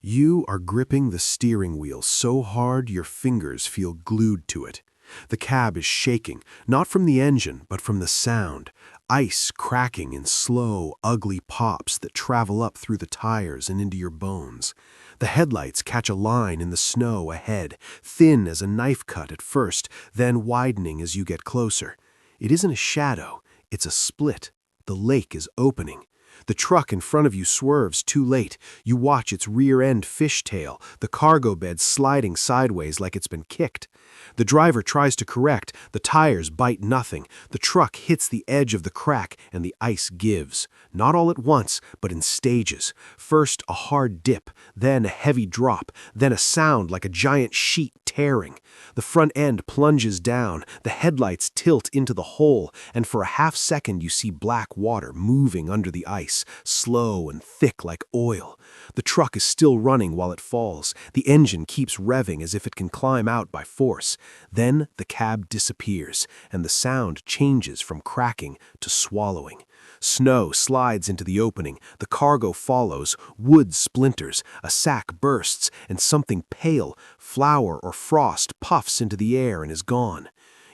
You are gripping the steering wheel so hard your fingers feel glued to it. The cab is shaking, not from the engine, but from the sound. Ice cracking in slow, ugly pops that travel up through the tires and into your bones. The headlights catch a line in the snow ahead, thin as a knife cut at first, then widening as you get closer. It isn't a shadow, it's a split. The lake is opening. The truck in front of you swerves too late. You watch its rear end fishtail, the cargo bed sliding sideways like it's been kicked. The driver tries to correct, the tires bite nothing. The truck hits the edge of the crack and the ice gives. Not all at once, but in stages. First a hard dip, then a heavy drop, then a sound like a giant sheet tearing. The front end plunges down, the headlights tilt into the hole, and for a half second you see black water moving under the ice, slow and thick like oil. The truck is still running while it falls. The engine keeps revving as if it can climb out by force. Then the cab disappears, and the sound changes from cracking to swallowing. Snow slides into the opening, the cargo follows, wood splinters, a sack bursts, and something pale, flour or frost, puffs into the air and is gone.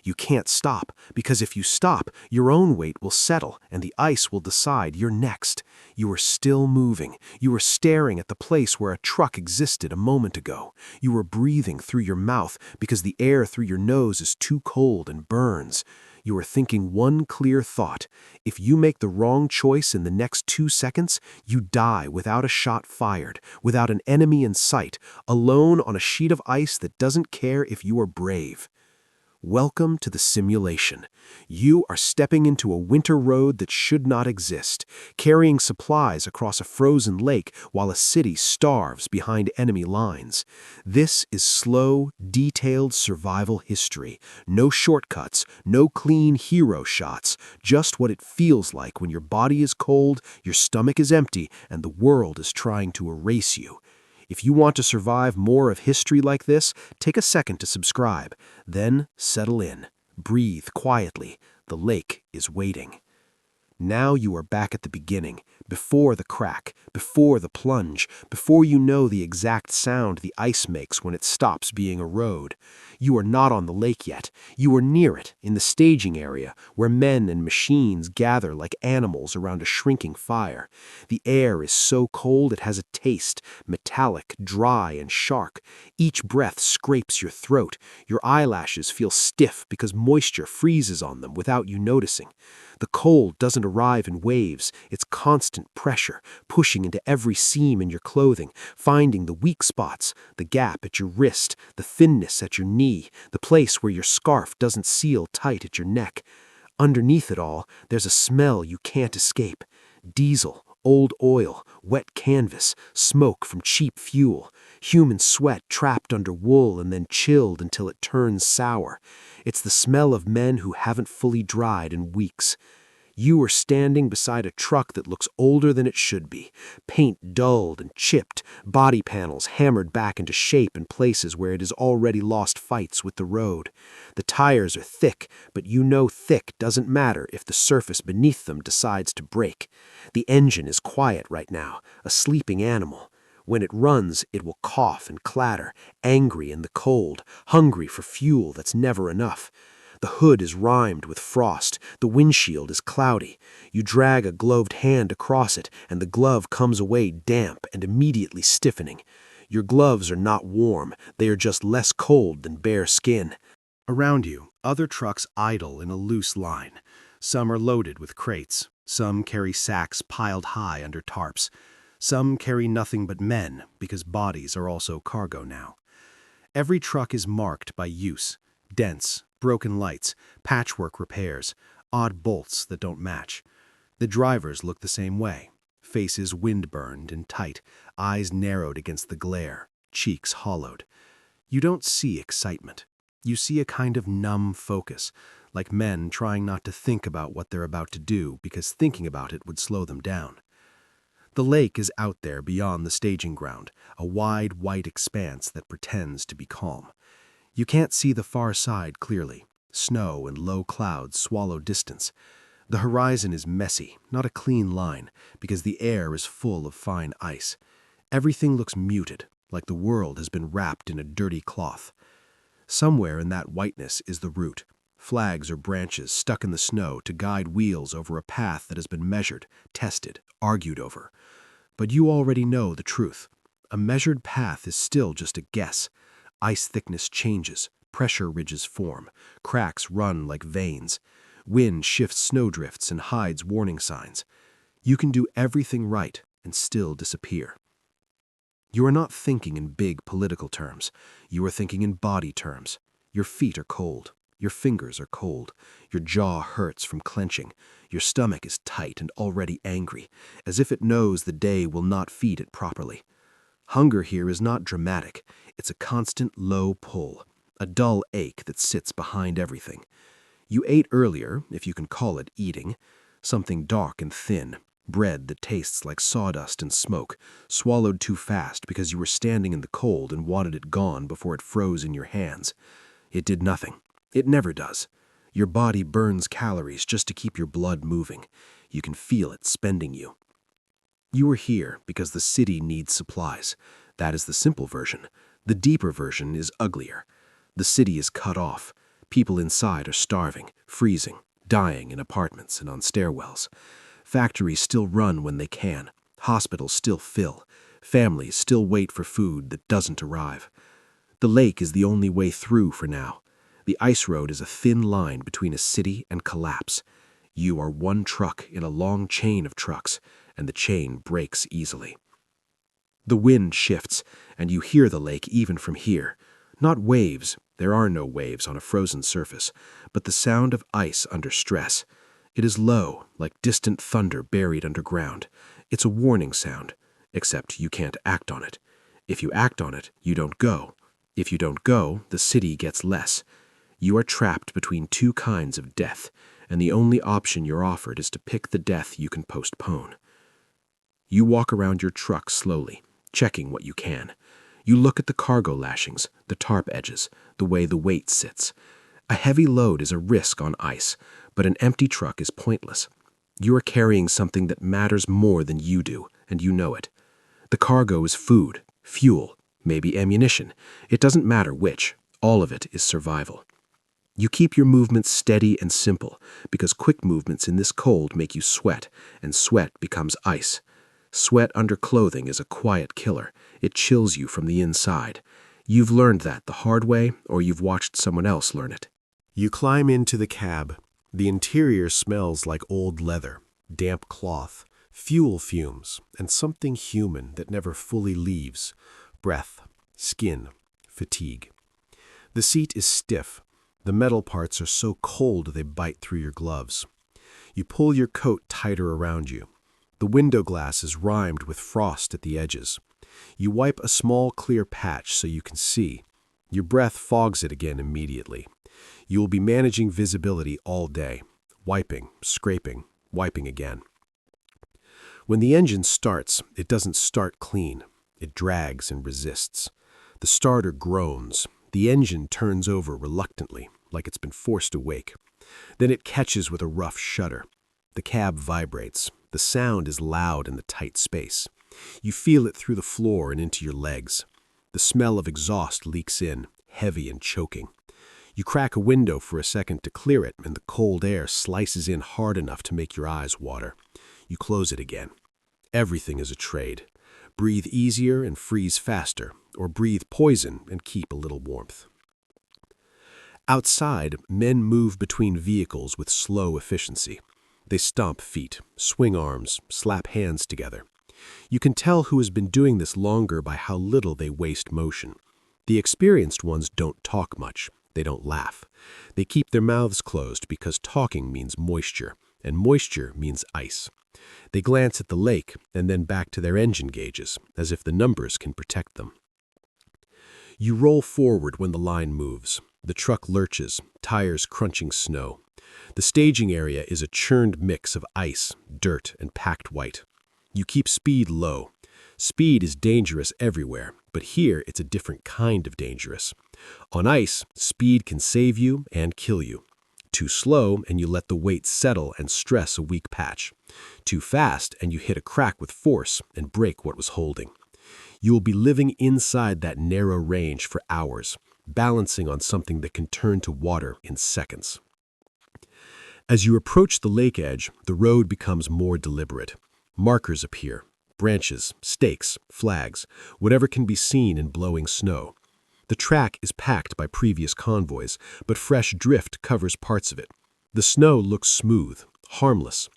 You can't stop, because if you stop, your own weight will settle, and the ice will decide you're next. You are still moving. You are staring at the place where a truck existed a moment ago. You are breathing through your mouth because the air through your nose is too cold and burns. You are thinking one clear thought. If you make the wrong choice in the next 2 seconds, you die without a shot fired, without an enemy in sight, alone on a sheet of ice that doesn't care if you are brave. Welcome to the simulation. You are stepping into a winter road that should not exist, carrying supplies across a frozen lake while a city starves behind enemy lines. This is slow, detailed survival history. No shortcuts, no clean hero shots, just what it feels like when your body is cold, your stomach is empty, and the world is trying to erase you. If you want to survive more of history like this, take a second to subscribe. Then settle in. Breathe quietly. The lake is waiting. Now you are back at the beginning, before the crack, before the plunge, before you know the exact sound the ice makes when it stops being a road. You are not on the lake yet. You are near it, in the staging area, where men and machines gather like animals around a shrinking fire. The air is so cold it has a taste, metallic, dry, and sharp. Each breath scrapes your throat. Your eyelashes feel stiff because moisture freezes on them without you noticing. The cold doesn't arrive in waves, it's constant pressure, pushing into every seam in your clothing, finding the weak spots, the gap at your wrist, the thinness at your knee, the place where your scarf doesn't seal tight at your neck. Underneath it all, there's a smell you can't escape. Diesel, old oil, wet canvas, smoke from cheap fuel, human sweat trapped under wool and then chilled until it turns sour. It's the smell of men who haven't fully dried in weeks. You are standing beside a truck that looks older than it should be, paint dulled and chipped, body panels hammered back into shape in places where it has already lost fights with the road. The tires are thick, but you know thick doesn't matter if the surface beneath them decides to break. The engine is quiet right now, a sleeping animal. When it runs, it will cough and clatter, angry in the cold, hungry for fuel that's never enough. The hood is rimed with frost, the windshield is cloudy. You drag a gloved hand across it, and the glove comes away damp and immediately stiffening. Your gloves are not warm, they are just less cold than bare skin. Around you, other trucks idle in a loose line. Some are loaded with crates, some carry sacks piled high under tarps. Some carry nothing but men, because bodies are also cargo now. Every truck is marked by use: dents, broken lights, patchwork repairs, odd bolts that don't match. The drivers look the same way, faces wind-burned and tight, eyes narrowed against the glare, cheeks hollowed. You don't see excitement. You see a kind of numb focus, like men trying not to think about what they're about to do because thinking about it would slow them down. The lake is out there beyond the staging ground, a wide white expanse that pretends to be calm. You can't see the far side clearly. Snow and low clouds swallow distance. The horizon is messy, not a clean line, because the air is full of fine ice. Everything looks muted, like the world has been wrapped in a dirty cloth. Somewhere in that whiteness is the route, flags or branches stuck in the snow to guide wheels over a path that has been measured, tested, argued over. But you already know the truth. A measured path is still just a guess. Ice thickness changes, pressure ridges form, cracks run like veins. Wind shifts snowdrifts and hides warning signs. You can do everything right and still disappear. You are not thinking in big political terms. You are thinking in body terms. Your feet are cold. Your fingers are cold. Your jaw hurts from clenching. Your stomach is tight and already angry, as if it knows the day will not feed it properly. Hunger here is not dramatic. It's a constant low pull, a dull ache that sits behind everything. You ate earlier, if you can call it eating, something dark and thin, bread that tastes like sawdust and smoke, swallowed too fast because you were standing in the cold and wanted it gone before it froze in your hands. It did nothing. It never does. Your body burns calories just to keep your blood moving. You can feel it spending you. You are here because the city needs supplies. That is the simple version. The deeper version is uglier. The city is cut off. People inside are starving, freezing, dying in apartments and on stairwells. Factories still run when they can. Hospitals still fill. Families still wait for food that doesn't arrive. The lake is the only way through for now. The ice road is a thin line between a city and collapse. You are one truck in a long chain of trucks, and the chain breaks easily. The wind shifts, and you hear the lake even from here. Not waves, there are no waves on a frozen surface, but the sound of ice under stress. It is low, like distant thunder buried underground. It's a warning sound, except you can't act on it. If you act on it, you don't go. If you don't go, the city gets less. You are trapped between two kinds of death, and the only option you're offered is to pick the death you can postpone. You walk around your truck slowly, checking what you can. You look at the cargo lashings, the tarp edges, the way the weight sits. A heavy load is a risk on ice, but an empty truck is pointless. You are carrying something that matters more than you do, and you know it. The cargo is food, fuel, maybe ammunition. It doesn't matter which. All of it is survival. You keep your movements steady and simple, because quick movements in this cold make you sweat, and sweat becomes ice. Sweat under clothing is a quiet killer. It chills you from the inside. You've learned that the hard way, or you've watched someone else learn it. You climb into the cab. The interior smells like old leather, damp cloth, fuel fumes, and something human that never fully leaves: breath, skin, fatigue. The seat is stiff. The metal parts are so cold they bite through your gloves. You pull your coat tighter around you. The window glass is rimed with frost at the edges. You wipe a small clear patch so you can see. Your breath fogs it again immediately. You will be managing visibility all day, wiping, scraping, wiping again. When the engine starts, it doesn't start clean. It drags and resists. The starter groans. The engine turns over reluctantly, like it's been forced awake. Then it catches with a rough shudder. The cab vibrates. The sound is loud in the tight space. You feel it through the floor and into your legs. The smell of exhaust leaks in, heavy and choking. You crack a window for a second to clear it, and the cold air slices in hard enough to make your eyes water. You close it again. Everything is a trade. Breathe easier and freeze faster, or breathe poison and keep a little warmth. Outside, men move between vehicles with slow efficiency. They stomp feet, swing arms, slap hands together. You can tell who has been doing this longer by how little they waste motion. The experienced ones don't talk much. They don't laugh. They keep their mouths closed because talking means moisture, and moisture means ice. They glance at the lake and then back to their engine gauges, as if the numbers can protect them. You roll forward when the line moves. The truck lurches, tires crunching snow. The staging area is a churned mix of ice, dirt, and packed white. You keep speed low. Speed is dangerous everywhere, but here it's a different kind of dangerous. On ice, speed can save you and kill you. Too slow, and you let the weight settle and stress a weak patch. Too fast, and you hit a crack with force and break what was holding. You will be living inside that narrow range for hours, balancing on something that can turn to water in seconds. As you approach the lake edge, the road becomes more deliberate. Markers appear, branches, stakes, flags, whatever can be seen in blowing snow. The track is packed by previous convoys, but fresh drift covers parts of it. The snow looks smooth, harmless.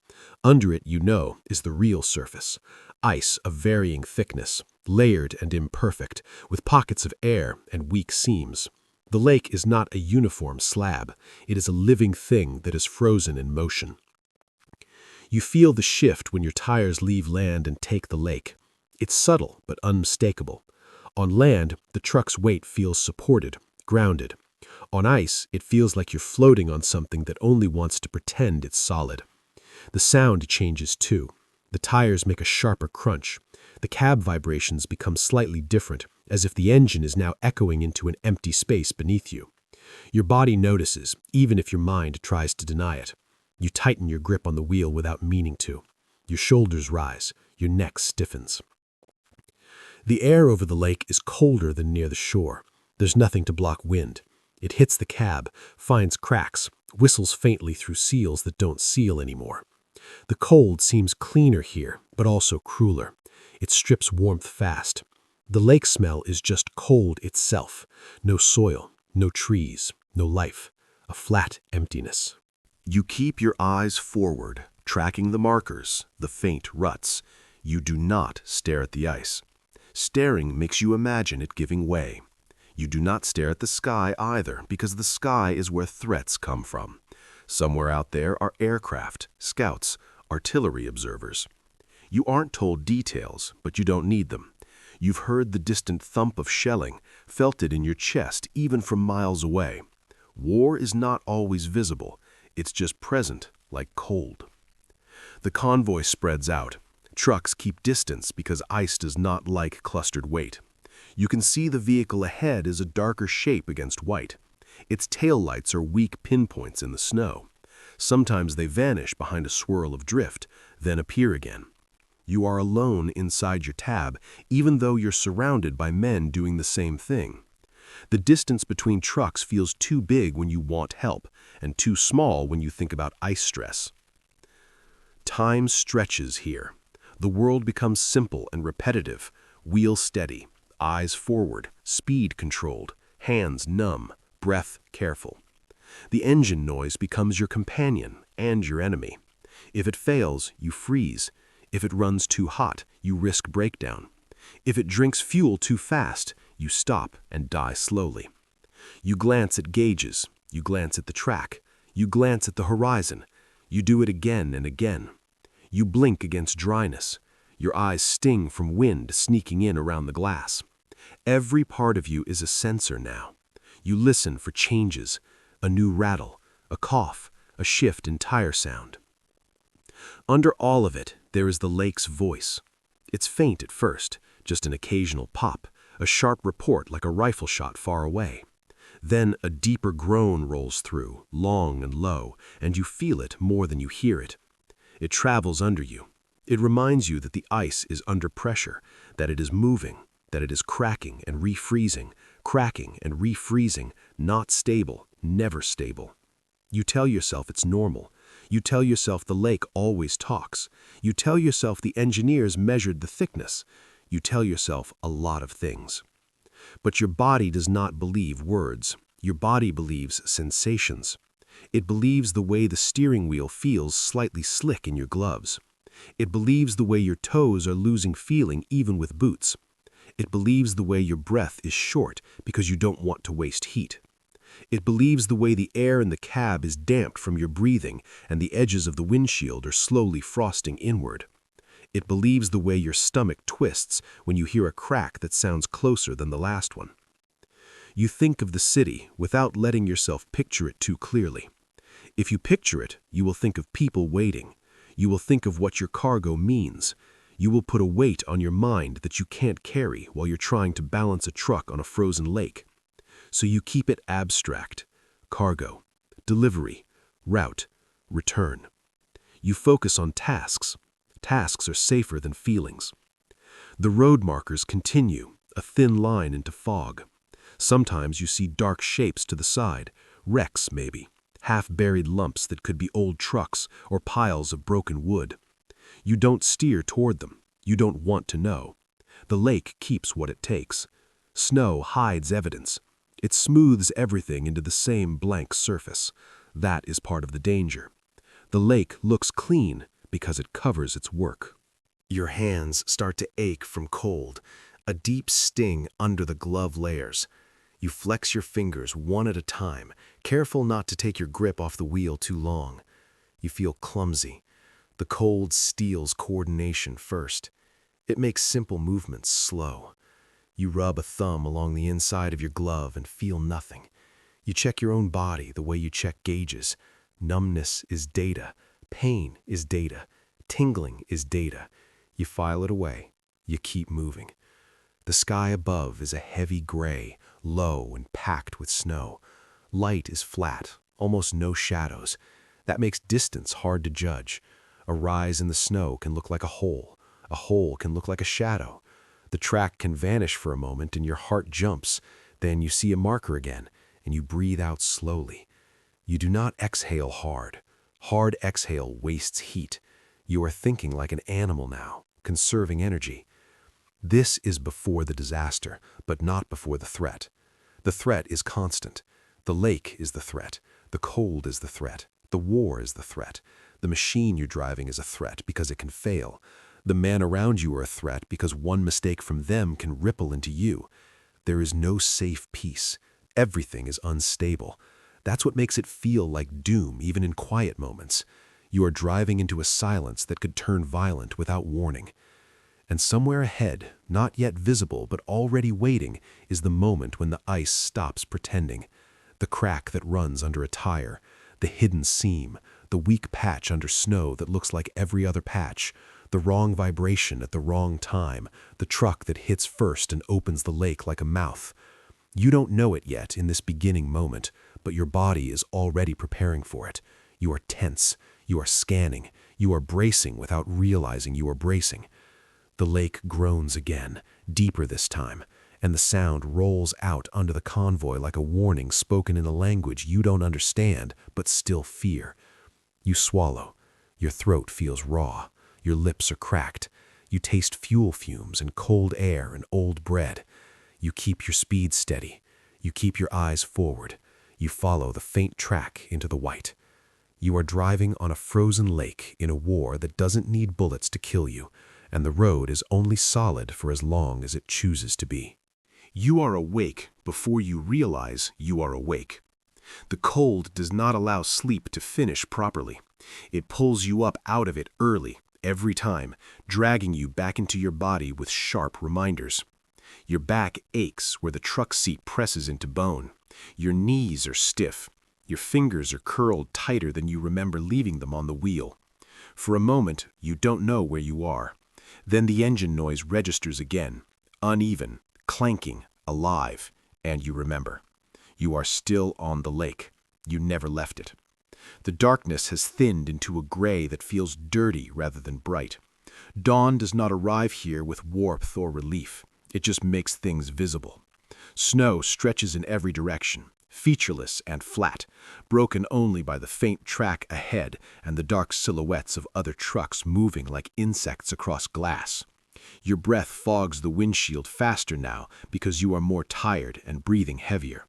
Under it, is the real surface. Ice of varying thickness, layered and imperfect, with pockets of air and weak seams. The lake is not a uniform slab. It is a living thing that is frozen in motion. You feel the shift when your tires leave land and take the lake. It's subtle but unmistakable. On land, the truck's weight feels supported, grounded. On ice, it feels like you're floating on something that only wants to pretend it's solid. The sound changes too. The tires make a sharper crunch. The cab vibrations become slightly different, as if the engine is now echoing into an empty space beneath you. Your body notices, even if your mind tries to deny it. You tighten your grip on the wheel without meaning to. Your shoulders rise, your neck stiffens. The air over the lake is colder than near the shore. There's nothing to block wind. It hits the cab, finds cracks, whistles faintly through seals that don't seal anymore. The cold seems cleaner here, but also crueler. It strips warmth fast. The lake smell is just cold itself. No soil, no trees, no life. A flat emptiness. You keep your eyes forward, tracking the markers, the faint ruts. You do not stare at the ice. Staring makes you imagine it giving way. You do not stare at the sky either, because the sky is where threats come from. Somewhere out there are aircraft, scouts, artillery observers. You aren't told details, but you don't need them. You've heard the distant thump of shelling, felt it in your chest even from miles away. War is not always visible. It's just present, like cold. The convoy spreads out. Trucks keep distance because ice does not like clustered weight. You can see the vehicle ahead is a darker shape against white. Its taillights are weak pinpoints in the snow. Sometimes they vanish behind a swirl of drift, then appear again. You are alone inside your tab, even though you're surrounded by men doing the same thing. The distance between trucks feels too big when you want help, and too small when you think about ice stress. Time stretches here. The world becomes simple and repetitive, wheel steady, eyes forward, speed controlled, hands numb, breath careful. The engine noise becomes your companion and your enemy. If it fails, you freeze. If it runs too hot, you risk breakdown. If it drinks fuel too fast, you stop and die slowly. You glance at gauges, you glance at the track, you glance at the horizon. You do it again and again. You blink against dryness. Your eyes sting from wind sneaking in around the glass. Every part of you is a sensor now. You listen for changes, a new rattle, a cough, a shift in tire sound. Under all of it, there is the lake's voice. It's faint at first, just an occasional pop, a sharp report like a rifle shot far away. Then a deeper groan rolls through, long and low, and you feel it more than you hear it. It travels under you. It reminds you that the ice is under pressure, that it is moving, that it is cracking and refreezing, not stable, never stable. You tell yourself it's normal. You tell yourself the lake always talks. You tell yourself the engineers measured the thickness. You tell yourself a lot of things. But your body does not believe words. Your body believes sensations. It believes the way the steering wheel feels slightly slick in your gloves. It believes the way your toes are losing feeling even with boots. It believes the way your breath is short because you don't want to waste heat. It believes the way the air in the cab is damped from your breathing and the edges of the windshield are slowly frosting inward. It believes the way your stomach twists when you hear a crack that sounds closer than the last one. You think of the city without letting yourself picture it too clearly. If you picture it, you will think of people waiting. You will think of what your cargo means. You will put a weight on your mind that you can't carry while you're trying to balance a truck on a frozen lake. So you keep it abstract. Cargo, delivery, route, return. You focus on tasks. Tasks are safer than feelings. The road markers continue, a thin line into fog. Sometimes you see dark shapes to the side, wrecks maybe, half-buried lumps that could be old trucks or piles of broken wood. You don't steer toward them. You don't want to know. The lake keeps what it takes. Snow hides evidence. It smooths everything into the same blank surface. That is part of the danger. The lake looks clean because it covers its work. Your hands start to ache from cold, a deep sting under the glove layers. You flex your fingers one at a time, careful not to take your grip off the wheel too long. You feel clumsy. The cold steals coordination first. It makes simple movements slow. You rub a thumb along the inside of your glove and feel nothing. You check your own body the way you check gauges. Numbness is data. Pain is data. Tingling is data. You file it away. You keep moving. The sky above is a heavy gray, low and packed with snow. Light is flat, almost no shadows. That makes distance hard to judge. A rise in the snow can look like a hole. A hole can look like a shadow. The track can vanish for a moment and your heart jumps. Then you see a marker again, and you breathe out slowly. You do not exhale hard. Hard exhale wastes heat. You are thinking like an animal now, conserving energy. This is before the disaster, but not before the threat. The threat is constant. The lake is the threat. The cold is the threat. The war is the threat. The machine you're driving is a threat because it can fail. The man around you are a threat because one mistake from them can ripple into you. There is no safe peace. Everything is unstable. That's what makes it feel like doom, even in quiet moments. You are driving into a silence that could turn violent without warning. And somewhere ahead, not yet visible but already waiting, is the moment when the ice stops pretending. The crack that runs under a tire, the hidden seam, the weak patch under snow that looks like every other patch, the wrong vibration at the wrong time, the truck that hits first and opens the lake like a mouth. You don't know it yet in this beginning moment, but your body is already preparing for it. You are tense. You are scanning. You are bracing without realizing you are bracing. The lake groans again, deeper this time, and the sound rolls out under the convoy like a warning spoken in a language you don't understand but still fear. You swallow. Your throat feels raw. Your lips are cracked. You taste fuel fumes and cold air and old bread. You keep your speed steady. You keep your eyes forward. You follow the faint track into the white. You are driving on a frozen lake in a war that doesn't need bullets to kill you, and the road is only solid for as long as it chooses to be. You are awake before you realize you are awake. The cold does not allow sleep to finish properly. It pulls you up out of it early, every time, dragging you back into your body with sharp reminders. Your back aches where the truck seat presses into bone. Your knees are stiff. Your fingers are curled tighter than you remember leaving them on the wheel. For a moment, you don't know where you are. Then the engine noise registers again, uneven, clanking, alive, and you remember. You are still on the lake. You never left it. The darkness has thinned into a gray that feels dirty rather than bright. Dawn does not arrive here with warmth or relief. It just makes things visible. Snow stretches in every direction, featureless and flat, broken only by the faint track ahead and the dark silhouettes of other trucks moving like insects across glass. Your breath fogs the windshield faster now because you are more tired and breathing heavier.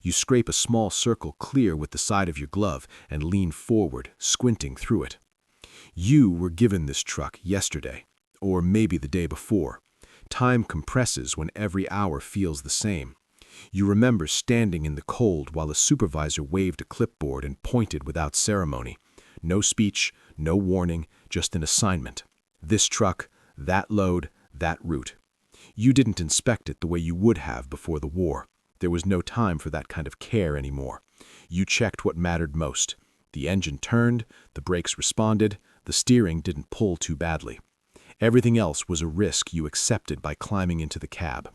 You scrape a small circle clear with the side of your glove and lean forward, squinting through it. You were given this truck yesterday, or maybe the day before. Time compresses when every hour feels the same. You remember standing in the cold while a supervisor waved a clipboard and pointed without ceremony. No speech, no warning, just an assignment. This truck, that load, that route. You didn't inspect it the way you would have before the war. There was no time for that kind of care anymore. You checked what mattered most. The engine turned, the brakes responded, the steering didn't pull too badly. Everything else was a risk you accepted by climbing into the cab.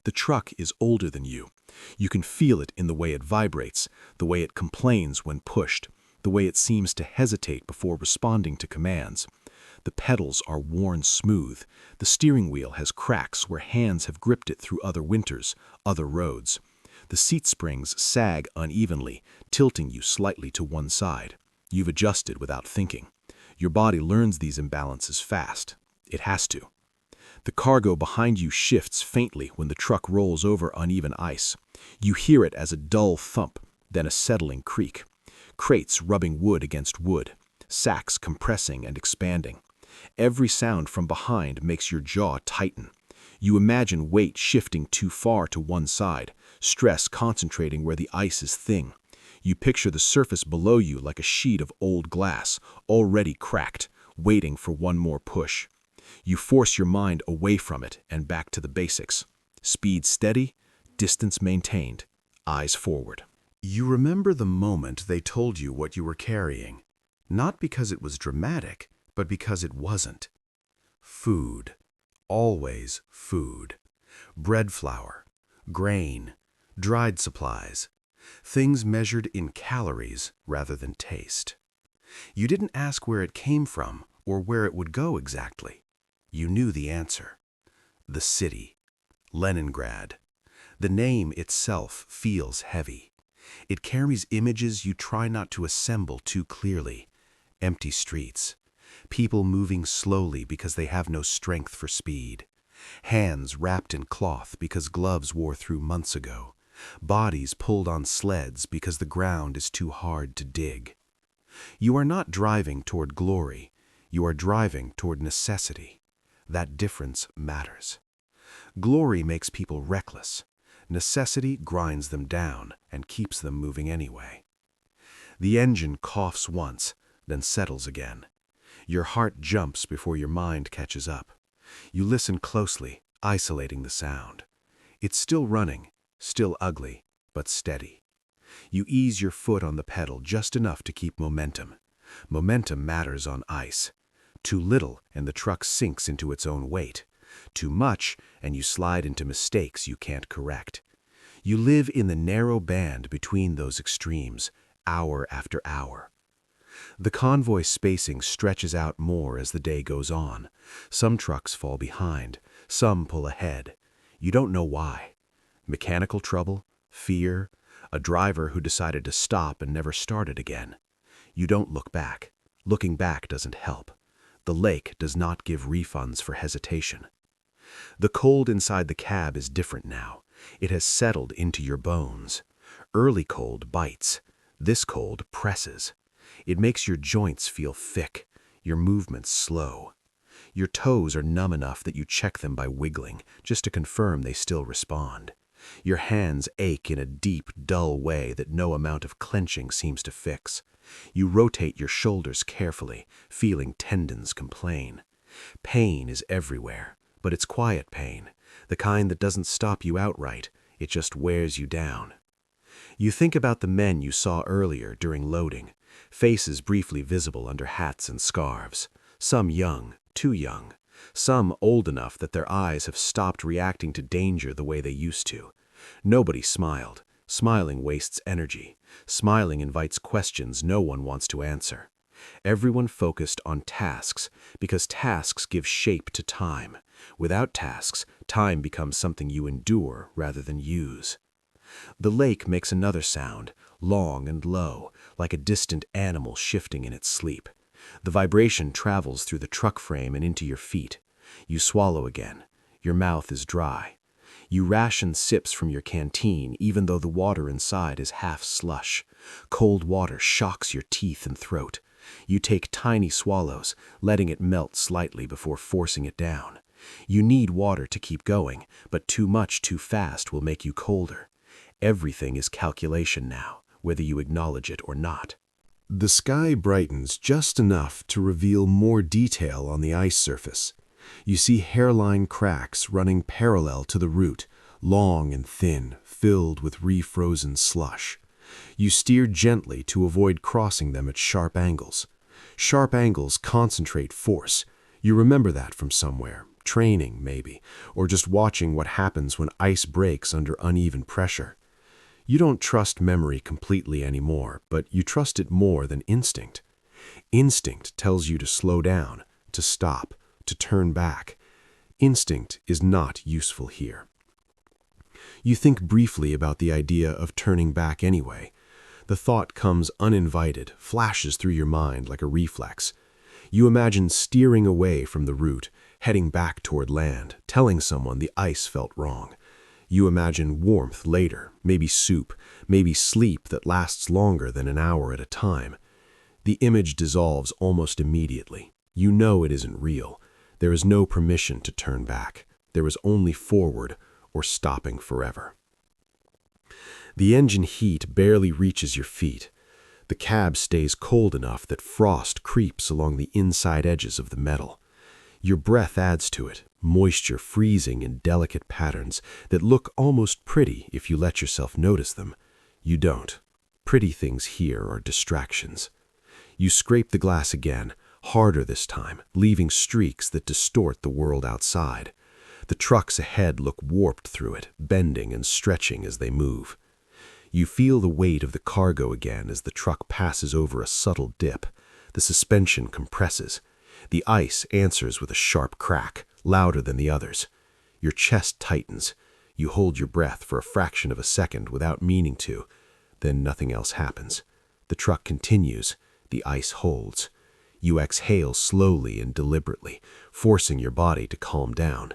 The truck is older than you. You can feel it in the way it vibrates, the way it complains when pushed, the way it seems to hesitate before responding to commands. The pedals are worn smooth. The steering wheel has cracks where hands have gripped it through other winters, other roads. The seat springs sag unevenly, tilting you slightly to one side. You've adjusted without thinking. Your body learns these imbalances fast. It has to. The cargo behind you shifts faintly when the truck rolls over uneven ice. You hear it as a dull thump, then a settling creak. Crates rubbing wood against wood, sacks compressing and expanding. Every sound from behind makes your jaw tighten. You imagine weight shifting too far to one side, stress concentrating where the ice is thin. You picture the surface below you like a sheet of old glass, already cracked, waiting for one more push. You force your mind away from it and back to the basics. Speed steady, distance maintained, eyes forward. You remember the moment they told you what you were carrying, not because it was dramatic, but because it wasn't. Food. Always food. Bread flour, grain, dried supplies. Things measured in calories rather than taste. You didn't ask where it came from or where it would go exactly. You knew the answer. The city. Leningrad. The name itself feels heavy. It carries images you try not to assemble too clearly. Empty streets. People moving slowly because they have no strength for speed. Hands wrapped in cloth because gloves wore through months ago. Bodies pulled on sleds because the ground is too hard to dig. You are not driving toward glory. You are driving toward necessity. That difference matters. Glory makes people reckless. Necessity grinds them down and keeps them moving anyway. The engine coughs once, then settles again. Your heart jumps before your mind catches up. You listen closely, isolating the sound. It's still running, still ugly, but steady. You ease your foot on the pedal just enough to keep momentum. Momentum matters on ice. Too little, and the truck sinks into its own weight. Too much, and you slide into mistakes you can't correct. You live in the narrow band between those extremes, hour after hour. The convoy spacing stretches out more as the day goes on. Some trucks fall behind, some pull ahead. You don't know why. Mechanical trouble, fear, a driver who decided to stop and never started again. You don't look back. Looking back doesn't help. The lake does not give refunds for hesitation. The cold inside the cab is different now. It has settled into your bones. Early cold bites. This cold presses. It makes your joints feel thick, your movements slow. Your toes are numb enough that you check them by wiggling, just to confirm they still respond. Your hands ache in a deep, dull way that no amount of clenching seems to fix. You rotate your shoulders carefully, feeling tendons complain. Pain is everywhere, but it's quiet pain, the kind that doesn't stop you outright, it just wears you down. You think about the men you saw earlier during loading, faces briefly visible under hats and scarves, some young, too young, some old enough that their eyes have stopped reacting to danger the way they used to. Nobody smiled. Smiling wastes energy. Smiling invites questions no one wants to answer. Everyone focused on tasks, because tasks give shape to time. Without tasks, time becomes something you endure rather than use. The lake makes another sound, long and low, like a distant animal shifting in its sleep. The vibration travels through the truck frame and into your feet. You swallow again. Your mouth is dry. You ration sips from your canteen even though the water inside is half slush. Cold water shocks your teeth and throat. You take tiny swallows, letting it melt slightly before forcing it down. You need water to keep going, but too much too fast will make you colder. Everything is calculation now, whether you acknowledge it or not. The sky brightens just enough to reveal more detail on the ice surface. You see hairline cracks running parallel to the route, long and thin, filled with refrozen slush. You steer gently to avoid crossing them at sharp angles. Sharp angles concentrate force. You remember that from somewhere, training maybe, or just watching what happens when ice breaks under uneven pressure. You don't trust memory completely anymore, but you trust it more than instinct. Instinct tells you to slow down, to stop, to turn back. Instinct is not useful here. You think briefly about the idea of turning back anyway. The thought comes uninvited, flashes through your mind like a reflex. You imagine steering away from the route, heading back toward land, telling someone the ice felt wrong. You imagine warmth later, maybe soup, maybe sleep that lasts longer than an hour at a time. The image dissolves almost immediately. You know it isn't real. There is no permission to turn back. There is only forward or stopping forever. The engine heat barely reaches your feet. The cab stays cold enough that frost creeps along the inside edges of the metal. Your breath adds to it, moisture freezing in delicate patterns that look almost pretty if you let yourself notice them. You don't. Pretty things here are distractions. You scrape the glass again, harder this time, leaving streaks that distort the world outside. The trucks ahead look warped through it, bending and stretching as they move. You feel the weight of the cargo again as the truck passes over a subtle dip. The suspension compresses. The ice answers with a sharp crack, louder than the others. Your chest tightens. You hold your breath for a fraction of a second without meaning to. Then nothing else happens. The truck continues. The ice holds. You exhale slowly and deliberately, forcing your body to calm down.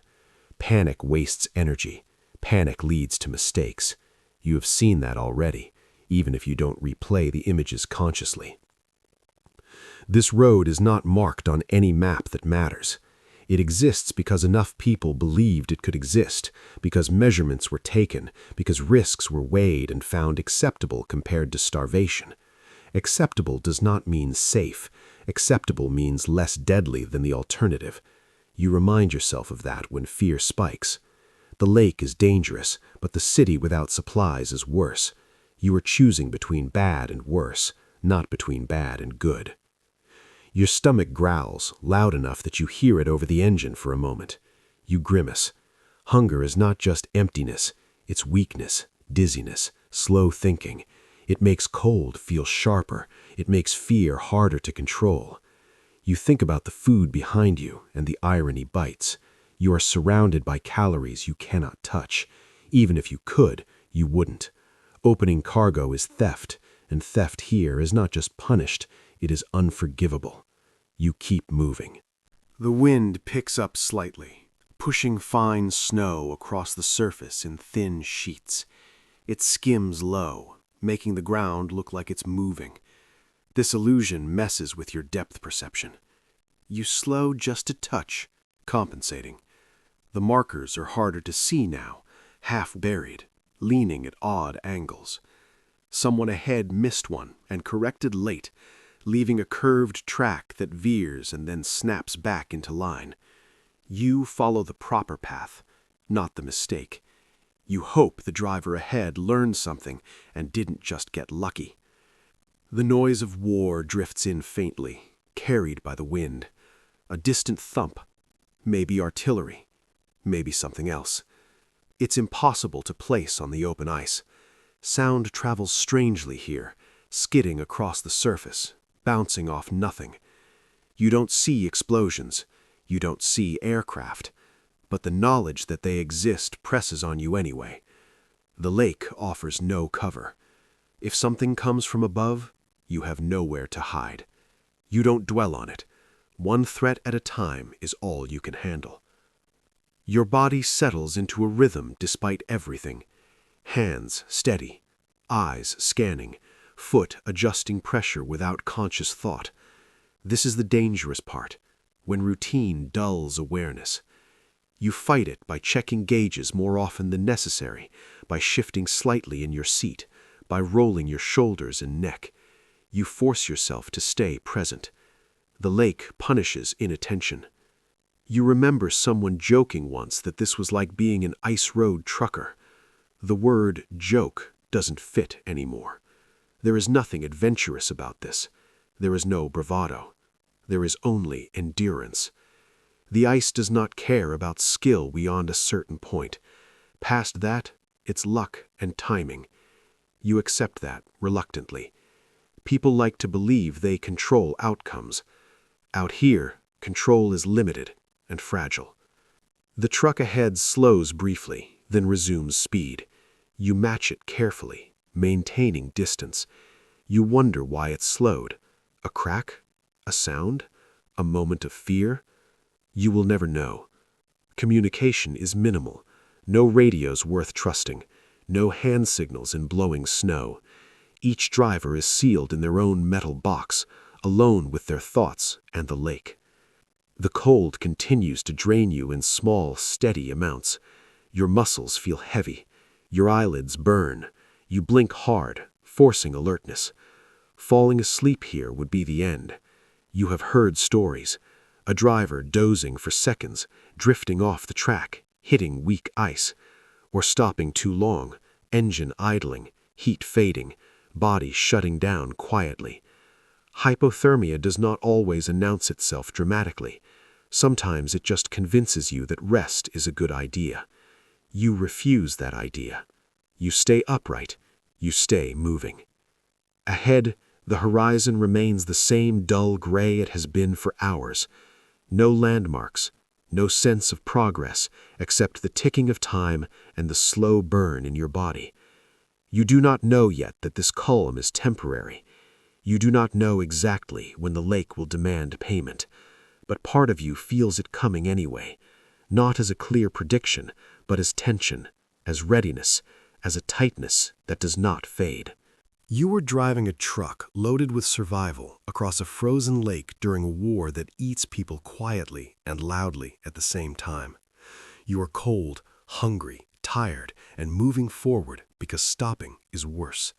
Panic wastes energy. Panic leads to mistakes. You have seen that already, even if you don't replay the images consciously. This road is not marked on any map that matters. It exists because enough people believed it could exist, because measurements were taken, because risks were weighed and found acceptable compared to starvation. Acceptable does not mean safe. Acceptable means less deadly than the alternative. You remind yourself of that when fear spikes. The lake is dangerous, but the city without supplies is worse. You are choosing between bad and worse, not between bad and good. Your stomach growls, loud enough that you hear it over the engine for a moment. You grimace. Hunger is not just emptiness, it's weakness, dizziness, slow thinking. It makes cold feel sharper. It makes fear harder to control. You think about the food behind you, and the irony bites. You are surrounded by calories you cannot touch. Even if you could, you wouldn't. Opening cargo is theft, and theft here is not just punished, it is unforgivable. You keep moving. The wind picks up slightly, pushing fine snow across the surface in thin sheets. It skims low, making the ground look like it's moving. This illusion messes with your depth perception. You slow just a touch, compensating. The markers are harder to see now, half buried, leaning at odd angles. Someone ahead missed one and corrected late, leaving a curved track that veers and then snaps back into line. You follow the proper path, not the mistake. You hope the driver ahead learned something and didn't just get lucky. The noise of war drifts in faintly, carried by the wind. A distant thump, maybe artillery, maybe something else. It's impossible to place on the open ice. Sound travels strangely here, skidding across the surface, bouncing off nothing. You don't see explosions, you don't see aircraft, but the knowledge that they exist presses on you anyway. The lake offers no cover. If something comes from above, you have nowhere to hide. You don't dwell on it. One threat at a time is all you can handle. Your body settles into a rhythm despite everything. Hands steady, eyes scanning, foot adjusting pressure without conscious thought. This is the dangerous part, when routine dulls awareness. You fight it by checking gauges more often than necessary, by shifting slightly in your seat, by rolling your shoulders and neck. You force yourself to stay present. The lake punishes inattention. You remember someone joking once that this was like being an ice road trucker. The word joke doesn't fit anymore. There is nothing adventurous about this. There is no bravado. There is only endurance. The ice does not care about skill beyond a certain point. Past that, it's luck and timing. You accept that reluctantly. People like to believe they control outcomes. Out here, control is limited and fragile. The truck ahead slows briefly, then resumes speed. You match it carefully, maintaining distance. You wonder why it slowed. A crack? A sound? A moment of fear? You will never know. Communication is minimal. No radios worth trusting. No hand signals in blowing snow. Each driver is sealed in their own metal box, alone with their thoughts and the lake. The cold continues to drain you in small, steady amounts. Your muscles feel heavy. Your eyelids burn. You blink hard, forcing alertness. Falling asleep here would be the end. You have heard stories. A driver dozing for seconds, drifting off the track, hitting weak ice, or stopping too long, engine idling, heat fading, body shutting down quietly. Hypothermia does not always announce itself dramatically. Sometimes it just convinces you that rest is a good idea. You refuse that idea. You stay upright. You stay moving. Ahead, the horizon remains the same dull gray it has been for hours. No landmarks, no sense of progress, except the ticking of time and the slow burn in your body. You do not know yet that this calm is temporary. You do not know exactly when the lake will demand payment, but part of you feels it coming anyway, not as a clear prediction, but as tension, as readiness, as a tightness that does not fade. You were driving a truck loaded with survival across a frozen lake during a war that eats people quietly and loudly at the same time. You are cold, hungry, tired, and moving forward because stopping is worse.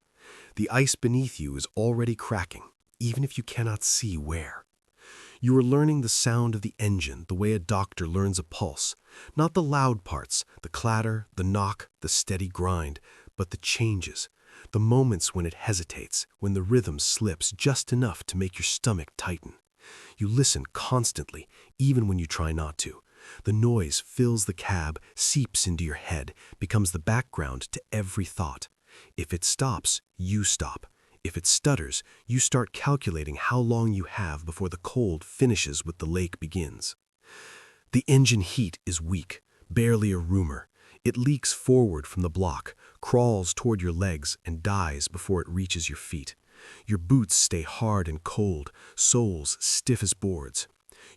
The ice beneath you is already cracking, even if you cannot see where. You are learning the sound of the engine the way a doctor learns a pulse, not the loud parts, the clatter, the knock, the steady grind, but the changes, the moments when it hesitates, when the rhythm slips just enough to make your stomach tighten. You listen constantly, even when you try not to. The noise fills the cab, seeps into your head, becomes the background to every thought. If it stops, you stop. If it stutters, you start calculating how long you have before the cold finishes what the lake begins. The engine heat is weak, barely a rumor. It leaks forward from the block, crawls toward your legs, and dies before it reaches your feet. Your boots stay hard and cold, soles stiff as boards.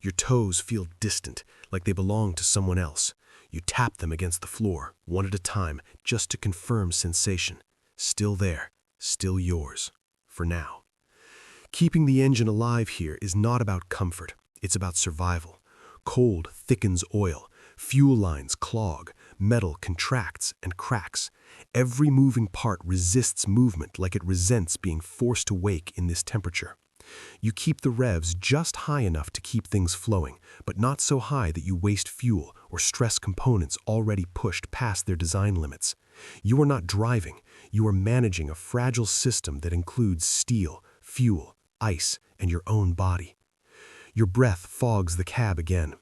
Your toes feel distant, like they belong to someone else. You tap them against the floor, one at a time, just to confirm sensation. Still there, still yours, for now. Keeping the engine alive here is not about comfort, it's about survival. Cold thickens oil, fuel lines clog, metal contracts and cracks. Every moving part resists movement like it resents being forced to wake in this temperature. You keep the revs just high enough to keep things flowing, but not so high that you waste fuel or stress components already pushed past their design limits. You are not driving, you are managing a fragile system that includes steel, fuel, ice, and your own body. Your breath fogs the cab again.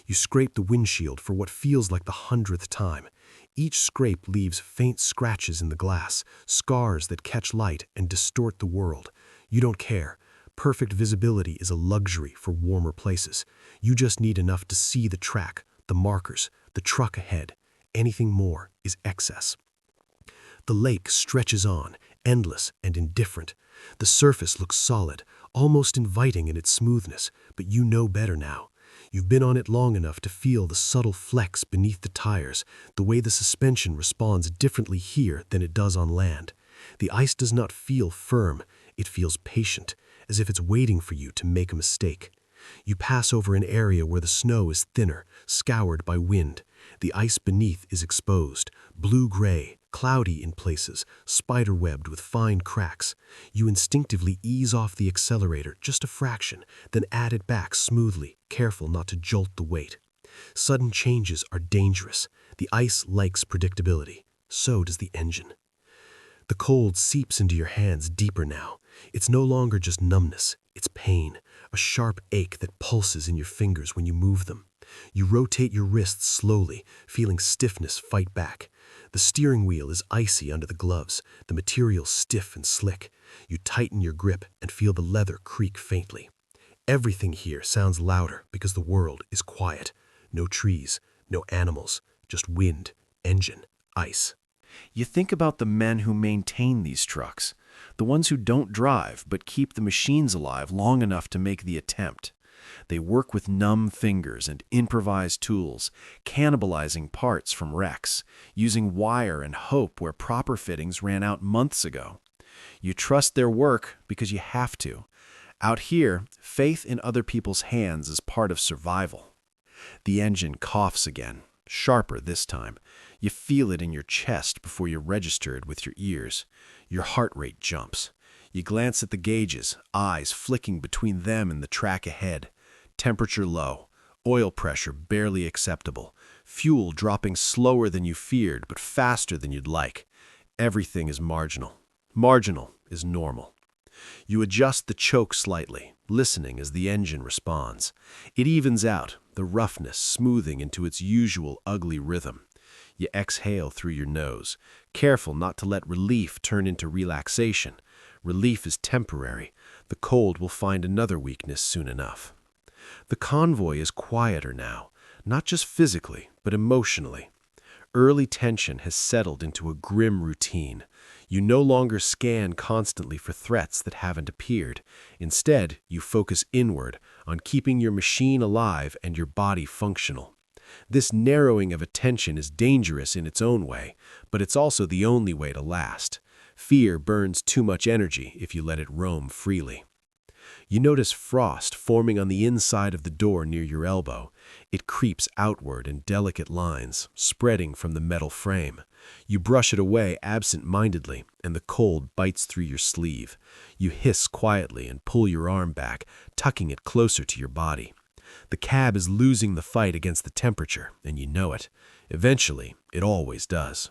You scrape the windshield for what feels like the 100th time. Each scrape leaves faint scratches in the glass, scars that catch light and distort the world. You don't care. Perfect visibility is a luxury for warmer places. You just need enough to see the track, the markers, the truck ahead. Anything more is excess. The lake stretches on, endless and indifferent. The surface looks solid, almost inviting in its smoothness, but you know better now. You've been on it long enough to feel the subtle flex beneath the tires, the way the suspension responds differently here than it does on land. The ice does not feel firm, it feels patient, as if it's waiting for you to make a mistake. You pass over an area where the snow is thinner, scoured by wind. The ice beneath is exposed, blue-gray, cloudy in places, spider-webbed with fine cracks. You instinctively ease off the accelerator just a fraction, then add it back smoothly, careful not to jolt the weight. Sudden changes are dangerous. The ice likes predictability. So does the engine. The cold seeps into your hands deeper now. It's no longer just numbness, it's pain, a sharp ache that pulses in your fingers when you move them. You rotate your wrists slowly, feeling stiffness fight back. The steering wheel is icy under the gloves, the material stiff and slick. You tighten your grip and feel the leather creak faintly. Everything here sounds louder because the world is quiet. No trees, no animals, just wind, engine, ice. You think about the men who maintain these trucks, the ones who don't drive but keep the machines alive long enough to make the attempt. They work with numb fingers and improvised tools, cannibalizing parts from wrecks, using wire and hope where proper fittings ran out months ago. You trust their work because you have to. Out here, faith in other people's hands is part of survival. The engine coughs again, sharper this time. You feel it in your chest before you register it with your ears. Your heart rate jumps. You glance at the gauges, eyes flicking between them and the track ahead. Temperature low, oil pressure barely acceptable, fuel dropping slower than you feared but faster than you'd like. Everything is marginal. Marginal is normal. You adjust the choke slightly, listening as the engine responds. It evens out, the roughness smoothing into its usual ugly rhythm. You exhale through your nose, careful not to let relief turn into relaxation. Relief is temporary. The cold will find another weakness soon enough. The convoy is quieter now, not just physically, but emotionally. Early tension has settled into a grim routine. You no longer scan constantly for threats that haven't appeared. Instead, you focus inward on keeping your machine alive and your body functional. This narrowing of attention is dangerous in its own way, but it's also the only way to last. Fear burns too much energy if you let it roam freely. You notice frost forming on the inside of the door near your elbow. It creeps outward in delicate lines, spreading from the metal frame. You brush it away absent-mindedly, and the cold bites through your sleeve. You hiss quietly and pull your arm back, tucking it closer to your body. The cab is losing the fight against the temperature, and you know it. Eventually, it always does.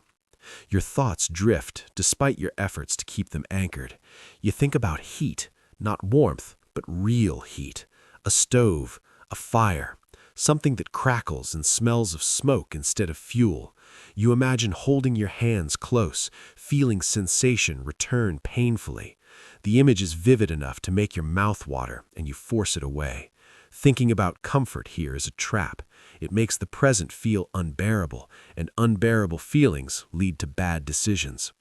Your thoughts drift, despite your efforts to keep them anchored. You think about heat, not warmth, but real heat. A stove, a fire, something that crackles and smells of smoke instead of fuel. You imagine holding your hands close, feeling sensation return painfully. The image is vivid enough to make your mouth water, and you force it away. Thinking about comfort here is a trap. It makes the present feel unbearable, and unbearable feelings lead to bad decisions.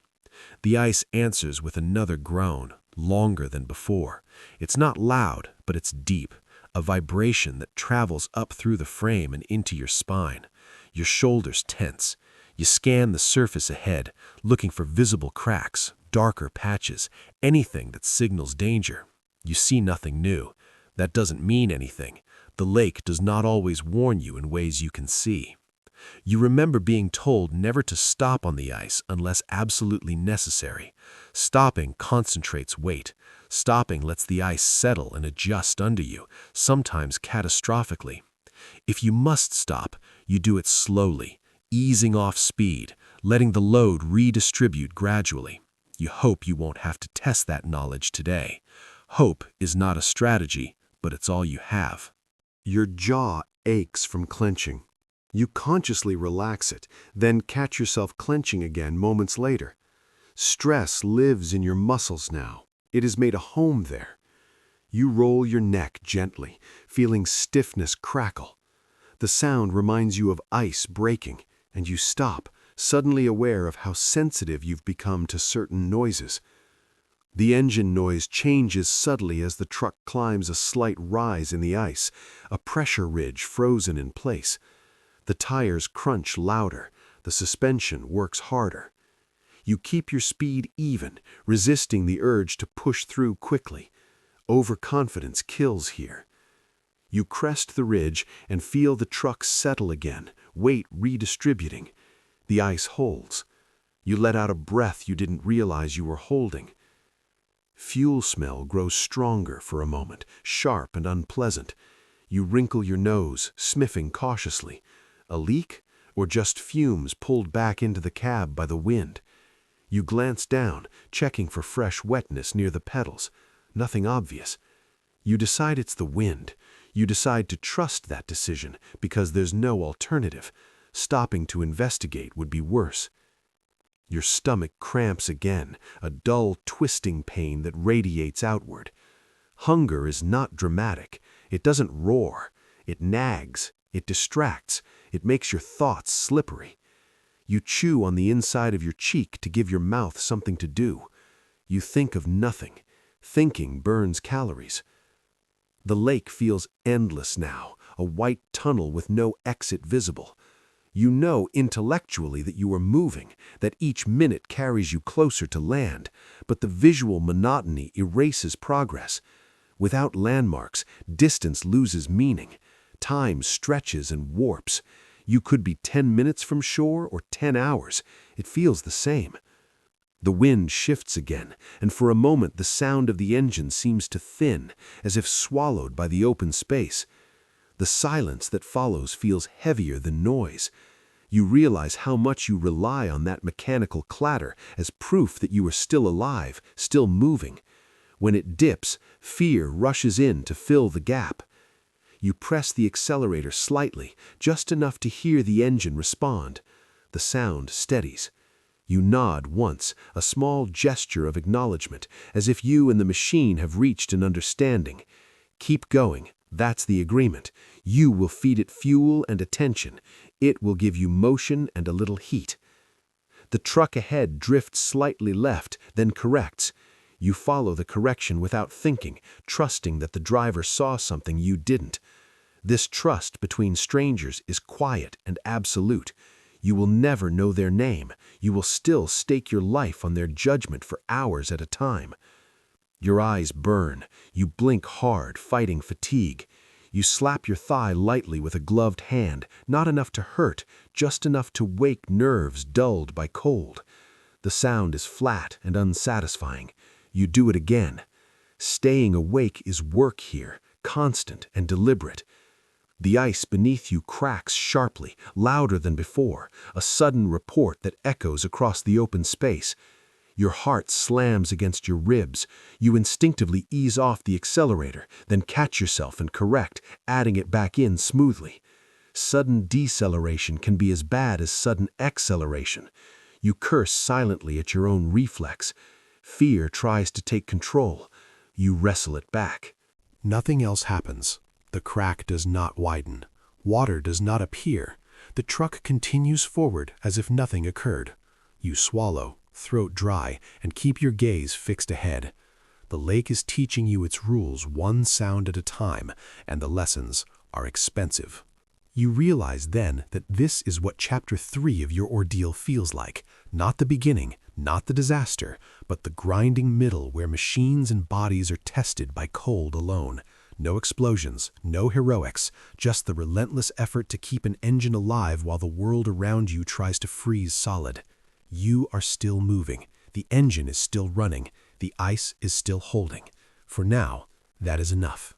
The ice answers with another groan, longer than before. It's not loud, but it's deep, a vibration that travels up through the frame and into your spine. Your shoulders tense. You scan the surface ahead, looking for visible cracks, darker patches, anything that signals danger. You see nothing new. That doesn't mean anything. The lake does not always warn you in ways you can see. You remember being told never to stop on the ice unless absolutely necessary. Stopping concentrates weight. Stopping lets the ice settle and adjust under you, sometimes catastrophically. If you must stop, you do it slowly, easing off speed, letting the load redistribute gradually. You hope you won't have to test that knowledge today. Hope is not a strategy, but it's all you have. Your jaw aches from clenching. You consciously relax it, then catch yourself clenching again moments later. Stress lives in your muscles now. It has made a home there. You roll your neck gently, feeling stiffness crackle. The sound reminds you of ice breaking, and you stop, suddenly aware of how sensitive you've become to certain noises. The engine noise changes subtly as the truck climbs a slight rise in the ice, a pressure ridge frozen in place. The tires crunch louder, the suspension works harder. You keep your speed even, resisting the urge to push through quickly. Overconfidence kills here. You crest the ridge and feel the truck settle again, weight redistributing. The ice holds. You let out a breath you didn't realize you were holding. Fuel smell grows stronger for a moment, sharp and unpleasant. You wrinkle your nose, sniffing cautiously. A leak, or just fumes pulled back into the cab by the wind? You glance down, checking for fresh wetness near the pedals. Nothing obvious. You decide it's the wind. You decide to trust that decision because there's no alternative. Stopping to investigate would be worse. Your stomach cramps again, a dull, twisting pain that radiates outward. Hunger is not dramatic. It doesn't roar. It nags. It distracts. It makes your thoughts slippery. You chew on the inside of your cheek to give your mouth something to do. You think of nothing. Thinking burns calories. The lake feels endless now, a white tunnel with no exit visible. You know intellectually that you are moving, that each minute carries you closer to land, but the visual monotony erases progress. Without landmarks, distance loses meaning. Time stretches and warps. You could be 10 minutes from shore or 10 hours. It feels the same. The wind shifts again, and for a moment the sound of the engine seems to thin, as if swallowed by the open space. The silence that follows feels heavier than noise. You realize how much you rely on that mechanical clatter as proof that you are still alive, still moving. When it dips, fear rushes in to fill the gap. You press the accelerator slightly, just enough to hear the engine respond. The sound steadies. You nod once, a small gesture of acknowledgement, as if you and the machine have reached an understanding. Keep going. That's the agreement. You will feed it fuel and attention. It will give you motion and a little heat. The truck ahead drifts slightly left, then corrects. You follow the correction without thinking, trusting that the driver saw something you didn't. This trust between strangers is quiet and absolute. You will never know their name. You will still stake your life on their judgment for hours at a time. Your eyes burn. You blink hard, fighting fatigue. You slap your thigh lightly with a gloved hand, not enough to hurt, just enough to wake nerves dulled by cold. The sound is flat and unsatisfying. You do it again. Staying awake is work here, constant and deliberate. The ice beneath you cracks sharply, louder than before, a sudden report that echoes across the open space. Your heart slams against your ribs. You instinctively ease off the accelerator, then catch yourself and correct, adding it back in smoothly. Sudden deceleration can be as bad as sudden acceleration. You curse silently at your own reflex. Fear tries to take control. You wrestle it back. Nothing else happens. The crack does not widen. Water does not appear. The truck continues forward as if nothing occurred. You swallow, throat dry, and keep your gaze fixed ahead. The lake is teaching you its rules one sound at a time, and the lessons are expensive. You realize then that this is what Chapter 3 of your ordeal feels like. Not the beginning, not the disaster, but the grinding middle where machines and bodies are tested by cold alone. No explosions, no heroics, just the relentless effort to keep an engine alive while the world around you tries to freeze solid. You are still moving. The engine is still running. The ice is still holding. For now, that is enough.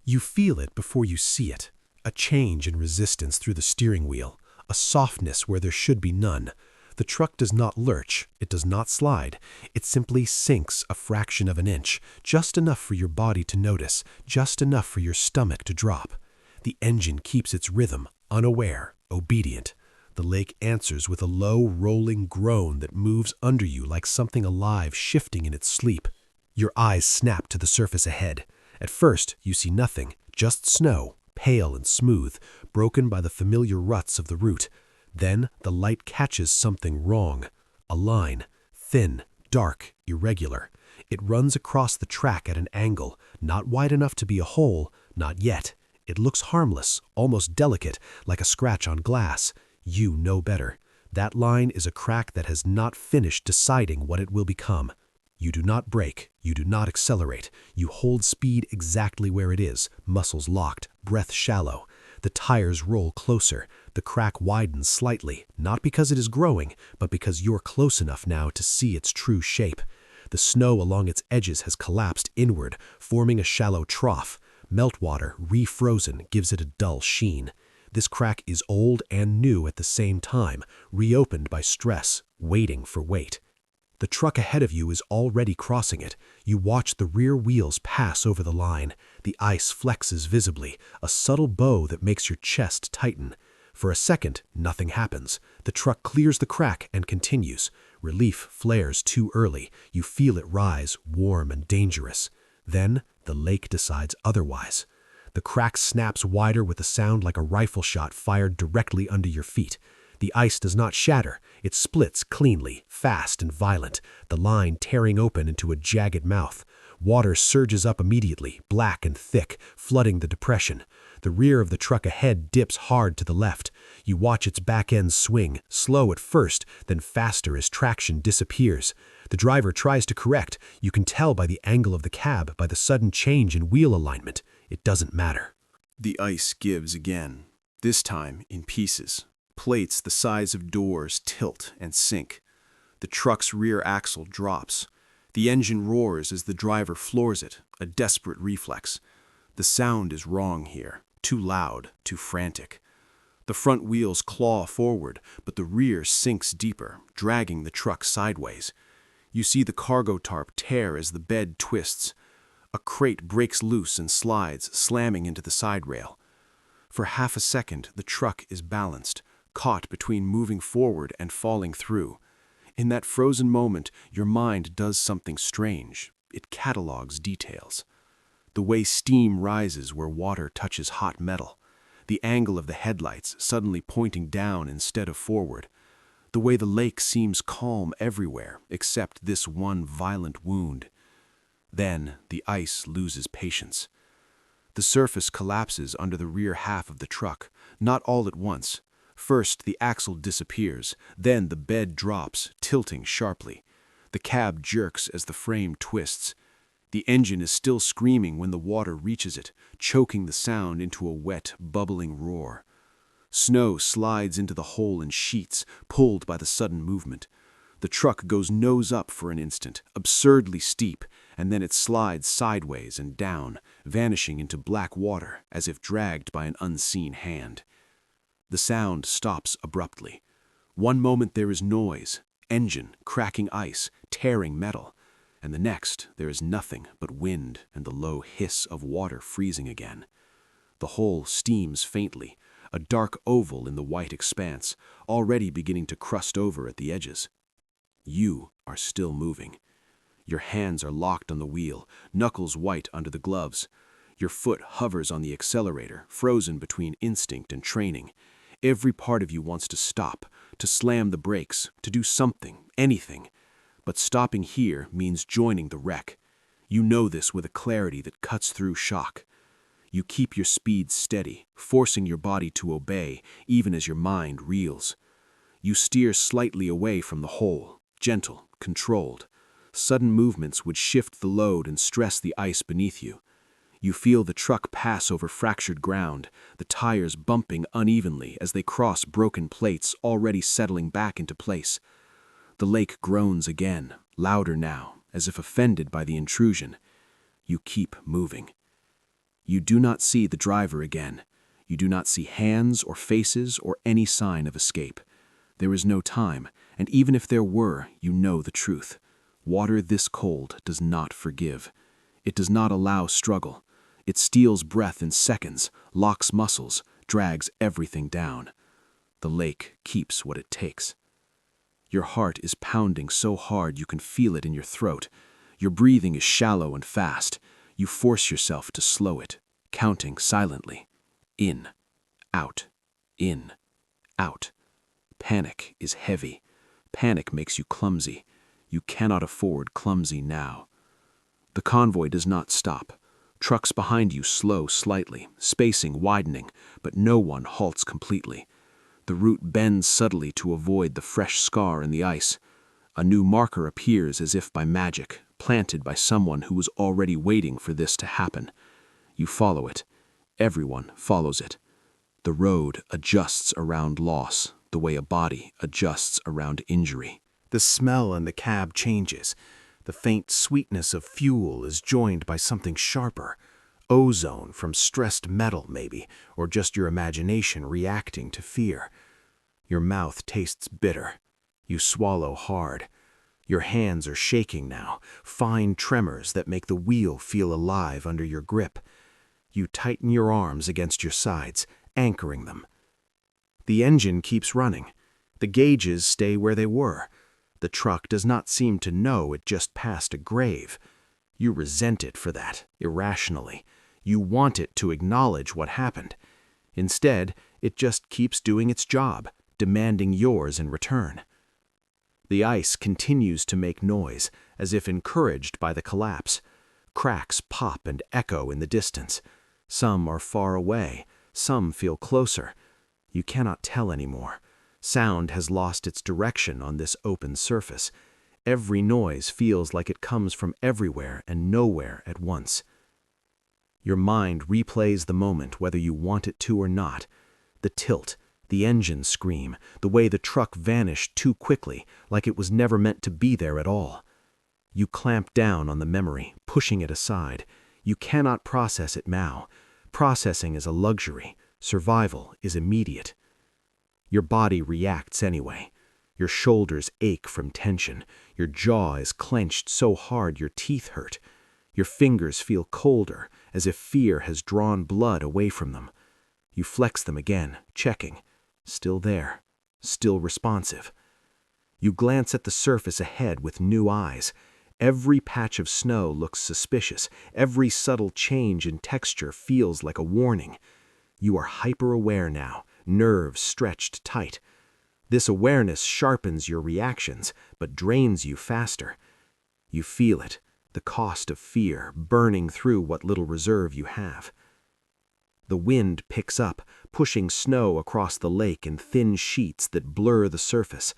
You feel it before you see it. A change in resistance through the steering wheel. A softness where there should be none. The truck does not lurch. It does not slide. It simply sinks a fraction of an inch, just enough for your body to notice, just enough for your stomach to drop. The engine keeps its rhythm, unaware, obedient. The lake answers with a low, rolling groan that moves under you like something alive shifting in its sleep. Your eyes snap to the surface ahead. At first, you see nothing, just snow, pale and smooth, broken by the familiar ruts of the route. Then the light catches something wrong. A line, thin, dark, irregular. It runs across the track at an angle, not wide enough to be a hole, not yet. It looks harmless, almost delicate, like a scratch on glass. You know better. That line is a crack that has not finished deciding what it will become. You do not brake. You do not accelerate. You hold speed exactly where it is, muscles locked, breath shallow. The tires roll closer. The crack widens slightly, not because it is growing, but because you're close enough now to see its true shape. The snow along its edges has collapsed inward, forming a shallow trough. Meltwater, refrozen, gives it a dull sheen. This crack is old and new at the same time, reopened by stress, waiting for weight. The truck ahead of you is already crossing it. You watch the rear wheels pass over the line. The ice flexes visibly, a subtle bow that makes your chest tighten. For a second, nothing happens. The truck clears the crack and continues. Relief flares too early. You feel it rise, warm and dangerous. Then, the lake decides otherwise. The crack snaps wider with a sound like a rifle shot fired directly under your feet. The ice does not shatter. It splits cleanly, fast and violent, the line tearing open into a jagged mouth. Water surges up immediately, black and thick, flooding the depression. The rear of the truck ahead dips hard to the left. You watch its back end swing, slow at first, then faster as traction disappears. The driver tries to correct. You can tell by the angle of the cab, by the sudden change in wheel alignment. It doesn't matter. The ice gives again, this time in pieces. Plates the size of doors tilt and sink. The truck's rear axle drops. The engine roars as the driver floors it, a desperate reflex. The sound is wrong here, too loud, too frantic. The front wheels claw forward, but the rear sinks deeper, dragging the truck sideways. You see the cargo tarp tear as the bed twists. A crate breaks loose and slides, slamming into the side rail. For half a second, the truck is balanced, caught between moving forward and falling through. In that frozen moment, your mind does something strange. It catalogs details. The way steam rises where water touches hot metal. The angle of the headlights suddenly pointing down instead of forward. The way the lake seems calm everywhere except this one violent wound. Then the ice loses patience. The surface collapses under the rear half of the truck, not all at once. First, the axle disappears, then the bed drops, tilting sharply. The cab jerks as the frame twists. The engine is still screaming when the water reaches it, choking the sound into a wet, bubbling roar. Snow slides into the hole in sheets, pulled by the sudden movement. The truck goes nose up for an instant, absurdly steep, and then it slides sideways and down, vanishing into black water as if dragged by an unseen hand. The sound stops abruptly. One moment there is noise, engine, cracking ice, tearing metal, and the next there is nothing but wind and the low hiss of water freezing again. The hole steams faintly, a dark oval in the white expanse, already beginning to crust over at the edges. You are still moving. Your hands are locked on the wheel, knuckles white under the gloves. Your foot hovers on the accelerator, frozen between instinct and training. Every part of you wants to stop, to slam the brakes, to do something, anything. But stopping here means joining the wreck. You know this with a clarity that cuts through shock. You keep your speed steady, forcing your body to obey, even as your mind reels. You steer slightly away from the hole, gentle, controlled. Sudden movements would shift the load and stress the ice beneath you. You feel the truck pass over fractured ground, the tires bumping unevenly as they cross broken plates already settling back into place. The lake groans again, louder now, as if offended by the intrusion. You keep moving. You do not see the driver again. You do not see hands or faces or any sign of escape. There is no time, and even if there were, you know the truth. Water this cold does not forgive. It does not allow struggle. It steals breath in seconds, locks muscles, drags everything down. The lake keeps what it takes. Your heart is pounding so hard you can feel it in your throat. Your breathing is shallow and fast. You force yourself to slow it, counting silently. In, out, in, out. Panic is heavy. Panic makes you clumsy. You cannot afford clumsy now. The convoy does not stop. Trucks behind you slow slightly, spacing widening, but no one halts completely. The route bends subtly to avoid the fresh scar in the ice. A new marker appears as if by magic, planted by someone who was already waiting for this to happen. You follow it. Everyone follows it. The road adjusts around loss, the way a body adjusts around injury. The smell in the cab changes. The faint sweetness of fuel is joined by something sharper. Ozone from stressed metal, maybe, or just your imagination reacting to fear. Your mouth tastes bitter. You swallow hard. Your hands are shaking now, fine tremors that make the wheel feel alive under your grip. You tighten your arms against your sides, anchoring them. The engine keeps running. The gauges stay where they were. The truck does not seem to know it just passed a grave. You resent it for that, irrationally. You want it to acknowledge what happened. Instead, it just keeps doing its job, demanding yours in return. The ice continues to make noise, as if encouraged by the collapse. Cracks pop and echo in the distance. Some are far away, some feel closer. You cannot tell anymore. Sound has lost its direction on this open surface. Every noise feels like it comes from everywhere and nowhere at once. Your mind replays the moment whether you want it to or not. The tilt, the engine scream, the way the truck vanished too quickly, like it was never meant to be there at all. You clamp down on the memory, pushing it aside. You cannot process it now. Processing is a luxury. Survival is immediate. Your body reacts anyway. Your shoulders ache from tension. Your jaw is clenched so hard your teeth hurt. Your fingers feel colder, as if fear has drawn blood away from them. You flex them again, checking. Still there. Still responsive. You glance at the surface ahead with new eyes. Every patch of snow looks suspicious. Every subtle change in texture feels like a warning. You are hyper-aware now, nerves stretched tight. This awareness sharpens your reactions, but drains you faster. You feel it, the cost of fear, burning through what little reserve you have. The wind picks up, pushing snow across the lake in thin sheets that blur the surface.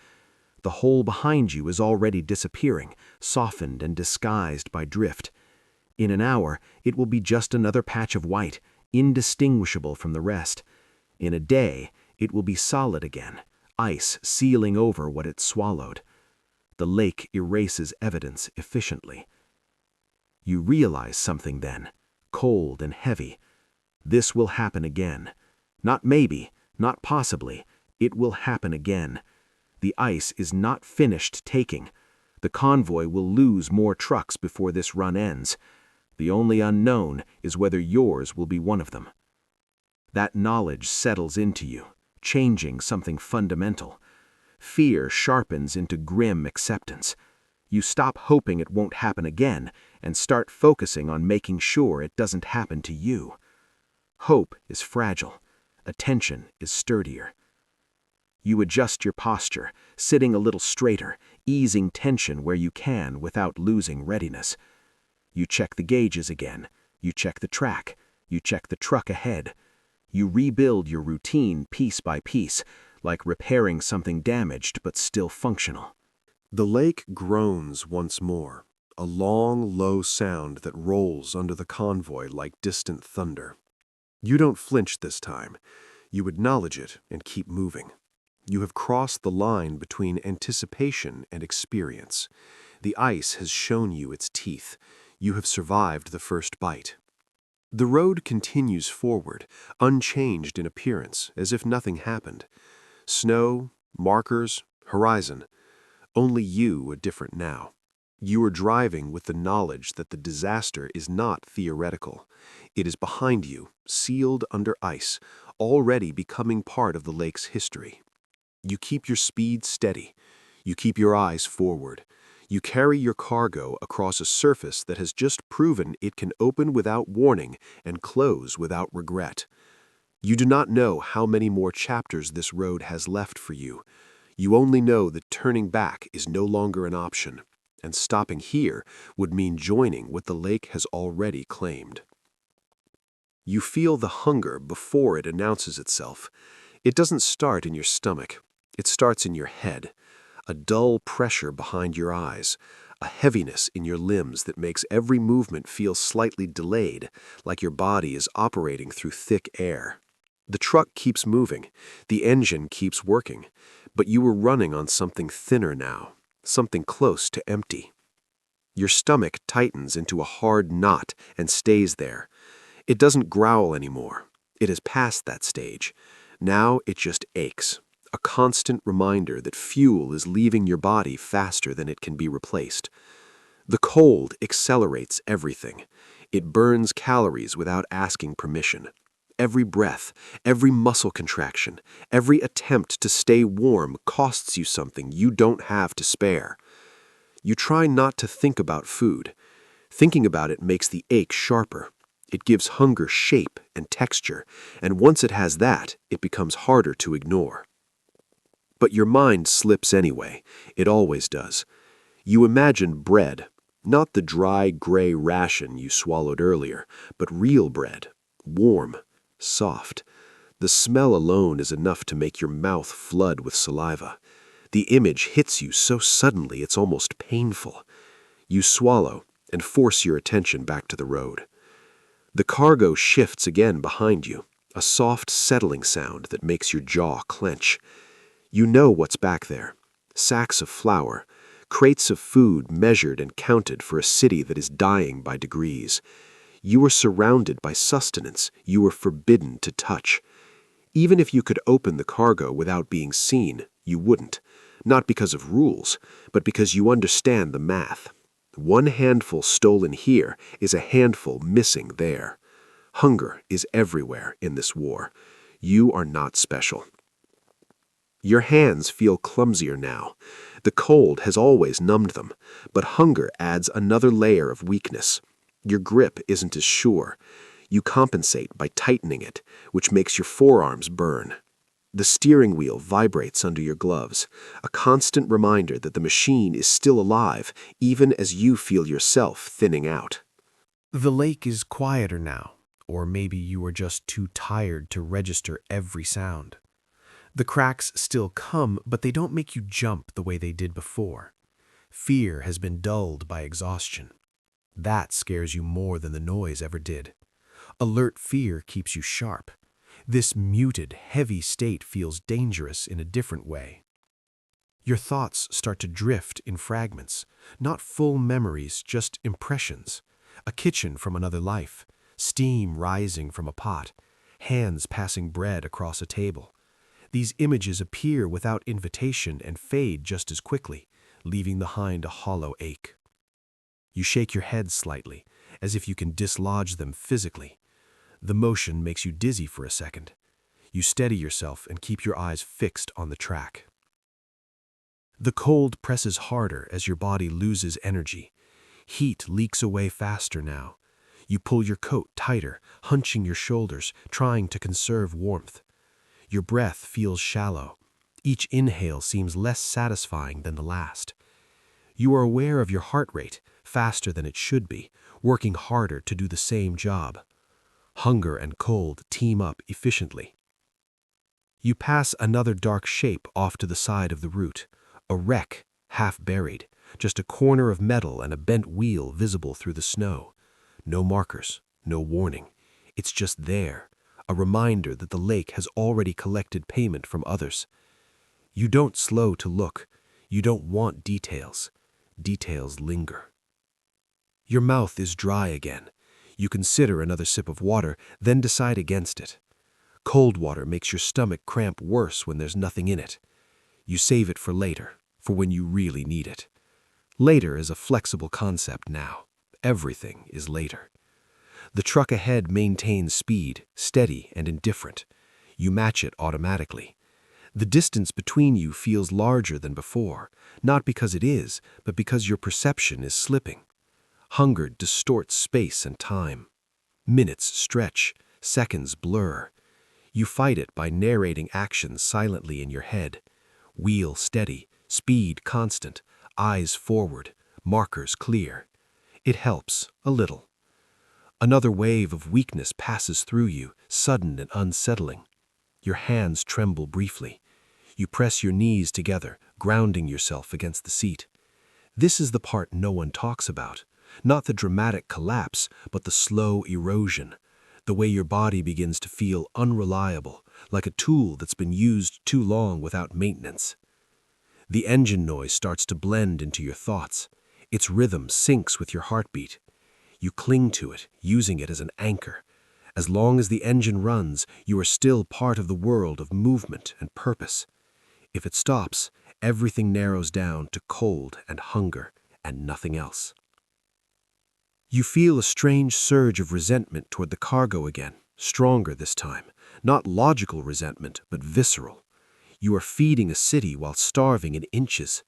The hole behind you is already disappearing, softened and disguised by drift. In an hour, it will be just another patch of white, indistinguishable from the rest. In a day, it will be solid again, ice sealing over what it swallowed. The lake erases evidence efficiently. You realize something then, cold and heavy. This will happen again. Not maybe, not possibly. It will happen again. The ice is not finished taking. The convoy will lose more trucks before this run ends. The only unknown is whether yours will be one of them. That knowledge settles into you, changing something fundamental. Fear sharpens into grim acceptance. You stop hoping it won't happen again and start focusing on making sure it doesn't happen to you. Hope is fragile. Attention is sturdier. You adjust your posture, sitting a little straighter, easing tension where you can without losing readiness. You check the gauges again. You check the track. You check the truck ahead. You rebuild your routine piece by piece, like repairing something damaged but still functional. The lake groans once more, a long, low sound that rolls under the convoy like distant thunder. You don't flinch this time. You acknowledge it and keep moving. You have crossed the line between anticipation and experience. The ice has shown you its teeth. You have survived the first bite. The road continues forward, unchanged in appearance, as if nothing happened. Snow, markers, horizon. Only you are different now. You are driving with the knowledge that the disaster is not theoretical. It is behind you, sealed under ice, already becoming part of the lake's history. You keep your speed steady. You keep your eyes forward. You carry your cargo across a surface that has just proven it can open without warning and close without regret. You do not know how many more chapters this road has left for you. You only know that turning back is no longer an option, and stopping here would mean joining what the lake has already claimed. You feel the hunger before it announces itself. It doesn't start in your stomach. It starts in your head. A dull pressure behind your eyes, a heaviness in your limbs that makes every movement feel slightly delayed, like your body is operating through thick air. The truck keeps moving, the engine keeps working, but you are running on something thinner now, something close to empty. Your stomach tightens into a hard knot and stays there. It doesn't growl anymore. It has passed that stage. Now it just aches. A constant reminder that fuel is leaving your body faster than it can be replaced. The cold accelerates everything. It burns calories without asking permission. Every breath, every muscle contraction, every attempt to stay warm costs you something you don't have to spare. You try not to think about food. Thinking about it makes the ache sharper. It gives hunger shape and texture, and once it has that, it becomes harder to ignore. But your mind slips anyway. It always does. You imagine bread, not the dry, gray ration you swallowed earlier, but real bread, warm, soft. The smell alone is enough to make your mouth flood with saliva. The image hits you so suddenly it's almost painful. You swallow and force your attention back to the road. The cargo shifts again behind you, a soft settling sound that makes your jaw clench. You know what's back there. Sacks of flour, crates of food measured and counted for a city that is dying by degrees. You are surrounded by sustenance you were forbidden to touch. Even if you could open the cargo without being seen, you wouldn't. Not because of rules, but because you understand the math. One handful stolen here is a handful missing there. Hunger is everywhere in this war. You are not special. Your hands feel clumsier now. The cold has always numbed them, but hunger adds another layer of weakness. Your grip isn't as sure. You compensate by tightening it, which makes your forearms burn. The steering wheel vibrates under your gloves, a constant reminder that the machine is still alive, even as you feel yourself thinning out. The lake is quieter now, or maybe you are just too tired to register every sound. The cracks still come, but they don't make you jump the way they did before. Fear has been dulled by exhaustion. That scares you more than the noise ever did. Alert fear keeps you sharp. This muted, heavy state feels dangerous in a different way. Your thoughts start to drift in fragments, not full memories, just impressions. A kitchen from another life, steam rising from a pot, hands passing bread across a table. These images appear without invitation and fade just as quickly, leaving behind a hollow ache. You shake your head slightly, as if you can dislodge them physically. The motion makes you dizzy for a second. You steady yourself and keep your eyes fixed on the track. The cold presses harder as your body loses energy. Heat leaks away faster now. You pull your coat tighter, hunching your shoulders, trying to conserve warmth. Your breath feels shallow. Each inhale seems less satisfying than the last. You are aware of your heart rate, faster than it should be, working harder to do the same job. Hunger and cold team up efficiently. You pass another dark shape off to the side of the route, a wreck, half buried, just a corner of metal and a bent wheel visible through the snow. No markers, no warning. It's just there, a reminder that the lake has already collected payment from others. You don't slow to look. You don't want details. Details linger. Your mouth is dry again. You consider another sip of water, then decide against it. Cold water makes your stomach cramp worse when there's nothing in it. You save it for later, for when you really need it. Later is a flexible concept now. Everything is later. The truck ahead maintains speed, steady and indifferent. You match it automatically. The distance between you feels larger than before, not because it is, but because your perception is slipping. Hunger distorts space and time. Minutes stretch, seconds blur. You fight it by narrating actions silently in your head. Wheel steady, speed constant, eyes forward, markers clear. It helps, a little. Another wave of weakness passes through you, sudden and unsettling. Your hands tremble briefly. You press your knees together, grounding yourself against the seat. This is the part no one talks about. Not the dramatic collapse, but the slow erosion. The way your body begins to feel unreliable, like a tool that's been used too long without maintenance. The engine noise starts to blend into your thoughts. Its rhythm syncs with your heartbeat. You cling to it, using it as an anchor. As long as the engine runs, you are still part of the world of movement and purpose. If it stops, everything narrows down to cold and hunger and nothing else. You feel a strange surge of resentment toward the cargo again, stronger this time. Not logical resentment, but visceral. You are feeding a city while starving in inches.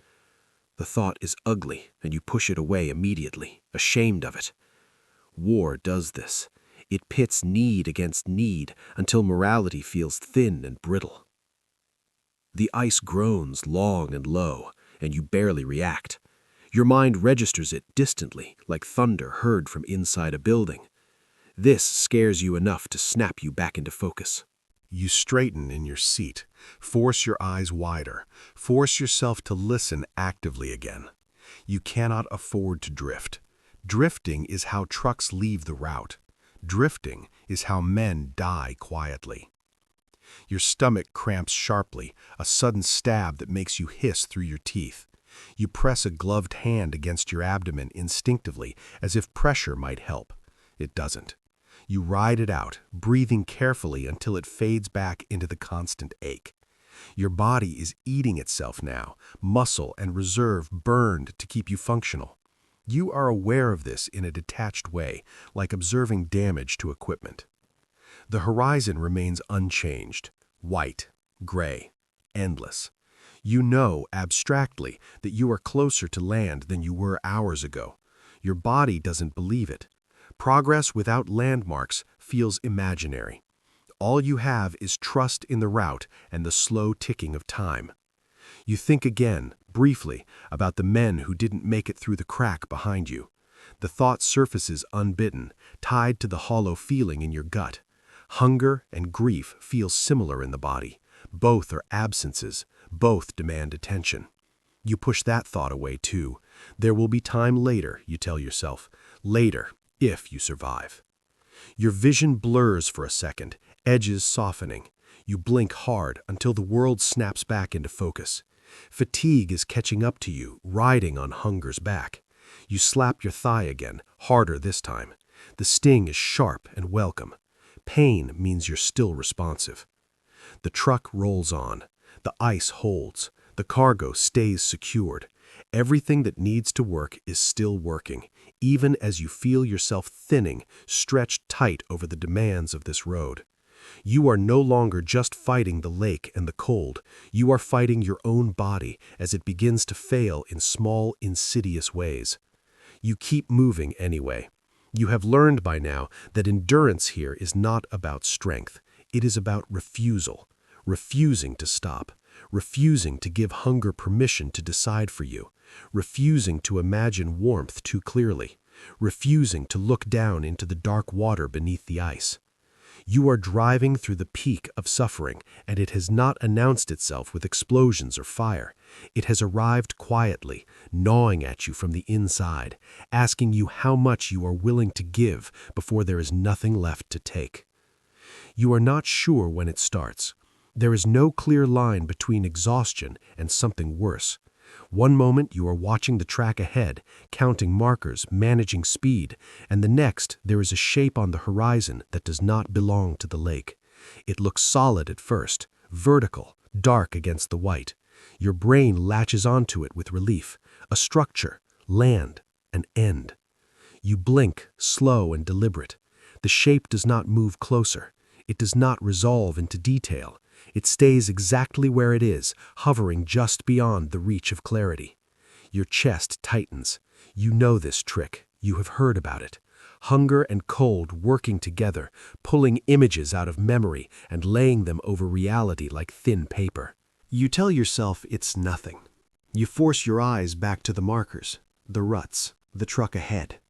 The thought is ugly, and you push it away immediately, ashamed of it. War does this. It pits need against need until morality feels thin and brittle. The ice groans long and low, and you barely react. Your mind registers it distantly, like thunder heard from inside a building. This scares you enough to snap you back into focus. You straighten in your seat, force your eyes wider, force yourself to listen actively again. You cannot afford to drift. Drifting is how trucks leave the route. Drifting is how men die quietly. Your stomach cramps sharply, a sudden stab that makes you hiss through your teeth. You press a gloved hand against your abdomen instinctively, as if pressure might help. It doesn't. You ride it out, breathing carefully until it fades back into the constant ache. Your body is eating itself now, muscle and reserve burned to keep you functional. You are aware of this in a detached way, like observing damage to equipment. The horizon remains unchanged, white, gray, endless. You know, abstractly, that you are closer to land than you were hours ago. Your body doesn't believe it. Progress without landmarks feels imaginary. All you have is trust in the route and the slow ticking of time. You think again, briefly, about the men who didn't make it through the crack behind you. The thought surfaces unbidden, tied to the hollow feeling in your gut. Hunger and grief feel similar in the body. Both are absences. Both demand attention. You push that thought away too. There will be time later, you tell yourself. Later, if you survive. Your vision blurs for a second, edges softening. You blink hard until the world snaps back into focus. Fatigue is catching up to you, riding on hunger's back. You slap your thigh again, harder this time. The sting is sharp and welcome. Pain means you're still responsive. The truck rolls on. The ice holds. The cargo stays secured. Everything that needs to work is still working, even as you feel yourself thinning, stretched tight over the demands of this road. You are no longer just fighting the lake and the cold. You are fighting your own body as it begins to fail in small, insidious ways. You keep moving anyway. You have learned by now that endurance here is not about strength. It is about refusal. Refusing to stop. Refusing to give hunger permission to decide for you. Refusing to imagine warmth too clearly. Refusing to look down into the dark water beneath the ice. You are driving through the peak of suffering, and it has not announced itself with explosions or fire. It has arrived quietly, gnawing at you from the inside, asking you how much you are willing to give before there is nothing left to take. You are not sure when it starts. There is no clear line between exhaustion and something worse. One moment you are watching the track ahead, counting markers, managing speed, and the next there is a shape on the horizon that does not belong to the lake. It looks solid at first, vertical, dark against the white. Your brain latches onto it with relief, a structure, land, an end. You blink, slow and deliberate. The shape does not move closer. It does not resolve into detail. It stays exactly where it is, hovering just beyond the reach of clarity. Your chest tightens. You know this trick. You have heard about it. Hunger and cold working together, pulling images out of memory and laying them over reality like thin paper. You tell yourself it's nothing. You force your eyes back to the markers, the ruts, the truck ahead.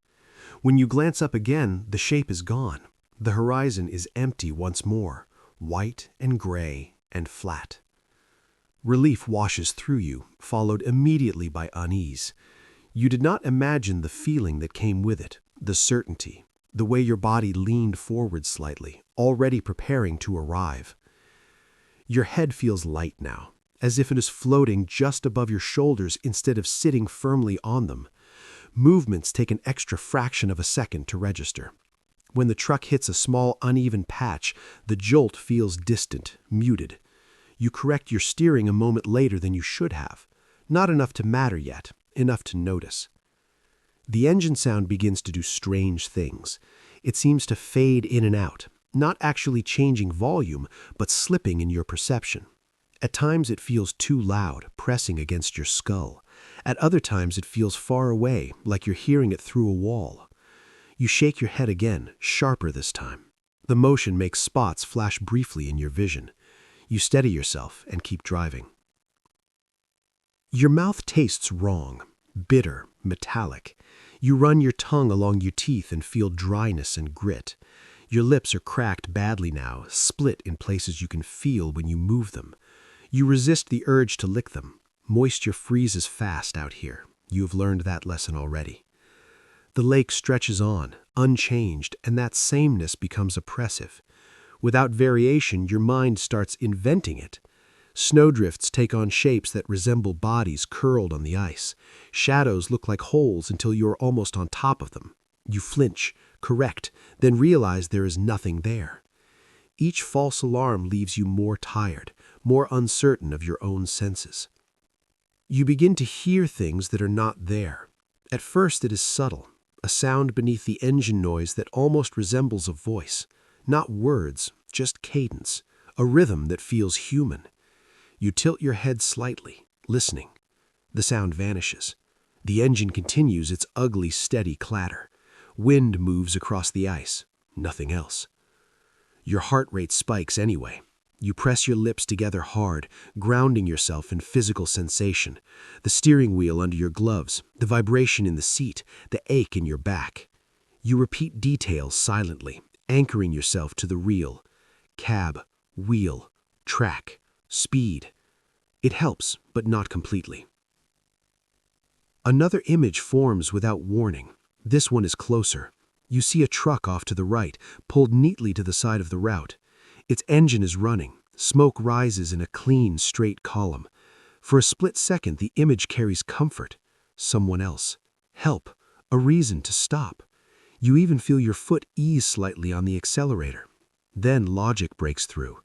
When you glance up again, the shape is gone. The horizon is empty once more. White and gray and flat. Relief washes through you, followed immediately by unease. You did not imagine the feeling that came with it, the certainty, the way your body leaned forward slightly, already preparing to arrive. Your head feels light now, as if it is floating just above your shoulders instead of sitting firmly on them. Movements take an extra fraction of a second to register. When the truck hits a small, uneven patch, the jolt feels distant, muted. You correct your steering a moment later than you should have. Not enough to matter yet, enough to notice. The engine sound begins to do strange things. It seems to fade in and out, not actually changing volume, but slipping in your perception. At times it feels too loud, pressing against your skull. At other times it feels far away, like you're hearing it through a wall. You shake your head again, sharper this time. The motion makes spots flash briefly in your vision. You steady yourself and keep driving. Your mouth tastes wrong, bitter, metallic. You run your tongue along your teeth and feel dryness and grit. Your lips are cracked badly now, split in places you can feel when you move them. You resist the urge to lick them. Moisture freezes fast out here. You have learned that lesson already. The lake stretches on, unchanged, and that sameness becomes oppressive. Without variation, your mind starts inventing it. Snowdrifts take on shapes that resemble bodies curled on the ice. Shadows look like holes until you are almost on top of them. You flinch, correct, then realize there is nothing there. Each false alarm leaves you more tired, more uncertain of your own senses. You begin to hear things that are not there. At first it is subtle, a sound beneath the engine noise that almost resembles a voice. Not words, just cadence, a rhythm that feels human. You tilt your head slightly, listening. The sound vanishes. The engine continues its ugly, steady clatter. Wind moves across the ice. Nothing else. Your heart rate spikes anyway. You press your lips together hard, grounding yourself in physical sensation. The steering wheel under your gloves, the vibration in the seat, the ache in your back. You repeat details silently, anchoring yourself to the real. Cab, wheel, track, speed. It helps, but not completely. Another image forms without warning. This one is closer. You see a truck off to the right, pulled neatly to the side of the route. Its engine is running. Smoke rises in a clean, straight column. For a split second, the image carries comfort. Someone else. Help. A reason to stop. You even feel your foot ease slightly on the accelerator. Then logic breaks through.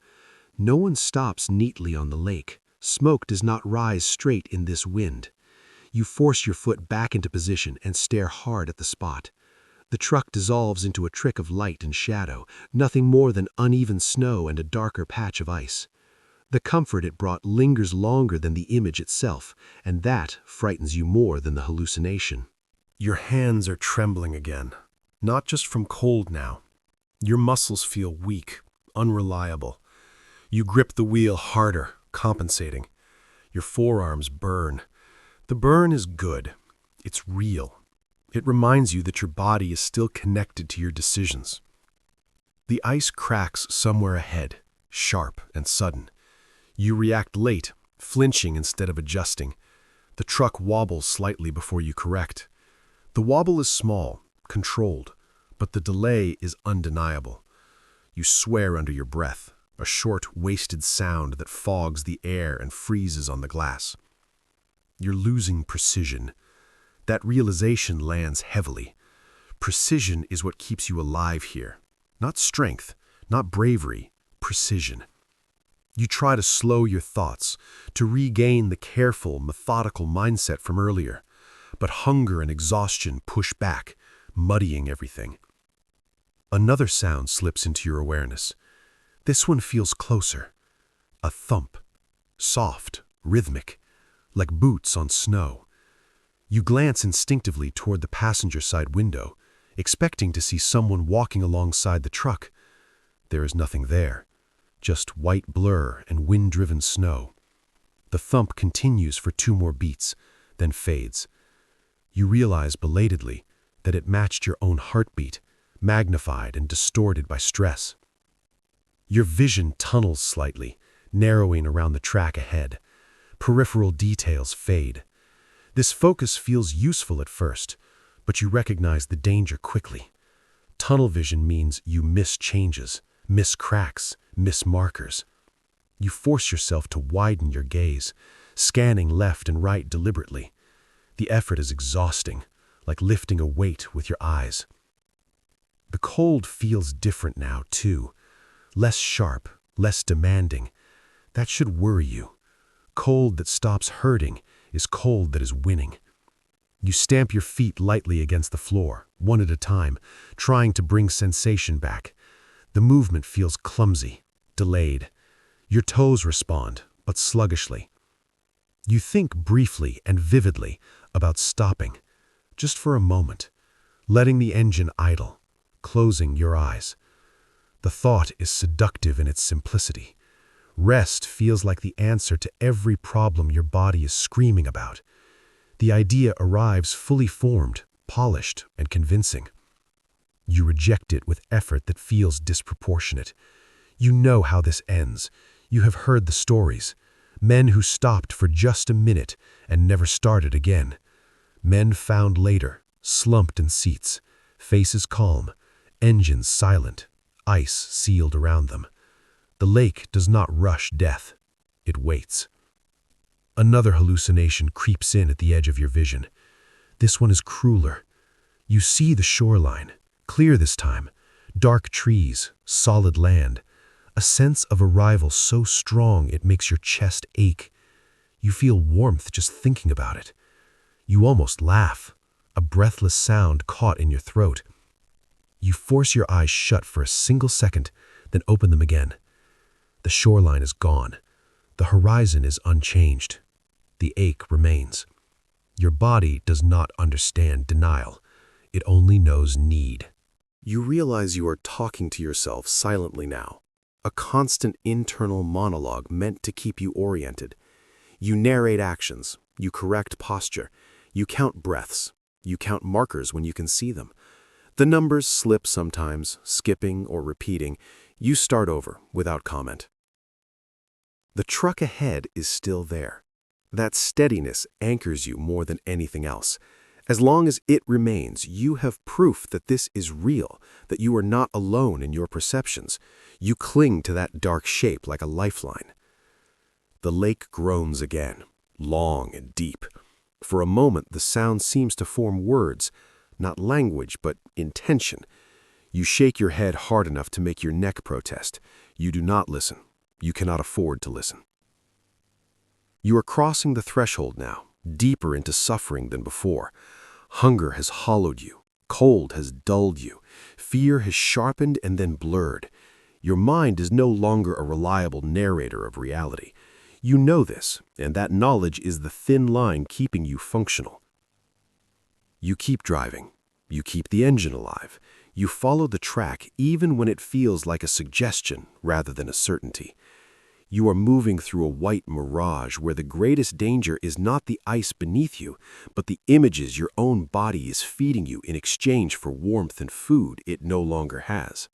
No one stops neatly on the lake. Smoke does not rise straight in this wind. You force your foot back into position and stare hard at the spot. The truck dissolves into a trick of light and shadow, nothing more than uneven snow and a darker patch of ice. The comfort it brought lingers longer than the image itself, and that frightens you more than the hallucination. Your hands are trembling again, not just from cold now. Your muscles feel weak, unreliable. You grip the wheel harder, compensating. Your forearms burn. The burn is good. It's real. It reminds you that your body is still connected to your decisions. The ice cracks somewhere ahead, sharp and sudden. You react late, flinching instead of adjusting. The truck wobbles slightly before you correct. The wobble is small, controlled, but the delay is undeniable. You swear under your breath, a short, wasted sound that fogs the air and freezes on the glass. You're losing precision. That realization lands heavily. Precision is what keeps you alive here. Not strength, not bravery, precision. You try to slow your thoughts, to regain the careful, methodical mindset from earlier. But hunger and exhaustion push back, muddying everything. Another sound slips into your awareness. This one feels closer. A thump. Soft, rhythmic, like boots on snow. You glance instinctively toward the passenger side window, expecting to see someone walking alongside the truck. There is nothing there, just white blur and wind-driven snow. The thump continues for 2 more beats, then fades. You realize belatedly that it matched your own heartbeat, magnified and distorted by stress. Your vision tunnels slightly, narrowing around the track ahead. Peripheral details fade. This focus feels useful at first, but you recognize the danger quickly. Tunnel vision means you miss changes, miss cracks, miss markers. You force yourself to widen your gaze, scanning left and right deliberately. The effort is exhausting, like lifting a weight with your eyes. The cold feels different now, too. Less sharp, less demanding. That should worry you. Cold that stops hurting is cold that is winning. You stamp your feet lightly against the floor, one at a time, trying to bring sensation back. The movement feels clumsy, delayed. Your toes respond, but sluggishly. You think briefly and vividly about stopping, just for a moment. letting the engine idle, closing your eyes. The thought is seductive in its simplicity. Rest feels like the answer to every problem your body is screaming about. The idea arrives fully formed, polished, and convincing. You reject it with effort that feels disproportionate. You know how this ends. You have heard the stories. Men who stopped for just a minute and never started again. Men found later, slumped in seats, faces calm, engines silent, ice sealed around them. The lake does not rush death. It waits. Another hallucination creeps in at the edge of your vision. This one is crueler. You see the shoreline, clear this time, dark trees, solid land, a sense of arrival so strong it makes your chest ache. You feel warmth just thinking about it. You almost laugh, a breathless sound caught in your throat. You force your eyes shut for a single second, then open them again. The shoreline is gone. The horizon is unchanged. The ache remains. Your body does not understand denial. It only knows need. You realize you are talking to yourself silently now, a constant internal monologue meant to keep you oriented. You narrate actions, you correct posture, you count breaths, you count markers when you can see them. The numbers slip sometimes, skipping or repeating. You start over without comment. The truck ahead is still there. That steadiness anchors you more than anything else. As long as it remains, you have proof that this is real, that you are not alone in your perceptions. You cling to that dark shape like a lifeline. The lake groans again, long and deep. For a moment, the sound seems to form words, not language, but intention. You shake your head hard enough to make your neck protest. You do not listen. You cannot afford to listen. You are crossing the threshold now, deeper into suffering than before. Hunger has hollowed you. Cold has dulled you. Fear has sharpened and then blurred. Your mind is no longer a reliable narrator of reality. You know this, and that knowledge is the thin line keeping you functional. You keep driving. You keep the engine alive. You follow the track even when it feels like a suggestion rather than a certainty. You are moving through a white mirage where the greatest danger is not the ice beneath you, but the images your own body is feeding you in exchange for warmth and food it no longer has.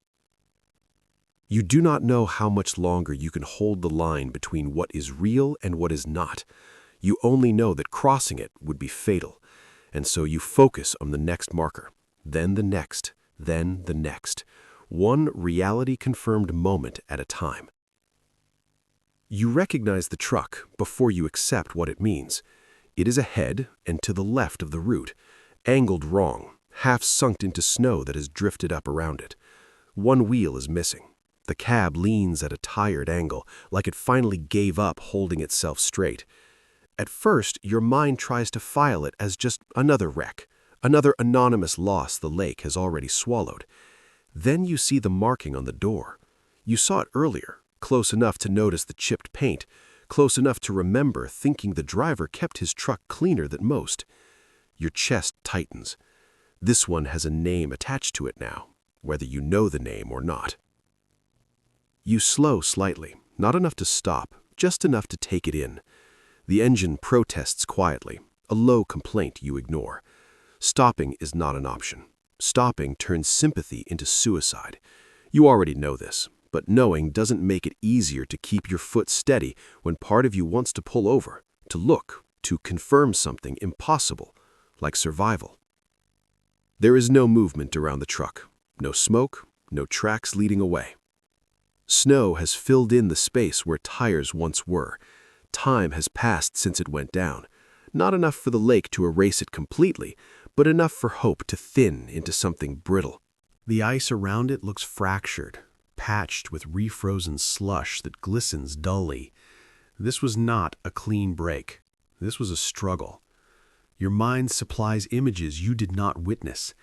You do not know how much longer you can hold the line between what is real and what is not. You only know that crossing it would be fatal, and so you focus on the next marker, then the next, then the next, one reality-confirmed moment at a time. You recognize the truck before you accept what it means. It is ahead and to the left of the route, angled wrong, half sunk into snow that has drifted up around it. One wheel is missing. The cab leans at a tired angle, like it finally gave up holding itself straight. At first, your mind tries to file it as just another wreck, another anonymous loss the lake has already swallowed. Then you see the marking on the door. You saw it earlier, close enough to notice the chipped paint, close enough to remember thinking the driver kept his truck cleaner than most. Your chest tightens. This one has a name attached to it now, whether you know the name or not. You slow slightly, not enough to stop, just enough to take it in. The engine protests quietly, a low complaint you ignore. Stopping is not an option. Stopping turns sympathy into suicide. You already know this, but knowing doesn't make it easier to keep your foot steady when part of you wants to pull over, to look, to confirm something impossible, like survival. There is no movement around the truck, no smoke, no tracks leading away. Snow has filled in the space where tires once were. Time has passed since it went down. Not enough for the lake to erase it completely, but enough for hope to thin into something brittle. The ice around it looks fractured, patched with refrozen slush that glistens dully. This was not a clean break. This was a struggle. Your mind supplies images you did not witness.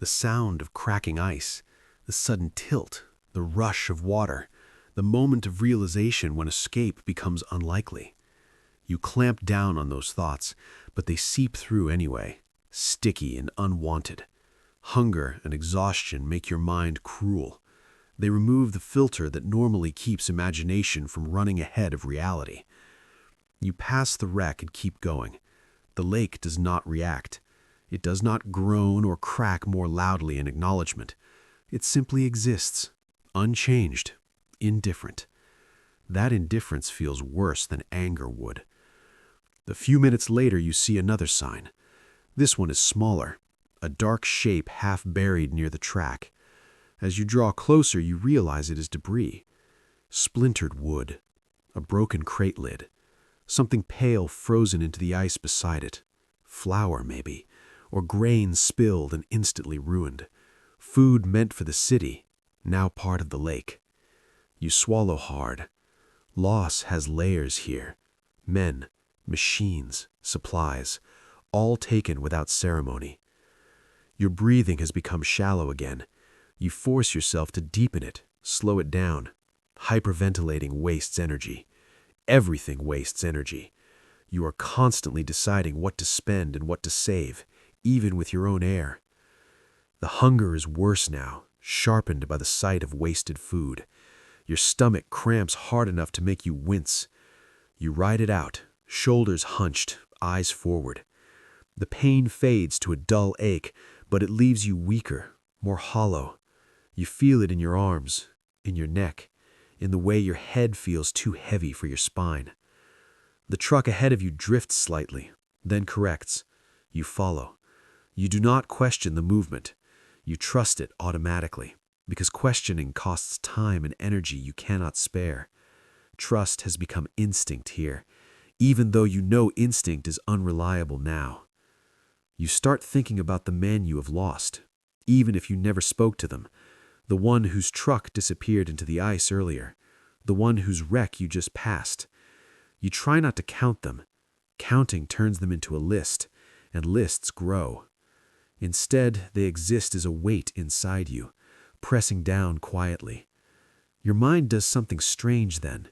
The sound of cracking ice, the sudden tilt, the rush of water, the moment of realization when escape becomes unlikely. You clamp down on those thoughts, but they seep through anyway, sticky and unwanted. Hunger and exhaustion make your mind cruel. They remove the filter that normally keeps imagination from running ahead of reality. You pass the wreck and keep going. The lake does not react. It does not groan or crack more loudly in acknowledgement. It simply exists, unchanged, indifferent. That indifference feels worse than anger would. A few minutes later, you see another sign. This one is smaller, a dark shape half buried near the track. As you draw closer, you realize it is debris. Splintered wood, a broken crate lid, something pale frozen into the ice beside it. Flour, maybe, or grain spilled and instantly ruined. Food meant for the city, now part of the lake. You swallow hard. Loss has layers here. Men, machines, supplies, all taken without ceremony. Your breathing has become shallow again. You force yourself to deepen it, slow it down. Hyperventilating wastes energy. Everything wastes energy. You are constantly deciding what to spend and what to save, even with your own air. The hunger is worse now, sharpened by the sight of wasted food. Your stomach cramps hard enough to make you wince. You ride it out, shoulders hunched, eyes forward. The pain fades to a dull ache, but it leaves you weaker, more hollow. You feel it in your arms, in your neck, in the way your head feels too heavy for your spine. The truck ahead of you drifts slightly, then corrects. You follow. You do not question the movement. You trust it automatically, because questioning costs time and energy you cannot spare. Trust has become instinct here, even though you know instinct is unreliable now. You start thinking about the men you have lost, even if you never spoke to them. The one whose truck disappeared into the ice earlier, the one whose wreck you just passed. You try not to count them. Counting turns them into a list, and lists grow. Instead, they exist as a weight inside you, pressing down quietly. Your mind does something strange then.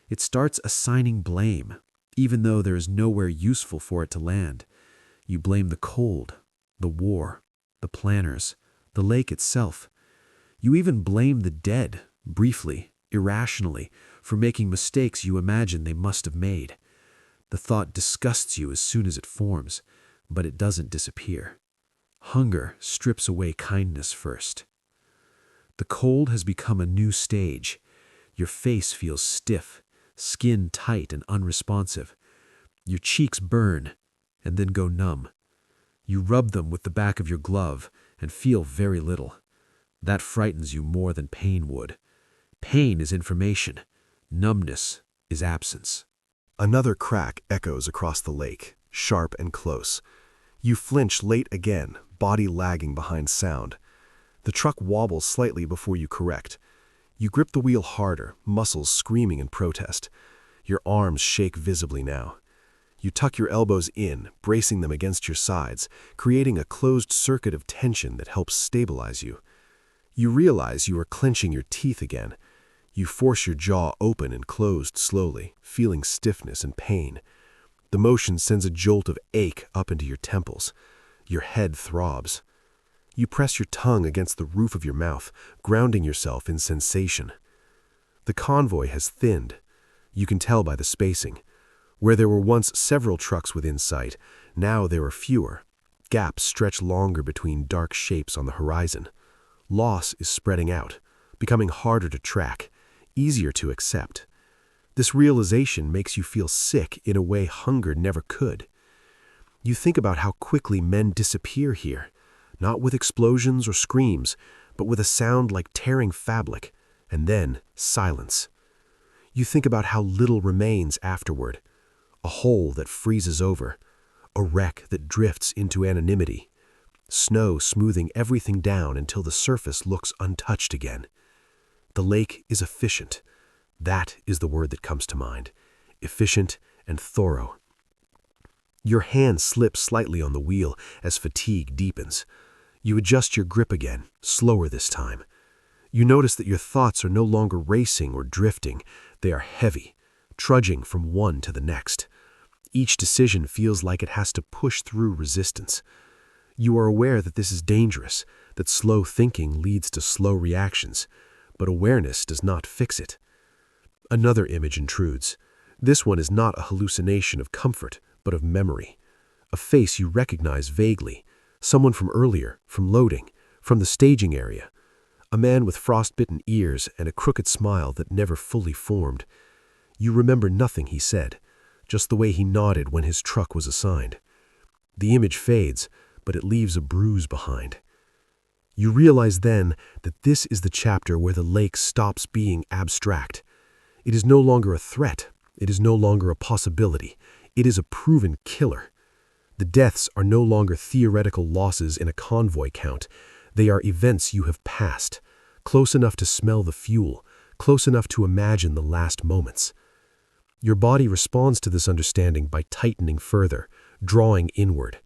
It starts assigning blame, even though there is nowhere useful for it to land. You blame the cold, the war, the planners, the lake itself. You even blame the dead, briefly, irrationally, for making mistakes you imagine they must have made. The thought disgusts you as soon as it forms, but it doesn't disappear. Hunger strips away kindness first. The cold has become a new stage. Your face feels stiff, skin tight and unresponsive. Your cheeks burn and then go numb. You rub them with the back of your glove and feel very little. That frightens you more than pain would. Pain is information. Numbness is absence. Another crack echoes across the lake, sharp and close. You flinch late again, body lagging behind sound. The truck wobbles slightly before you correct. You grip the wheel harder, muscles screaming in protest. Your arms shake visibly now. You tuck your elbows in, bracing them against your sides, creating a closed circuit of tension that helps stabilize you. You realize you are clenching your teeth again. You force your jaw open and closed slowly, feeling stiffness and pain. The motion sends a jolt of ache up into your temples. Your head throbs. You press your tongue against the roof of your mouth, grounding yourself in sensation. The convoy has thinned. You can tell by the spacing. Where there were once several trucks within sight, now there are fewer. Gaps stretch longer between dark shapes on the horizon. Loss is spreading out, becoming harder to track, easier to accept. This realization makes you feel sick in a way hunger never could. You think about how quickly men disappear here, not with explosions or screams, but with a sound like tearing fabric, and then silence. You think about how little remains afterward, a hole that freezes over, a wreck that drifts into anonymity, snow smoothing everything down until the surface looks untouched again. The lake is efficient. That is the word that comes to mind. Efficient and thorough. Your hand slips slightly on the wheel as fatigue deepens. You adjust your grip again, slower this time. You notice that your thoughts are no longer racing or drifting. They are heavy, trudging from one to the next. Each decision feels like it has to push through resistance. You are aware that this is dangerous, that slow thinking leads to slow reactions, but awareness does not fix it. Another image intrudes. This one is not a hallucination of comfort, but of memory. A face you recognize vaguely, someone from earlier, from loading, from the staging area. A man with frostbitten ears and a crooked smile that never fully formed. You remember nothing he said, just the way he nodded when his truck was assigned. The image fades, but it leaves a bruise behind. You realize then that this is the chapter where the lake stops being abstract. It is no longer a threat. It is no longer a possibility. It is a proven killer. The deaths are no longer theoretical losses in a convoy count. They are events you have passed, close enough to smell the fuel, close enough to imagine the last moments. Your body responds to this understanding by tightening further, drawing inward.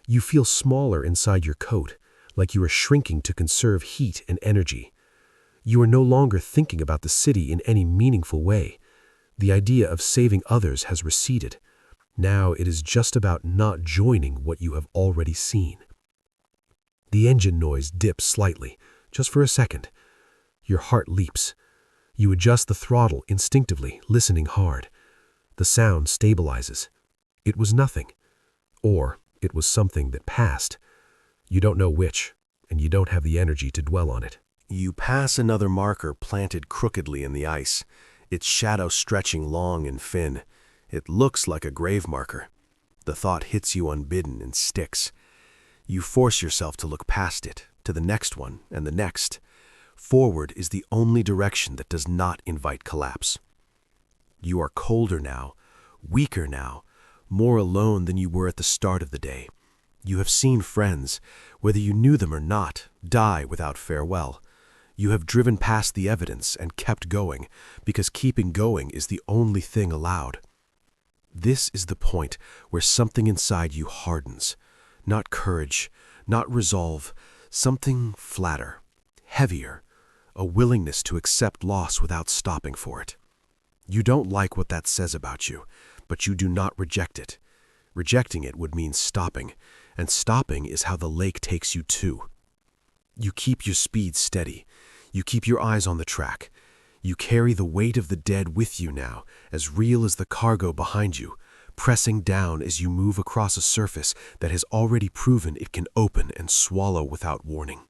You feel smaller inside your coat, like you are shrinking to conserve heat and energy. You are no longer thinking about the city in any meaningful way. The idea of saving others has receded. Now it is just about not joining what you have already seen. The engine noise dips slightly, just for a second. Your heart leaps. You adjust the throttle instinctively, listening hard. The sound stabilizes. It was nothing. Or it was something that passed. You don't know which, and you don't have the energy to dwell on it. You pass another marker planted crookedly in the ice, its shadow stretching long and thin. It looks like a grave marker. The thought hits you unbidden and sticks. You force yourself to look past it, to the next one and the next. Forward is the only direction that does not invite collapse. You are colder now, weaker now, more alone than you were at the start of the day. You have seen friends, whether you knew them or not, die without farewell. You have driven past the evidence and kept going, because keeping going is the only thing allowed. This is the point where something inside you hardens. Not courage, not resolve, something flatter, heavier, a willingness to accept loss without stopping for it. You don't like what that says about you, but you do not reject it. Rejecting it would mean stopping, and stopping is how the lake takes you too. You keep your speed steady. You keep your eyes on the track. You carry the weight of the dead with you now, as real as the cargo behind you, pressing down as you move across a surface that has already proven it can open and swallow without warning.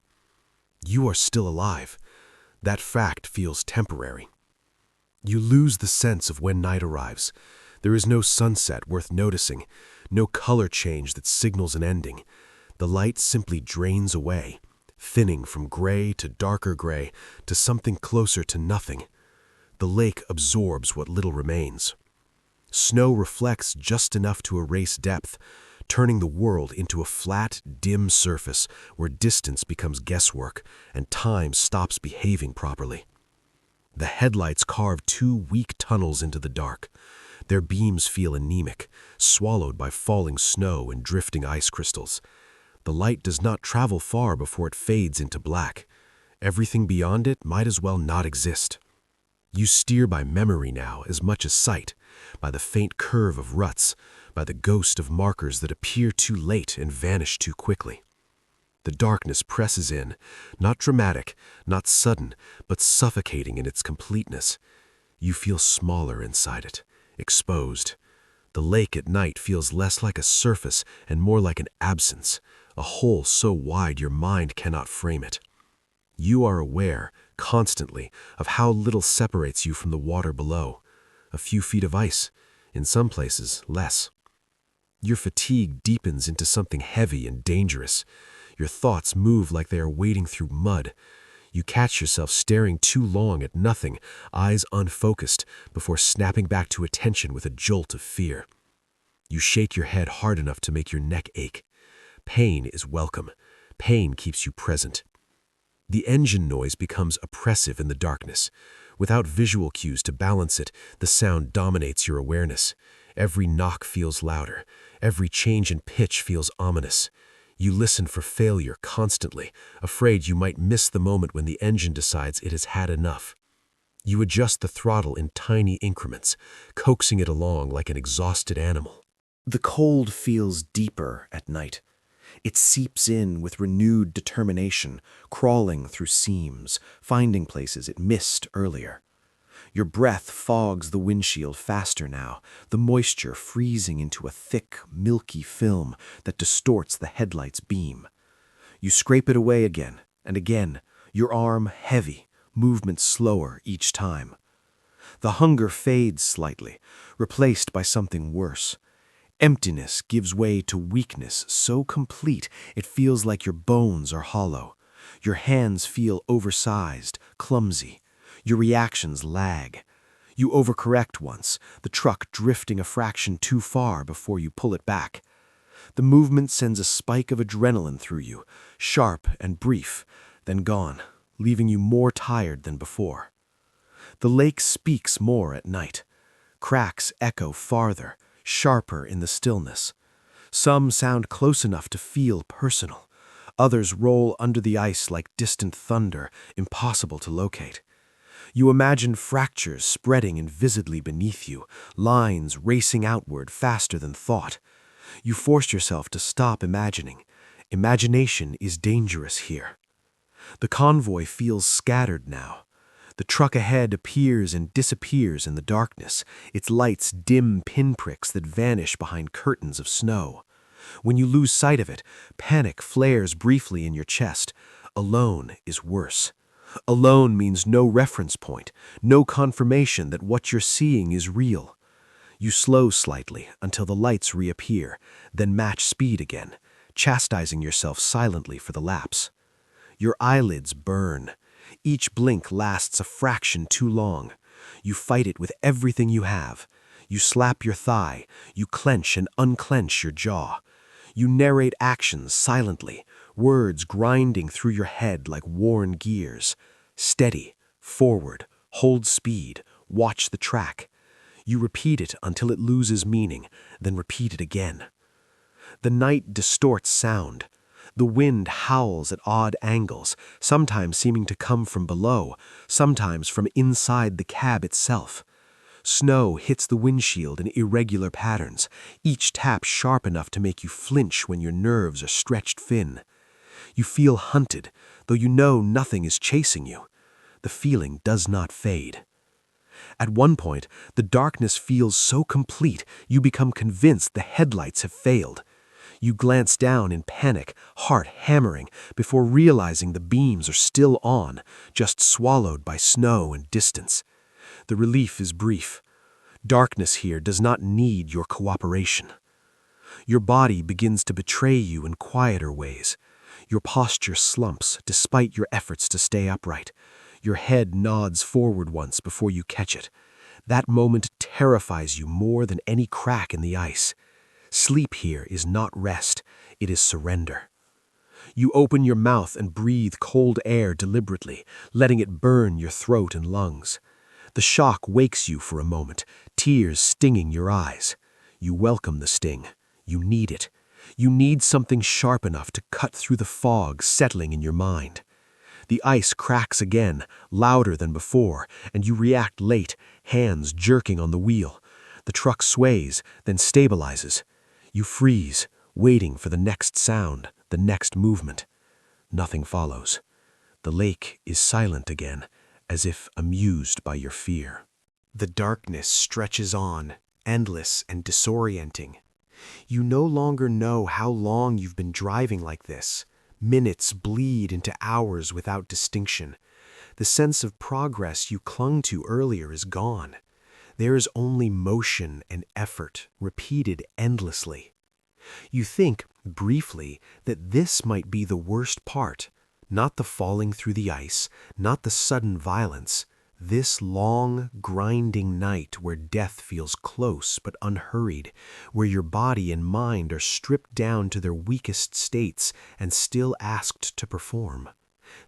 You are still alive. That fact feels temporary. You lose the sense of when night arrives. There is no sunset worth noticing, no color change that signals an ending. The light simply drains away, thinning from gray to darker gray to something closer to nothing. The lake absorbs what little remains. Snow reflects just enough to erase depth, turning the world into a flat, dim surface where distance becomes guesswork and time stops behaving properly. The headlights carve two weak tunnels into the dark. Their beams feel anemic, swallowed by falling snow and drifting ice crystals. The light does not travel far before it fades into black. Everything beyond it might as well not exist. You steer by memory now as much as sight, by the faint curve of ruts, by the ghost of markers that appear too late and vanish too quickly. The darkness presses in, not dramatic, not sudden, but suffocating in its completeness. You feel smaller inside it, exposed. The lake at night feels less like a surface and more like an absence, a hole so wide your mind cannot frame it. You are aware, constantly, of how little separates you from the water below. A few feet of ice, in some places, less. Your fatigue deepens into something heavy and dangerous. Your thoughts move like they are wading through mud. You catch yourself staring too long at nothing, eyes unfocused, before snapping back to attention with a jolt of fear. You shake your head hard enough to make your neck ache. Pain is welcome. Pain keeps you present. The engine noise becomes oppressive in the darkness. Without visual cues to balance it, the sound dominates your awareness. Every knock feels louder. Every change in pitch feels ominous. You listen for failure constantly, afraid you might miss the moment when the engine decides it has had enough. You adjust the throttle in tiny increments, coaxing it along like an exhausted animal. The cold feels deeper at night. It seeps in with renewed determination, crawling through seams, finding places it missed earlier. Your breath fogs the windshield faster now, the moisture freezing into a thick, milky film that distorts the headlight's beam. You scrape it away again and again, your arm heavy, movement slower each time. The hunger fades slightly, replaced by something worse. Emptiness gives way to weakness so complete it feels like your bones are hollow. Your hands feel oversized, clumsy. Your reactions lag. You overcorrect once, the truck drifting a fraction too far before you pull it back. The movement sends a spike of adrenaline through you, sharp and brief, then gone, leaving you more tired than before. The lake speaks more at night. Cracks echo farther, sharper in the stillness. Some sound close enough to feel personal. Others roll under the ice like distant thunder, impossible to locate. You imagine fractures spreading invisibly beneath you, lines racing outward faster than thought. You force yourself to stop imagining. Imagination is dangerous here. The convoy feels scattered now. The truck ahead appears and disappears in the darkness, its lights dim pinpricks that vanish behind curtains of snow. When you lose sight of it, panic flares briefly in your chest. Alone is worse. Alone means no reference point, no confirmation that what you're seeing is real. You slow slightly until the lights reappear, then match speed again, chastising yourself silently for the lapse. Your eyelids burn. Each blink lasts a fraction too long. You fight it with everything you have. You slap your thigh. You clench and unclench your jaw. You narrate actions silently, words grinding through your head like worn gears. Steady, forward, hold speed, watch the track. You repeat it until it loses meaning, then repeat it again. The night distorts sound. The wind howls at odd angles, sometimes seeming to come from below, sometimes from inside the cab itself. Snow hits the windshield in irregular patterns, each tap sharp enough to make you flinch when your nerves are stretched thin. You feel hunted, though you know nothing is chasing you. The feeling does not fade. At one point, the darkness feels so complete you become convinced the headlights have failed. You glance down in panic, heart hammering, before realizing the beams are still on, just swallowed by snow and distance. The relief is brief. Darkness here does not need your cooperation. Your body begins to betray you in quieter ways. Your posture slumps despite your efforts to stay upright. Your head nods forward once before you catch it. That moment terrifies you more than any crack in the ice. Sleep here is not rest, it is surrender. You open your mouth and breathe cold air deliberately, letting it burn your throat and lungs. The shock wakes you for a moment, tears stinging your eyes. You welcome the sting. You need it. You need something sharp enough to cut through the fog settling in your mind. The ice cracks again, louder than before, and you react late, hands jerking on the wheel. The truck sways, then stabilizes. You freeze, waiting for the next sound, the next movement. Nothing follows. The lake is silent again, as if amused by your fear. The darkness stretches on, endless and disorienting. You no longer know how long you've been driving like this. Minutes bleed into hours without distinction. The sense of progress you clung to earlier is gone. There is only motion and effort, repeated endlessly. You think, briefly, that this might be the worst part. Not the falling through the ice, not the sudden violence. This long, grinding night where death feels close but unhurried, where your body and mind are stripped down to their weakest states and still asked to perform.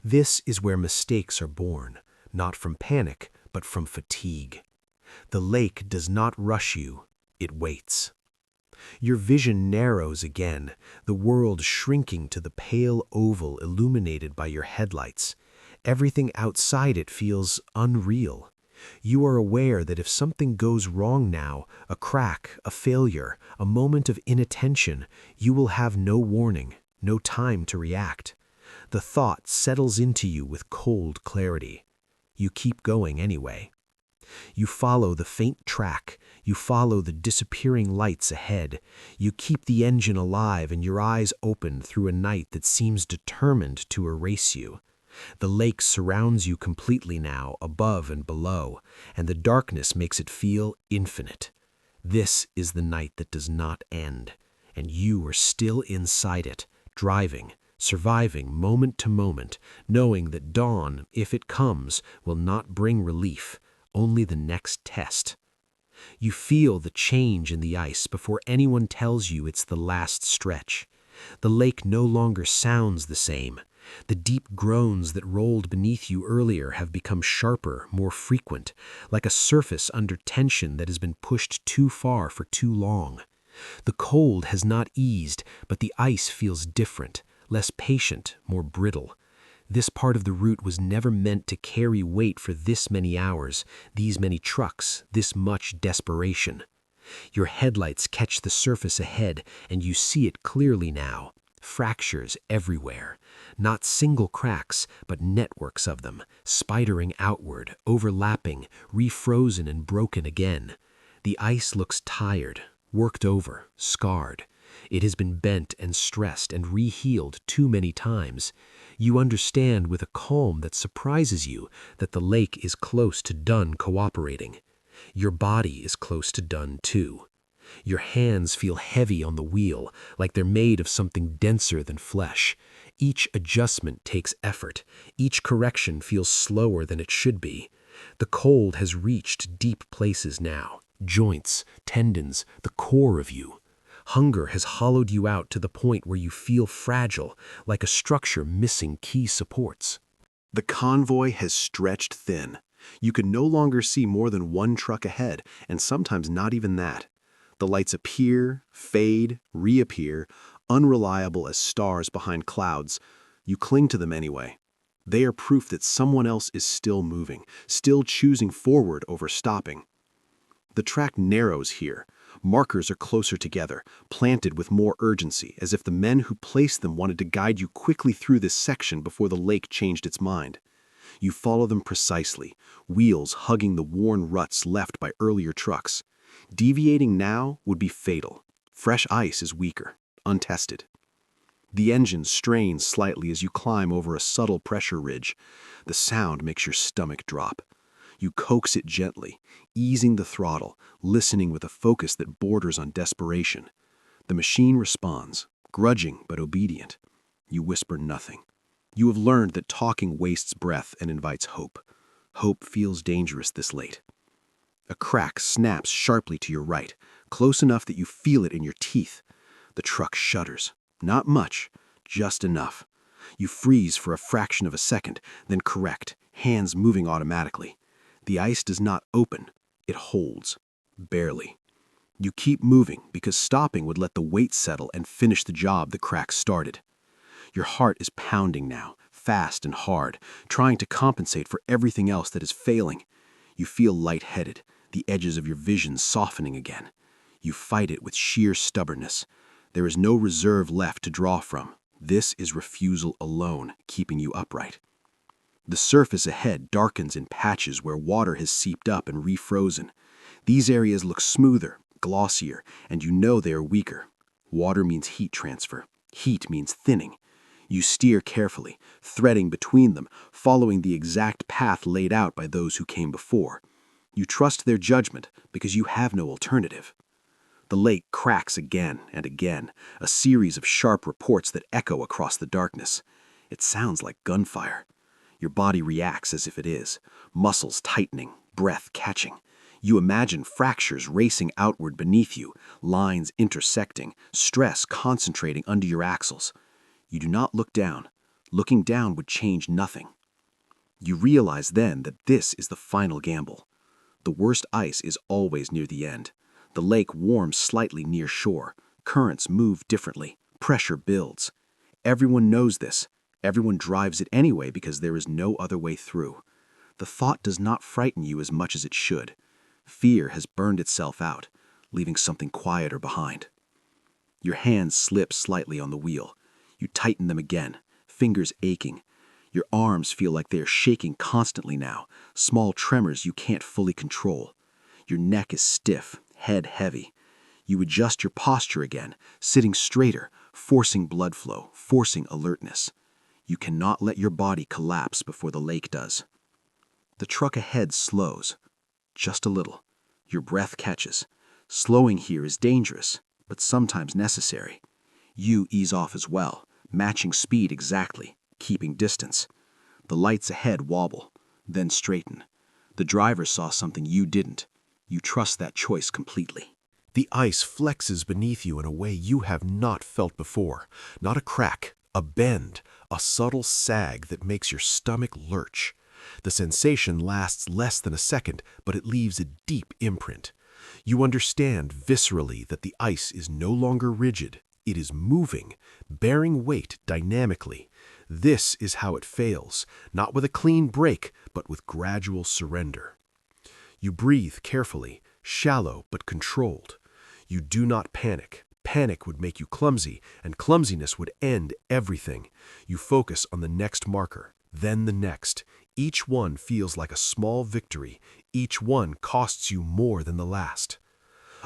This is where mistakes are born, not from panic, but from fatigue. The lake does not rush you, it waits. Your vision narrows again, the world shrinking to the pale oval illuminated by your headlights. Everything outside it feels unreal. You are aware that if something goes wrong now, a crack, a failure, a moment of inattention, you will have no warning, no time to react. The thought settles into you with cold clarity. You keep going anyway. You follow the faint track, you follow the disappearing lights ahead. You keep the engine alive and your eyes open through a night that seems determined to erase you. The lake surrounds you completely now, above and below, and the darkness makes it feel infinite. This is the night that does not end, and you are still inside it, driving, surviving moment to moment, knowing that dawn, if it comes, will not bring relief, only the next test. You feel the change in the ice before anyone tells you it's the last stretch. The lake no longer sounds the same. The deep groans that rolled beneath you earlier have become sharper, more frequent, like a surface under tension that has been pushed too far for too long. The cold has not eased, but the ice feels different, less patient, more brittle. This part of the route was never meant to carry weight for this many hours, these many trucks, this much desperation. Your headlights catch the surface ahead, and you see it clearly now. Fractures everywhere. Not single cracks, but networks of them, spidering outward, overlapping, refrozen and broken again. The ice looks tired, worked over, scarred. It has been bent and stressed and rehealed too many times. You understand with a calm that surprises you that the lake is close to done cooperating. Your body is close to done too. Your hands feel heavy on the wheel, like they're made of something denser than flesh. Each adjustment takes effort. Each correction feels slower than it should be. The cold has reached deep places now. Joints, tendons, the core of you. Hunger has hollowed you out to the point where you feel fragile, like a structure missing key supports. The convoy has stretched thin. You can no longer see more than one truck ahead, and sometimes not even that. The lights appear, fade, reappear, unreliable as stars behind clouds. You cling to them anyway. They are proof that someone else is still moving, still choosing forward over stopping. The track narrows here. Markers are closer together, planted with more urgency, as if the men who placed them wanted to guide you quickly through this section before the lake changed its mind. You follow them precisely, wheels hugging the worn ruts left by earlier trucks. Deviating now would be fatal. Fresh ice is weaker, untested. The engine strains slightly as you climb over a subtle pressure ridge. The sound makes your stomach drop. You coax it gently, easing the throttle, listening with a focus that borders on desperation. The machine responds, grudging but obedient. You whisper nothing. You have learned that talking wastes breath and invites hope. Hope feels dangerous this late. A crack snaps sharply to your right, close enough that you feel it in your teeth. The truck shudders. Not much, just enough. You freeze for a fraction of a second, then correct, hands moving automatically. The ice does not open, it holds. Barely. You keep moving because stopping would let the weight settle and finish the job the crack started. Your heart is pounding now, fast and hard, trying to compensate for everything else that is failing. You feel lightheaded, the edges of your vision softening again. You fight it with sheer stubbornness. There is no reserve left to draw from. This is refusal alone, keeping you upright. The surface ahead darkens in patches where water has seeped up and refrozen. These areas look smoother, glossier, and you know they are weaker. Water means heat transfer. Heat means thinning. You steer carefully, threading between them, following the exact path laid out by those who came before. You trust their judgment because you have no alternative. The lake cracks again and again, a series of sharp reports that echo across the darkness. It sounds like gunfire. Your body reacts as if it is, muscles tightening, breath catching. You imagine fractures racing outward beneath you, lines intersecting, stress concentrating under your axles. You do not look down. Looking down would change nothing. You realize then that this is the final gamble. The worst ice is always near the end. The lake warms slightly near shore. Currents move differently. Pressure builds. Everyone knows this. Everyone drives it anyway because there is no other way through. The thought does not frighten you as much as it should. Fear has burned itself out, leaving something quieter behind. Your hands slip slightly on the wheel. You tighten them again, fingers aching. Your arms feel like they are shaking constantly now, small tremors you can't fully control. Your neck is stiff, head heavy. You adjust your posture again, sitting straighter, forcing blood flow, forcing alertness. You cannot let your body collapse before the lake does. The truck ahead slows, just a little. Your breath catches. Slowing here is dangerous, but sometimes necessary. You ease off as well, matching speed exactly, keeping distance. The lights ahead wobble, then straighten. The driver saw something you didn't. You trust that choice completely. The ice flexes beneath you in a way you have not felt before. Not a crack, a bend, a subtle sag that makes your stomach lurch. The sensation lasts less than a second, but it leaves a deep imprint. You understand viscerally that the ice is no longer rigid. It is moving, bearing weight dynamically. This is how it fails, not with a clean break, but with gradual surrender. You breathe carefully, shallow but controlled. You do not panic. Panic would make you clumsy, and clumsiness would end everything. You focus on the next marker, then the next. Each one feels like a small victory. Each one costs you more than the last.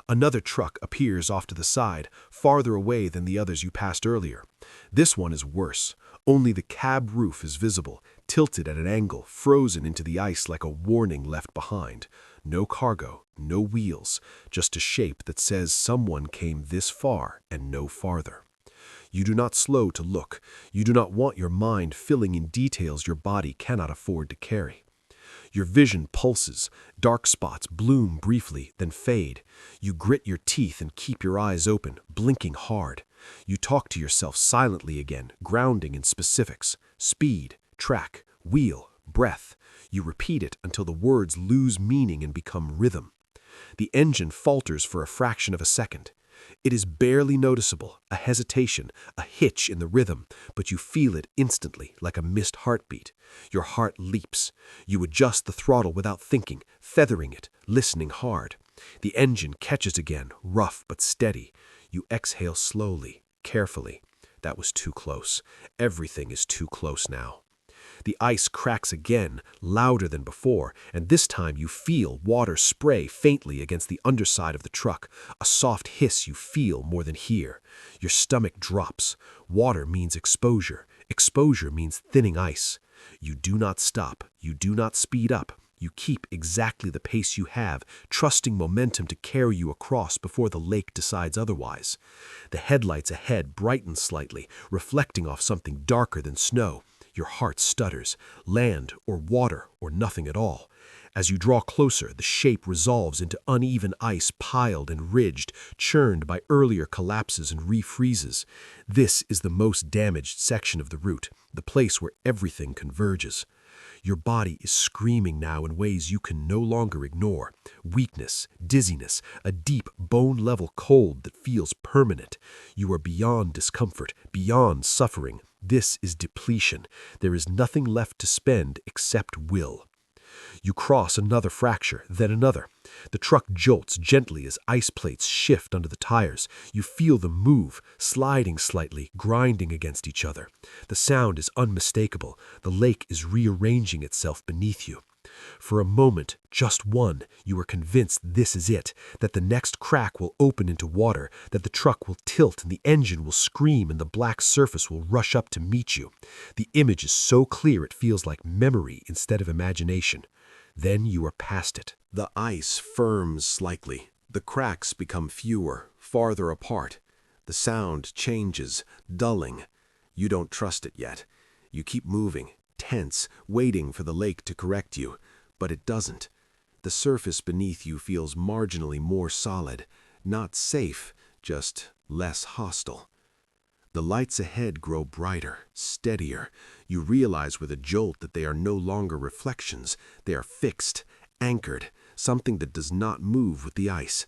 Another truck appears off to the side, farther away than the others you passed earlier. This one is worse. Only the cab roof is visible, tilted at an angle, frozen into the ice like a warning left behind. No cargo, no wheels, just a shape that says someone came this far and no farther. You do not slow to look. You do not want your mind filling in details your body cannot afford to carry. Your vision pulses. Dark spots bloom briefly, then fade. You grit your teeth and keep your eyes open, blinking hard. You talk to yourself silently again, grounding in specifics. Speed, track, wheel, breath. You repeat it until the words lose meaning and become rhythm. The engine falters for a fraction of a second. It is barely noticeable, a hesitation, a hitch in the rhythm, but you feel it instantly, like a missed heartbeat. Your heart leaps. You adjust the throttle without thinking, feathering it, listening hard. The engine catches again, rough but steady. You exhale slowly, carefully. That was too close. Everything is too close now. The ice cracks again, louder than before, and this time you feel water spray faintly against the underside of the truck, a soft hiss you feel more than hear. Your stomach drops. Water means exposure. Exposure means thinning ice. You do not stop. You do not speed up. You keep exactly the pace you have, trusting momentum to carry you across before the lake decides otherwise. The headlights ahead brighten slightly, reflecting off something darker than snow. Your heart stutters. Land or water or nothing at all. As you draw closer, the shape resolves into uneven ice piled and ridged, churned by earlier collapses and refreezes. This is the most damaged section of the route, the place where everything converges. Your body is screaming now in ways you can no longer ignore. Weakness, dizziness, a deep bone-level cold that feels permanent. You are beyond discomfort, beyond suffering. This is depletion. There is nothing left to spend except will. You cross another fracture, then another. The truck jolts gently as ice plates shift under the tires. You feel them move, sliding slightly, grinding against each other. The sound is unmistakable. The lake is rearranging itself beneath you. For a moment, just one, you are convinced this is it, that the next crack will open into water, that the truck will tilt and the engine will scream and the black surface will rush up to meet you. The image is so clear it feels like memory instead of imagination. Then you are past it. The ice firms slightly. The cracks become fewer, farther apart. The sound changes, dulling. You don't trust it yet. You keep moving, tense, waiting for the lake to correct you. But it doesn't. The surface beneath you feels marginally more solid. Not safe, just less hostile. The lights ahead grow brighter, steadier. You realize with a jolt that they are no longer reflections. They are fixed, anchored, something that does not move with the ice.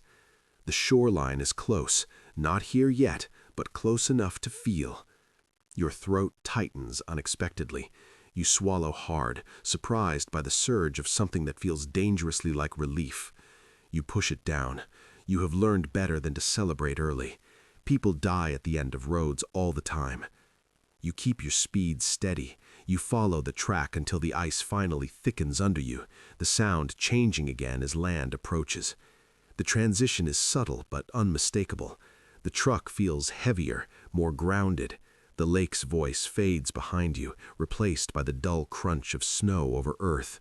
The shoreline is close, not here yet, but close enough to feel. Your throat tightens unexpectedly. You swallow hard, surprised by the surge of something that feels dangerously like relief. You push it down. You have learned better than to celebrate early. People die at the end of roads all the time. You keep your speed steady. You follow the track until the ice finally thickens under you, the sound changing again as land approaches. The transition is subtle but unmistakable. The truck feels heavier, more grounded. The lake's voice fades behind you, replaced by the dull crunch of snow over earth.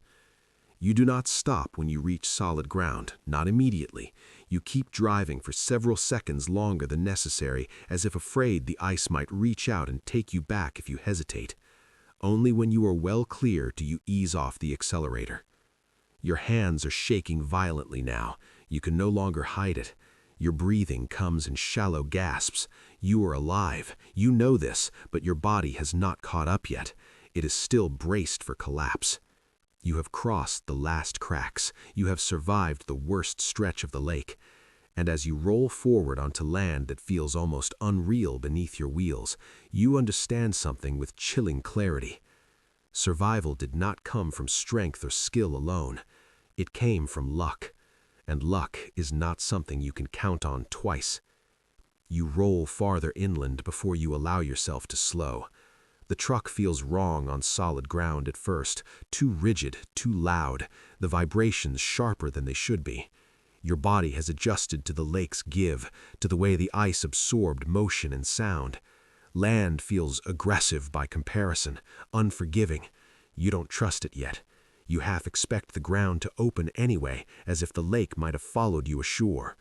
You do not stop when you reach solid ground, not immediately. You keep driving for several seconds longer than necessary, as if afraid the ice might reach out and take you back if you hesitate. Only when you are well clear do you ease off the accelerator. Your hands are shaking violently now. You can no longer hide it. Your breathing comes in shallow gasps. You are alive. You know this, but your body has not caught up yet. It is still braced for collapse. You have crossed the last cracks. You have survived the worst stretch of the lake. And as you roll forward onto land that feels almost unreal beneath your wheels, you understand something with chilling clarity. Survival did not come from strength or skill alone. It came from luck. And luck is not something you can count on twice. You roll farther inland before you allow yourself to slow. The truck feels wrong on solid ground at first, too rigid, too loud, the vibrations sharper than they should be. Your body has adjusted to the lake's give, to the way the ice absorbed motion and sound. Land feels aggressive by comparison, unforgiving. You don't trust it yet. You half expect the ground to open anyway, as if the lake might have followed you ashore.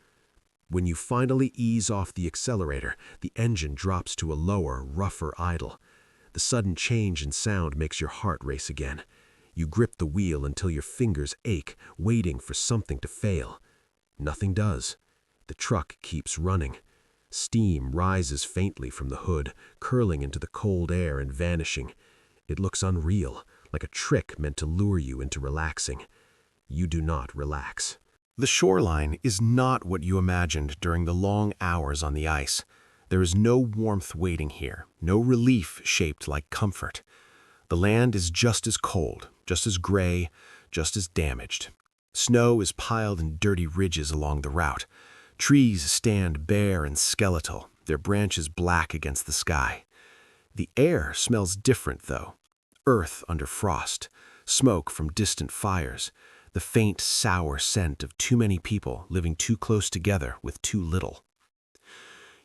When you finally ease off the accelerator, the engine drops to a lower, rougher idle. The sudden change in sound makes your heart race again. You grip the wheel until your fingers ache, waiting for something to fail. Nothing does. The truck keeps running. Steam rises faintly from the hood, curling into the cold air and vanishing. It looks unreal, like a trick meant to lure you into relaxing. You do not relax. The shoreline is not what you imagined during the long hours on the ice. There is no warmth waiting here, no relief shaped like comfort. The land is just as cold, just as gray, just as damaged. Snow is piled in dirty ridges along the route. Trees stand bare and skeletal, their branches black against the sky. The air smells different, though. Earth under frost, smoke from distant fires, the faint, sour scent of too many people living too close together with too little.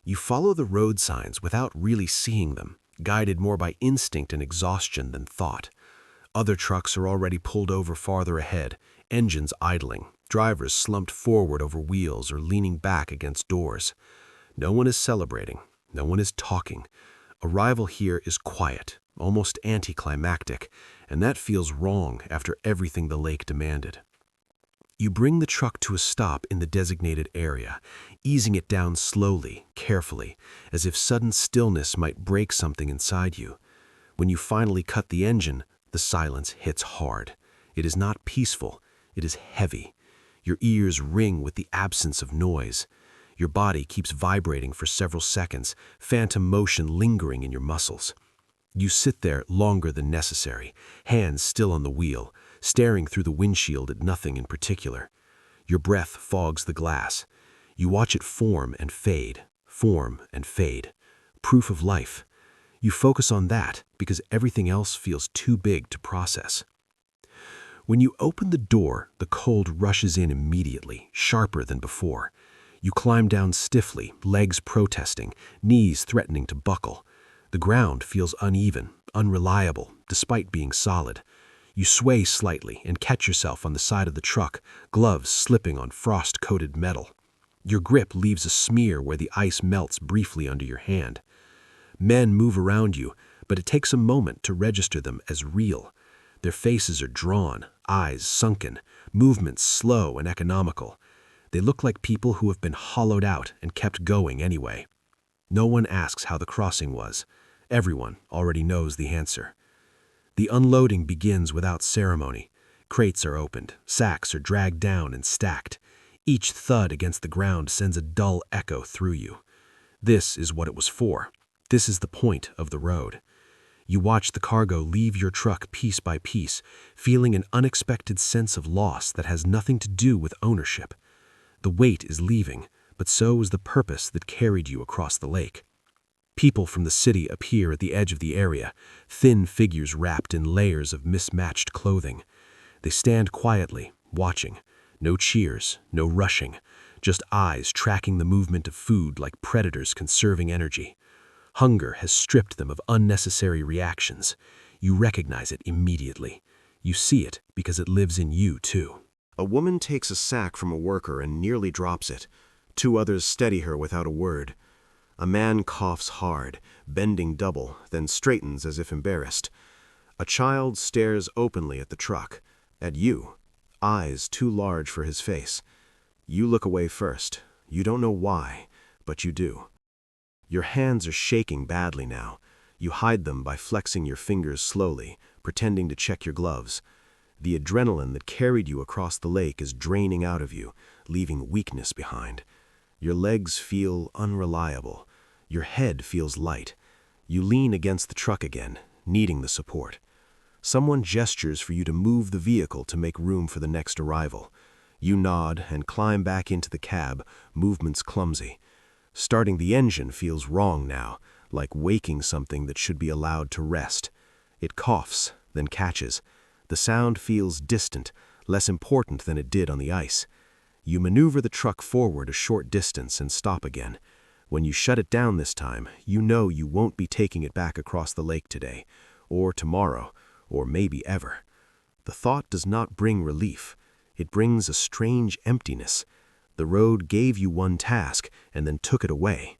You follow the road signs without really seeing them, guided more by instinct and exhaustion than thought. Other trucks are already pulled over farther ahead, engines idling, drivers slumped forward over wheels or leaning back against doors. No one is celebrating, no one is talking. Arrival here is quiet, almost anticlimactic, and that feels wrong after everything the lake demanded. You bring the truck to a stop in the designated area, easing it down slowly, carefully, as if sudden stillness might break something inside you. When you finally cut the engine, the silence hits hard. It is not peaceful, it is heavy. Your ears ring with the absence of noise. Your body keeps vibrating for several seconds, phantom motion lingering in your muscles. You sit there longer than necessary, hands still on the wheel, staring through the windshield at nothing in particular. Your breath fogs the glass. You watch it form and fade, form and fade. Proof of life. You focus on that because everything else feels too big to process. When you open the door, the cold rushes in immediately, sharper than before. You climb down stiffly, legs protesting, knees threatening to buckle. The ground feels uneven, unreliable, despite being solid. You sway slightly and catch yourself on the side of the truck, gloves slipping on frost-coated metal. Your grip leaves a smear where the ice melts briefly under your hand. Men move around you, but it takes a moment to register them as real. Their faces are drawn, eyes sunken, movements slow and economical. They look like people who have been hollowed out and kept going anyway. No one asks how the crossing was. Everyone already knows the answer. The unloading begins without ceremony. Crates are opened, sacks are dragged down and stacked. Each thud against the ground sends a dull echo through you. This is what it was for. This is the point of the road. You watch the cargo leave your truck piece by piece, feeling an unexpected sense of loss that has nothing to do with ownership. The weight is leaving, but so is the purpose that carried you across the lake. People from the city appear at the edge of the area, thin figures wrapped in layers of mismatched clothing. They stand quietly, watching. No cheers, no rushing, just eyes tracking the movement of food like predators conserving energy. Hunger has stripped them of unnecessary reactions. You recognize it immediately. You see it because it lives in you, too. A woman takes a sack from a worker and nearly drops it. Two others steady her without a word. A man coughs hard, bending double, then straightens as if embarrassed. A child stares openly at the truck, at you, eyes too large for his face. You look away first. You don't know why, but you do. Your hands are shaking badly now. You hide them by flexing your fingers slowly, pretending to check your gloves. The adrenaline that carried you across the lake is draining out of you, leaving weakness behind. Your legs feel unreliable. Your head feels light. You lean against the truck again, needing the support. Someone gestures for you to move the vehicle to make room for the next arrival. You nod and climb back into the cab, movements clumsy. Starting the engine feels wrong now, like waking something that should be allowed to rest. It coughs, then catches. The sound feels distant, less important than it did on the ice. You maneuver the truck forward a short distance and stop again. When you shut it down this time, you know you won't be taking it back across the lake today, or tomorrow, or maybe ever. The thought does not bring relief. It brings a strange emptiness. The road gave you one task and then took it away.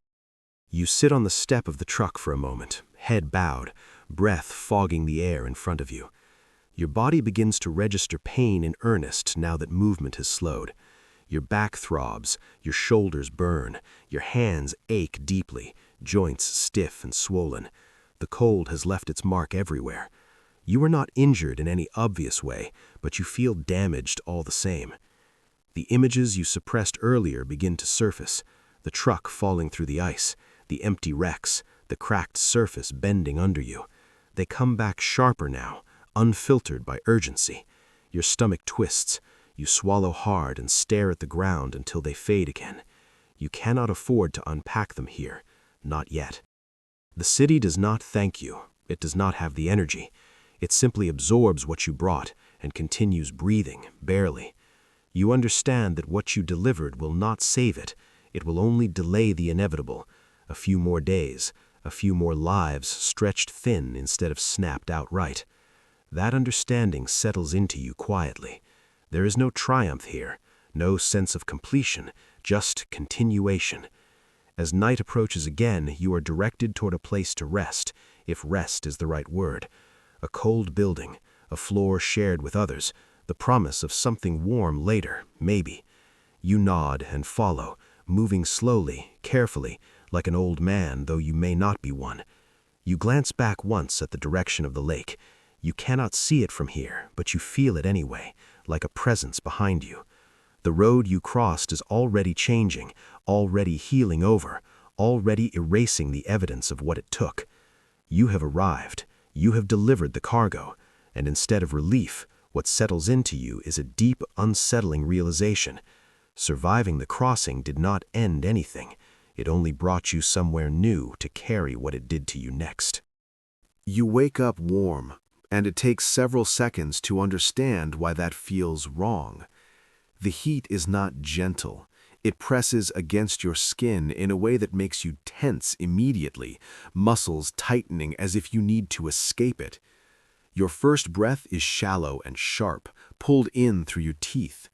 You sit on the step of the truck for a moment, head bowed, breath fogging the air in front of you. Your body begins to register pain in earnest now that movement has slowed. Your back throbs, your shoulders burn, your hands ache deeply, joints stiff and swollen. The cold has left its mark everywhere. You are not injured in any obvious way, but you feel damaged all the same. The images you suppressed earlier begin to surface, the truck falling through the ice, the empty wrecks, the cracked surface bending under you. They come back sharper now, unfiltered by urgency. Your stomach twists. You swallow hard and stare at the ground until they fade again. You cannot afford to unpack them here, not yet. The city does not thank you. It does not have the energy. It simply absorbs what you brought and continues breathing, barely. You understand that what you delivered will not save it. It will only delay the inevitable. A few more days, a few more lives stretched thin instead of snapped outright. That understanding settles into you quietly. There is no triumph here, no sense of completion, just continuation. As night approaches again, you are directed toward a place to rest, if rest is the right word. A cold building, a floor shared with others, the promise of something warm later, maybe. You nod and follow, moving slowly, carefully, like an old man, though you may not be one. You glance back once at the direction of the lake. You cannot see it from here, but you feel it anyway, like a presence behind you. The road you crossed is already changing, already healing over, already erasing the evidence of what it took. You have arrived, you have delivered the cargo, and instead of relief, what settles into you is a deep, unsettling realization. Surviving the crossing did not end anything. It only brought you somewhere new to carry what it did to you next. You wake up warm, and it takes several seconds to understand why that feels wrong. The heat is not gentle. It presses against your skin in a way that makes you tense immediately, muscles tightening as if you need to escape it. Your first breath is shallow and sharp, pulled in through your teeth.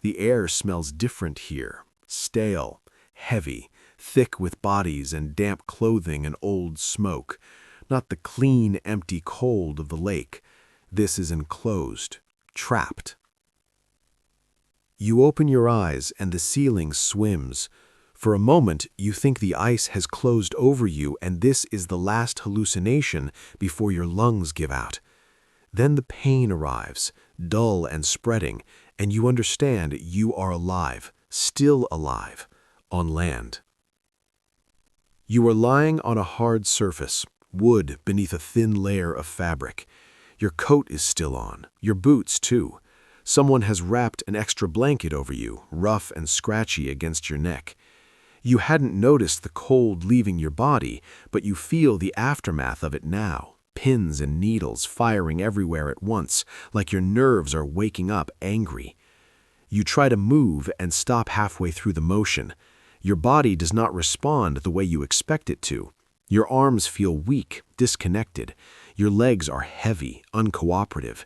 The air smells different here, stale, heavy, thick with bodies and damp clothing and old smoke. Not the clean, empty cold of the lake. This is enclosed, trapped. You open your eyes and the ceiling swims. For a moment, you think the ice has closed over you and this is the last hallucination before your lungs give out. Then the pain arrives, dull and spreading, and you understand you are alive, still alive, on land. You are lying on a hard surface, wood beneath a thin layer of fabric. Your coat is still on, your boots too. Someone has wrapped an extra blanket over you, rough and scratchy against your neck. You hadn't noticed the cold leaving your body, but you feel the aftermath of it now. Pins and needles firing everywhere at once, like your nerves are waking up angry. You try to move and stop halfway through the motion. Your body does not respond the way you expect it to. Your arms feel weak, disconnected. Your legs are heavy, uncooperative.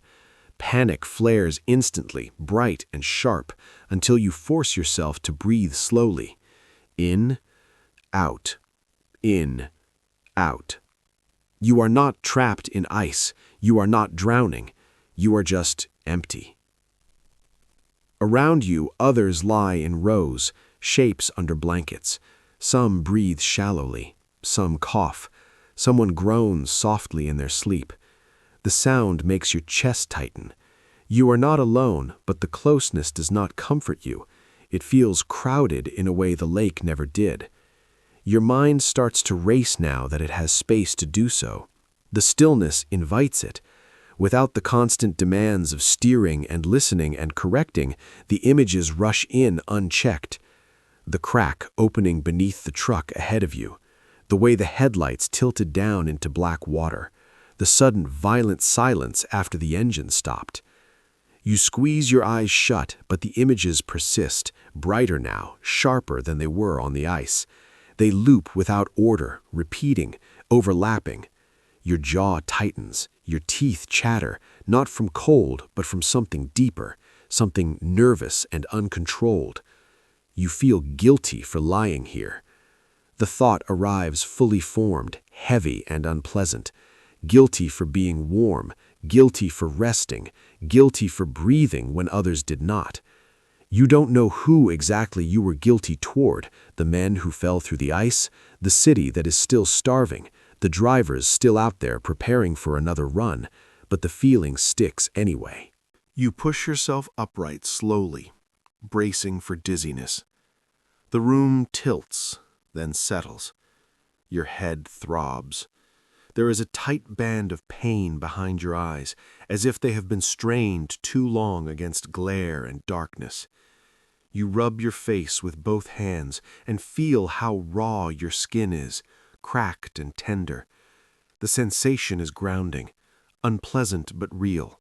Panic flares instantly, bright and sharp, until you force yourself to breathe slowly. In, out, in, out. You are not trapped in ice. You are not drowning. You are just empty. Around you, others lie in rows, shapes under blankets. Some breathe shallowly. Some cough. Someone groans softly in their sleep. The sound makes your chest tighten. You are not alone, but the closeness does not comfort you. It feels crowded in a way the lake never did. Your mind starts to race now that it has space to do so. The stillness invites it. Without the constant demands of steering and listening and correcting, the images rush in unchecked. The crack opening beneath the truck ahead of you. The way the headlights tilted down into black water. The sudden violent silence after the engine stopped. You squeeze your eyes shut, but the images persist, brighter now, sharper than they were on the ice. They loop without order, repeating, overlapping. Your jaw tightens, your teeth chatter, not from cold, but from something deeper, something nervous and uncontrolled. You feel guilty for lying here. The thought arrives fully formed, heavy and unpleasant. Guilty for being warm, guilty for resting, guilty for breathing when others did not. You don't know who exactly you were guilty toward, the men who fell through the ice, the city that is still starving, the drivers still out there preparing for another run, but the feeling sticks anyway. You push yourself upright slowly, bracing for dizziness. The room tilts, then settles. Your head throbs. There is a tight band of pain behind your eyes, as if they have been strained too long against glare and darkness. You rub your face with both hands and feel how raw your skin is, cracked and tender. The sensation is grounding, unpleasant but real.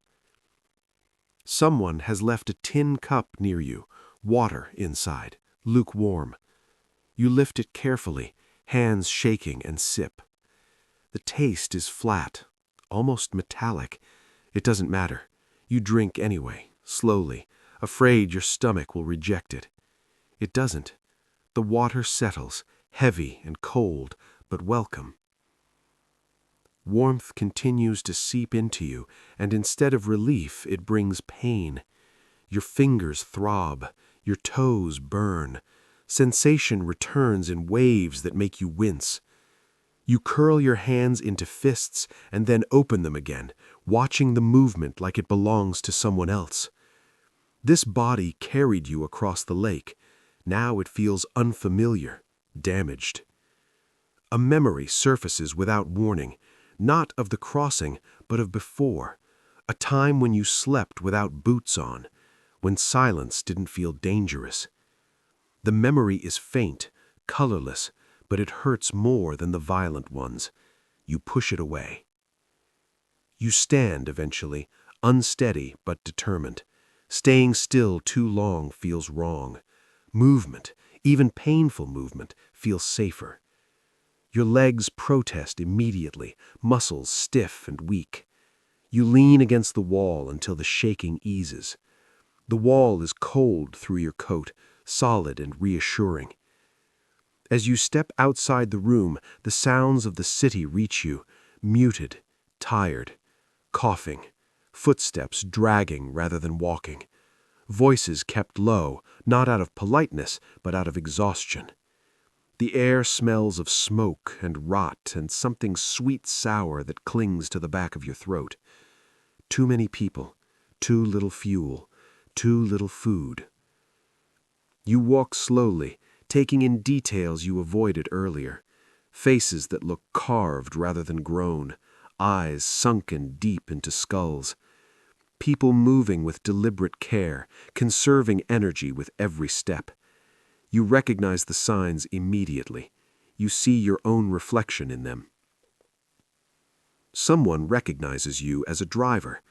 Someone has left a tin cup near you, water inside, lukewarm. You lift it carefully, hands shaking, and sip. The taste is flat, almost metallic. It doesn't matter. You drink anyway, slowly, afraid your stomach will reject it. It doesn't. The water settles, heavy and cold, but welcome. Warmth continues to seep into you, and instead of relief, it brings pain. Your fingers throb, your toes burn. Sensation returns in waves that make you wince. You curl your hands into fists and then open them again, watching the movement like it belongs to someone else. This body carried you across the lake. Now it feels unfamiliar, damaged. A memory surfaces without warning, not of the crossing, but of before, a time when you slept without boots on, when silence didn't feel dangerous. The memory is faint, colorless, but it hurts more than the violent ones. You push it away. You stand eventually, unsteady but determined. Staying still too long feels wrong. Movement, even painful movement, feels safer. Your legs protest immediately, muscles stiff and weak. You lean against the wall until the shaking eases. The wall is cold through your coat, solid and reassuring. As you step outside the room, the sounds of the city reach you, muted, tired, coughing, footsteps dragging rather than walking, voices kept low, not out of politeness, but out of exhaustion. The air smells of smoke and rot and something sweet-sour that clings to the back of your throat. Too many people, too little fuel, too little food. You walk slowly, taking in details you avoided earlier. Faces that look carved rather than grown, eyes sunken deep into skulls. People moving with deliberate care, conserving energy with every step. You recognize the signs immediately. You see your own reflection in them. Someone recognizes you as a driver.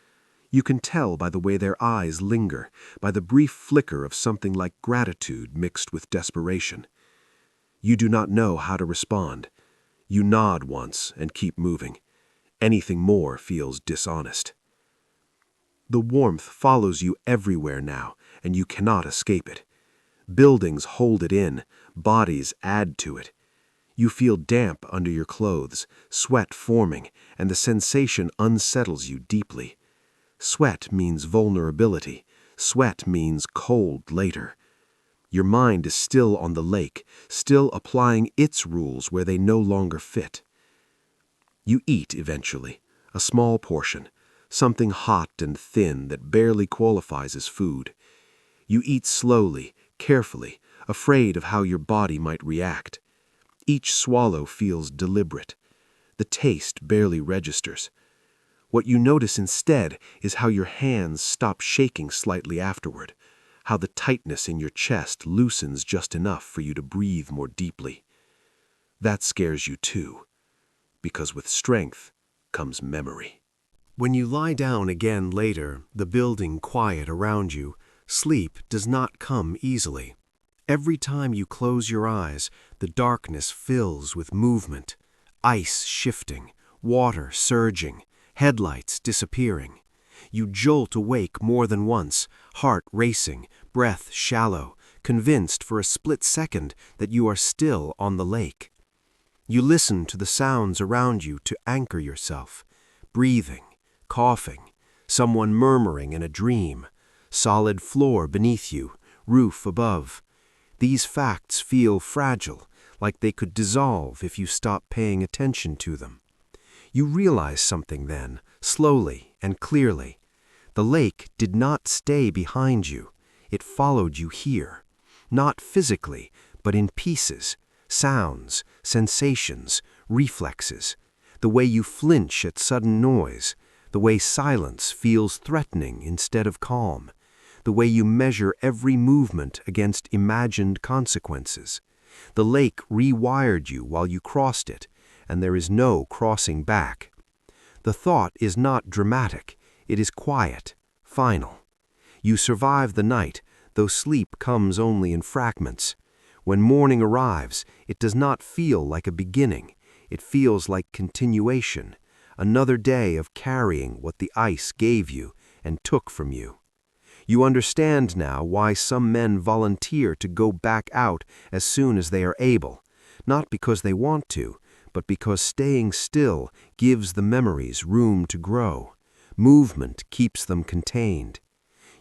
You can tell by the way their eyes linger, by the brief flicker of something like gratitude mixed with desperation. You do not know how to respond. You nod once and keep moving. Anything more feels dishonest. The warmth follows you everywhere now, and you cannot escape it. Buildings hold it in, bodies add to it. You feel damp under your clothes, sweat forming, and the sensation unsettles you deeply. Sweat means vulnerability. Sweat means cold later. Your mind is still on the lake, still applying its rules where they no longer fit. You eat eventually, a small portion, something hot and thin that barely qualifies as food. You eat slowly, carefully, afraid of how your body might react. Each swallow feels deliberate. The taste barely registers. What you notice instead is how your hands stop shaking slightly afterward, how the tightness in your chest loosens just enough for you to breathe more deeply. That scares you too, because with strength comes memory. When you lie down again later, the building quiet around you, sleep does not come easily. Every time you close your eyes, the darkness fills with movement, ice shifting, water surging, headlights disappearing. You jolt awake more than once, heart racing, breath shallow, convinced for a split second that you are still on the lake. You listen to the sounds around you to anchor yourself, breathing, coughing, someone murmuring in a dream, solid floor beneath you, roof above. These facts feel fragile, like they could dissolve if you stop paying attention to them. You realize something then, slowly and clearly. The lake did not stay behind you. It followed you here. Not physically, but in pieces, sounds, sensations, reflexes. The way you flinch at sudden noise, the way silence feels threatening instead of calm, the way you measure every movement against imagined consequences. The lake rewired you while you crossed it, and there is no crossing back. The thought is not dramatic, it is quiet, final. You survive the night, though sleep comes only in fragments. When morning arrives, it does not feel like a beginning, it feels like continuation, another day of carrying what the ice gave you and took from you. You understand now why some men volunteer to go back out as soon as they are able, not because they want to, but because staying still gives the memories room to grow. Movement keeps them contained.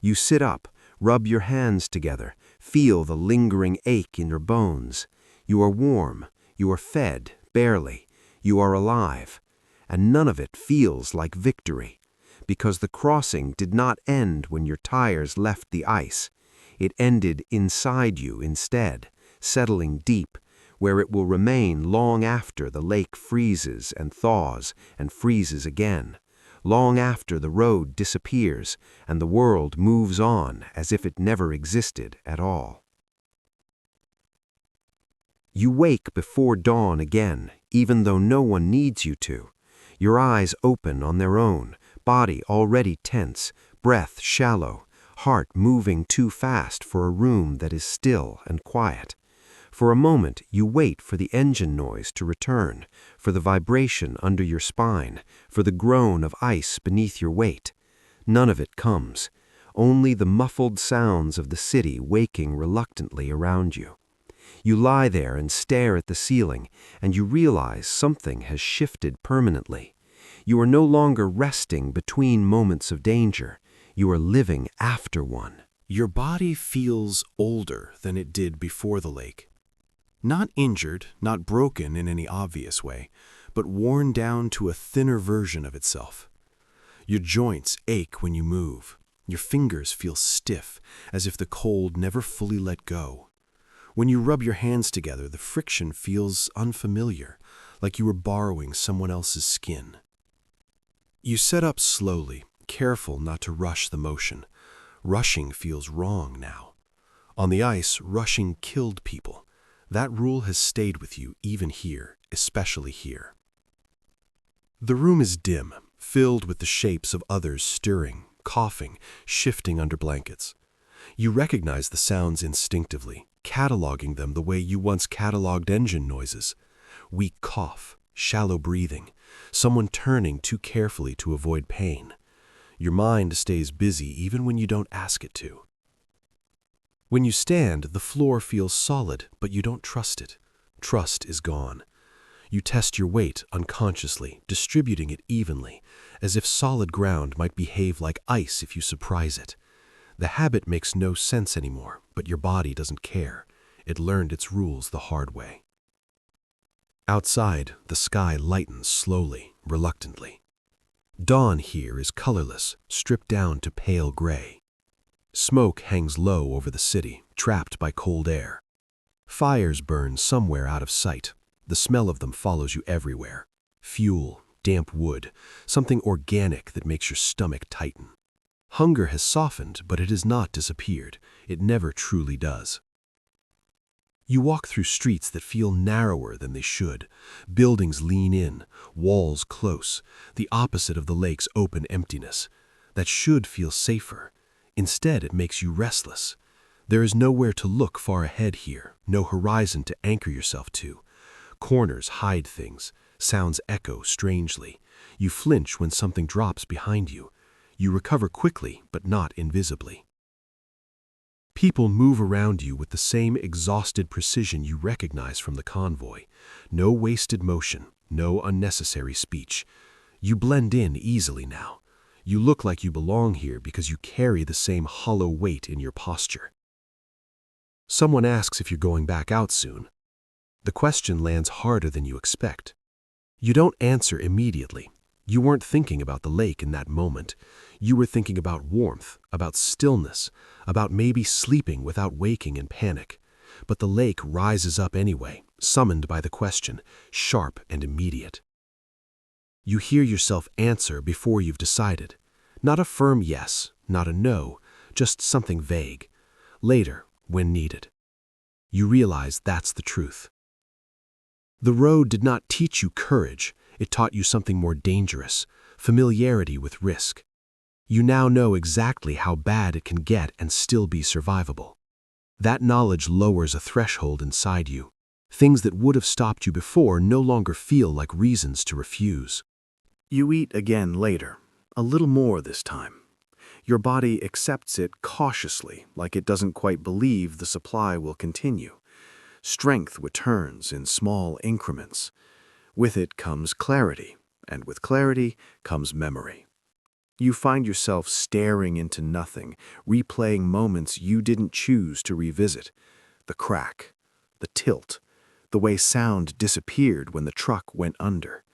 You sit up, rub your hands together, feel the lingering ache in your bones. You are warm, you are fed, barely, you are alive, and none of it feels like victory. Because the crossing did not end when your tires left the ice. It ended inside you instead, settling deep, where it will remain long after the lake freezes and thaws and freezes again, long after the road disappears and the world moves on as if it never existed at all. You wake before dawn again, even though no one needs you to. Your eyes open on their own, body already tense, breath shallow, heart moving too fast for a room that is still and quiet. For a moment, you wait for the engine noise to return, for the vibration under your spine, for the groan of ice beneath your weight. None of it comes, only the muffled sounds of the city waking reluctantly around you. You lie there and stare at the ceiling, and you realize something has shifted permanently. You are no longer resting between moments of danger. You are living after one. Your body feels older than it did before the lake. Not injured, not broken in any obvious way, but worn down to a thinner version of itself. Your joints ache when you move. Your fingers feel stiff, as if the cold never fully let go. When you rub your hands together, the friction feels unfamiliar, like you were borrowing someone else's skin. You set up slowly, careful not to rush the motion. Rushing feels wrong now. On the ice, rushing killed people. That rule has stayed with you even here, especially here. The room is dim, filled with the shapes of others stirring, coughing, shifting under blankets. You recognize the sounds instinctively, cataloging them the way you once cataloged engine noises. Weak cough, shallow breathing, someone turning too carefully to avoid pain. Your mind stays busy even when you don't ask it to. When you stand, the floor feels solid, but you don't trust it. Trust is gone. You test your weight unconsciously, distributing it evenly, as if solid ground might behave like ice if you surprise it. The habit makes no sense anymore, but your body doesn't care. It learned its rules the hard way. Outside, the sky lightens slowly, reluctantly. Dawn here is colorless, stripped down to pale gray. Smoke hangs low over the city, trapped by cold air. Fires burn somewhere out of sight. The smell of them follows you everywhere. Fuel, damp wood, something organic that makes your stomach tighten. Hunger has softened, but it has not disappeared. It never truly does. You walk through streets that feel narrower than they should. Buildings lean in, walls close, the opposite of the lake's open emptiness. That should feel safer. Instead, it makes you restless. There is nowhere to look far ahead here, no horizon to anchor yourself to. Corners hide things, sounds echo strangely. You flinch when something drops behind you. You recover quickly, but not invisibly. People move around you with the same exhausted precision you recognize from the convoy. No wasted motion, no unnecessary speech. You blend in easily now. You look like you belong here because you carry the same hollow weight in your posture. Someone asks if you're going back out soon. The question lands harder than you expect. You don't answer immediately. You weren't thinking about the lake in that moment. You were thinking about warmth, about stillness, about maybe sleeping without waking in panic. But the lake rises up anyway, summoned by the question, sharp and immediate. You hear yourself answer before you've decided. Not a firm yes, not a no, just something vague. Later, when needed. You realize that's the truth. The road did not teach you courage. It taught you something more dangerous, familiarity with risk. You now know exactly how bad it can get and still be survivable. That knowledge lowers a threshold inside you. Things that would have stopped you before no longer feel like reasons to refuse. You eat again later, a little more this time. Your body accepts it cautiously, like it doesn't quite believe the supply will continue. Strength returns in small increments. With it comes clarity, and with clarity comes memory. You find yourself staring into nothing, replaying moments you didn't choose to revisit. The crack, the tilt, the way sound disappeared when the truck went under.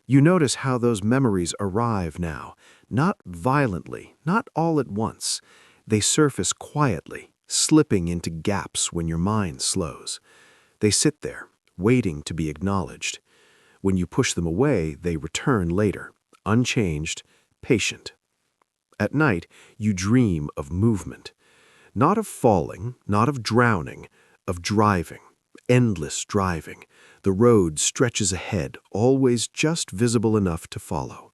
You notice how those memories arrive now, not violently, not all at once. They surface quietly, slipping into gaps when your mind slows. They sit there, waiting to be acknowledged. When you push them away, they return later, unchanged, patient. At night, you dream of movement. Not of falling, not of drowning, of driving, endless driving. The road stretches ahead, always just visible enough to follow.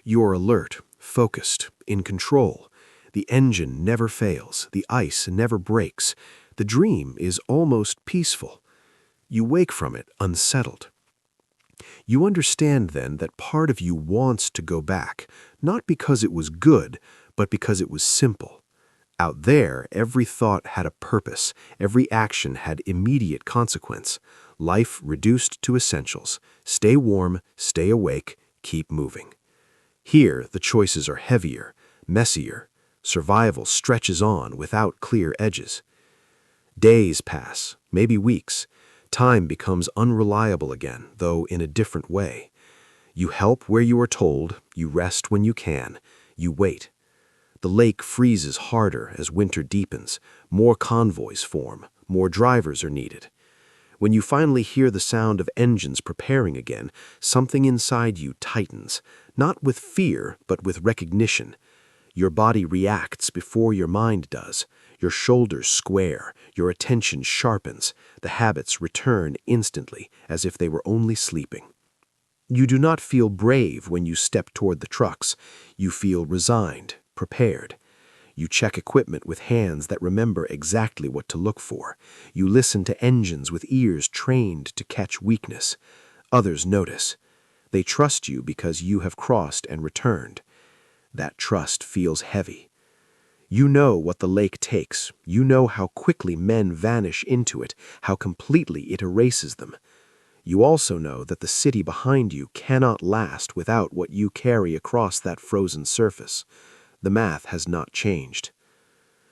You're alert, focused, in control. The engine never fails, the ice never breaks. The dream is almost peaceful. You wake from it unsettled. You understand then that part of you wants to go back, not because it was good, but because it was simple. Out there, every thought had a purpose, every action had immediate consequence. Life reduced to essentials. Stay warm, stay awake, keep moving. Here, the choices are heavier, messier. Survival stretches on without clear edges. Days pass, maybe weeks. Time becomes unreliable again, though in a different way. You help where you are told, you rest when you can, you wait. The lake freezes harder as winter deepens, more convoys form, more drivers are needed. When you finally hear the sound of engines preparing again, something inside you tightens, not with fear, but with recognition. Your body reacts before your mind does. Your shoulders square, your attention sharpens, the habits return instantly, as if they were only sleeping. You do not feel brave when you step toward the trucks. You feel resigned, prepared. You check equipment with hands that remember exactly what to look for. You listen to engines with ears trained to catch weakness. Others notice. They trust you because you have crossed and returned. That trust feels heavy. You know what the lake takes. You know how quickly men vanish into it, how completely it erases them. You also know that the city behind you cannot last without what you carry across that frozen surface. The math has not changed.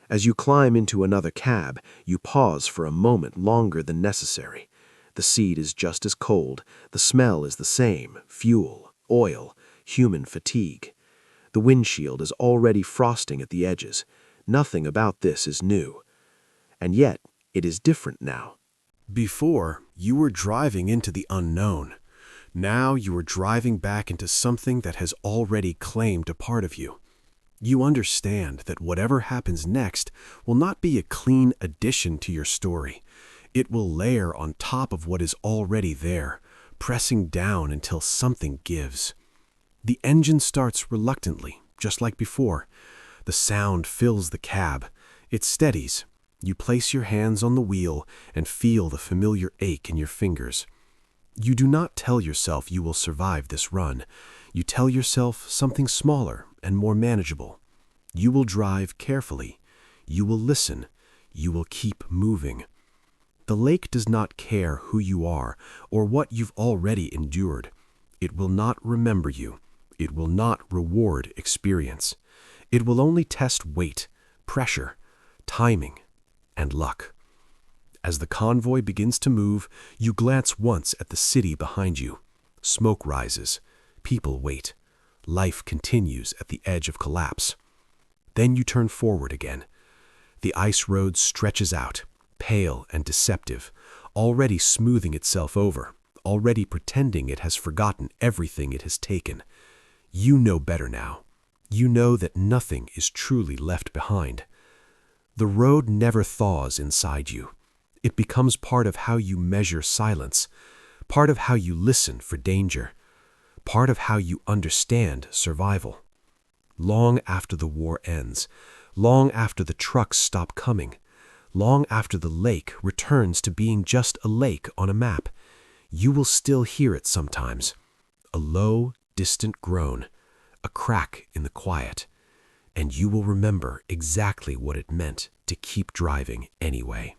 As you climb into another cab, you pause for a moment longer than necessary. The seat is just as cold, the smell is the same, fuel, oil, human fatigue. The windshield is already frosting at the edges. Nothing about this is new. And yet, it is different now. Before, you were driving into the unknown. Now you are driving back into something that has already claimed a part of you. You understand that whatever happens next will not be a clean addition to your story. It will layer on top of what is already there, pressing down until something gives. The engine starts reluctantly, just like before. The sound fills the cab. It steadies. You place your hands on the wheel and feel the familiar ache in your fingers. You do not tell yourself you will survive this run. You tell yourself something smaller and more manageable. You will drive carefully. You will listen. You will keep moving. The lake does not care who you are or what you've already endured. It will not remember you. It will not reward experience. It will only test weight, pressure, timing, and luck. As the convoy begins to move, you glance once at the city behind you. Smoke rises. People wait. Life continues at the edge of collapse. Then you turn forward again. The ice road stretches out, pale and deceptive, already smoothing itself over, already pretending it has forgotten everything it has taken. You know better now. You know that nothing is truly left behind. The road never thaws inside you. It becomes part of how you measure silence, part of how you listen for danger, part of how you understand survival. Long after the war ends, long after the trucks stop coming, long after the lake returns to being just a lake on a map, you will still hear it sometimes. A low, distant groan, a crack in the quiet, and you will remember exactly what it meant to keep driving anyway.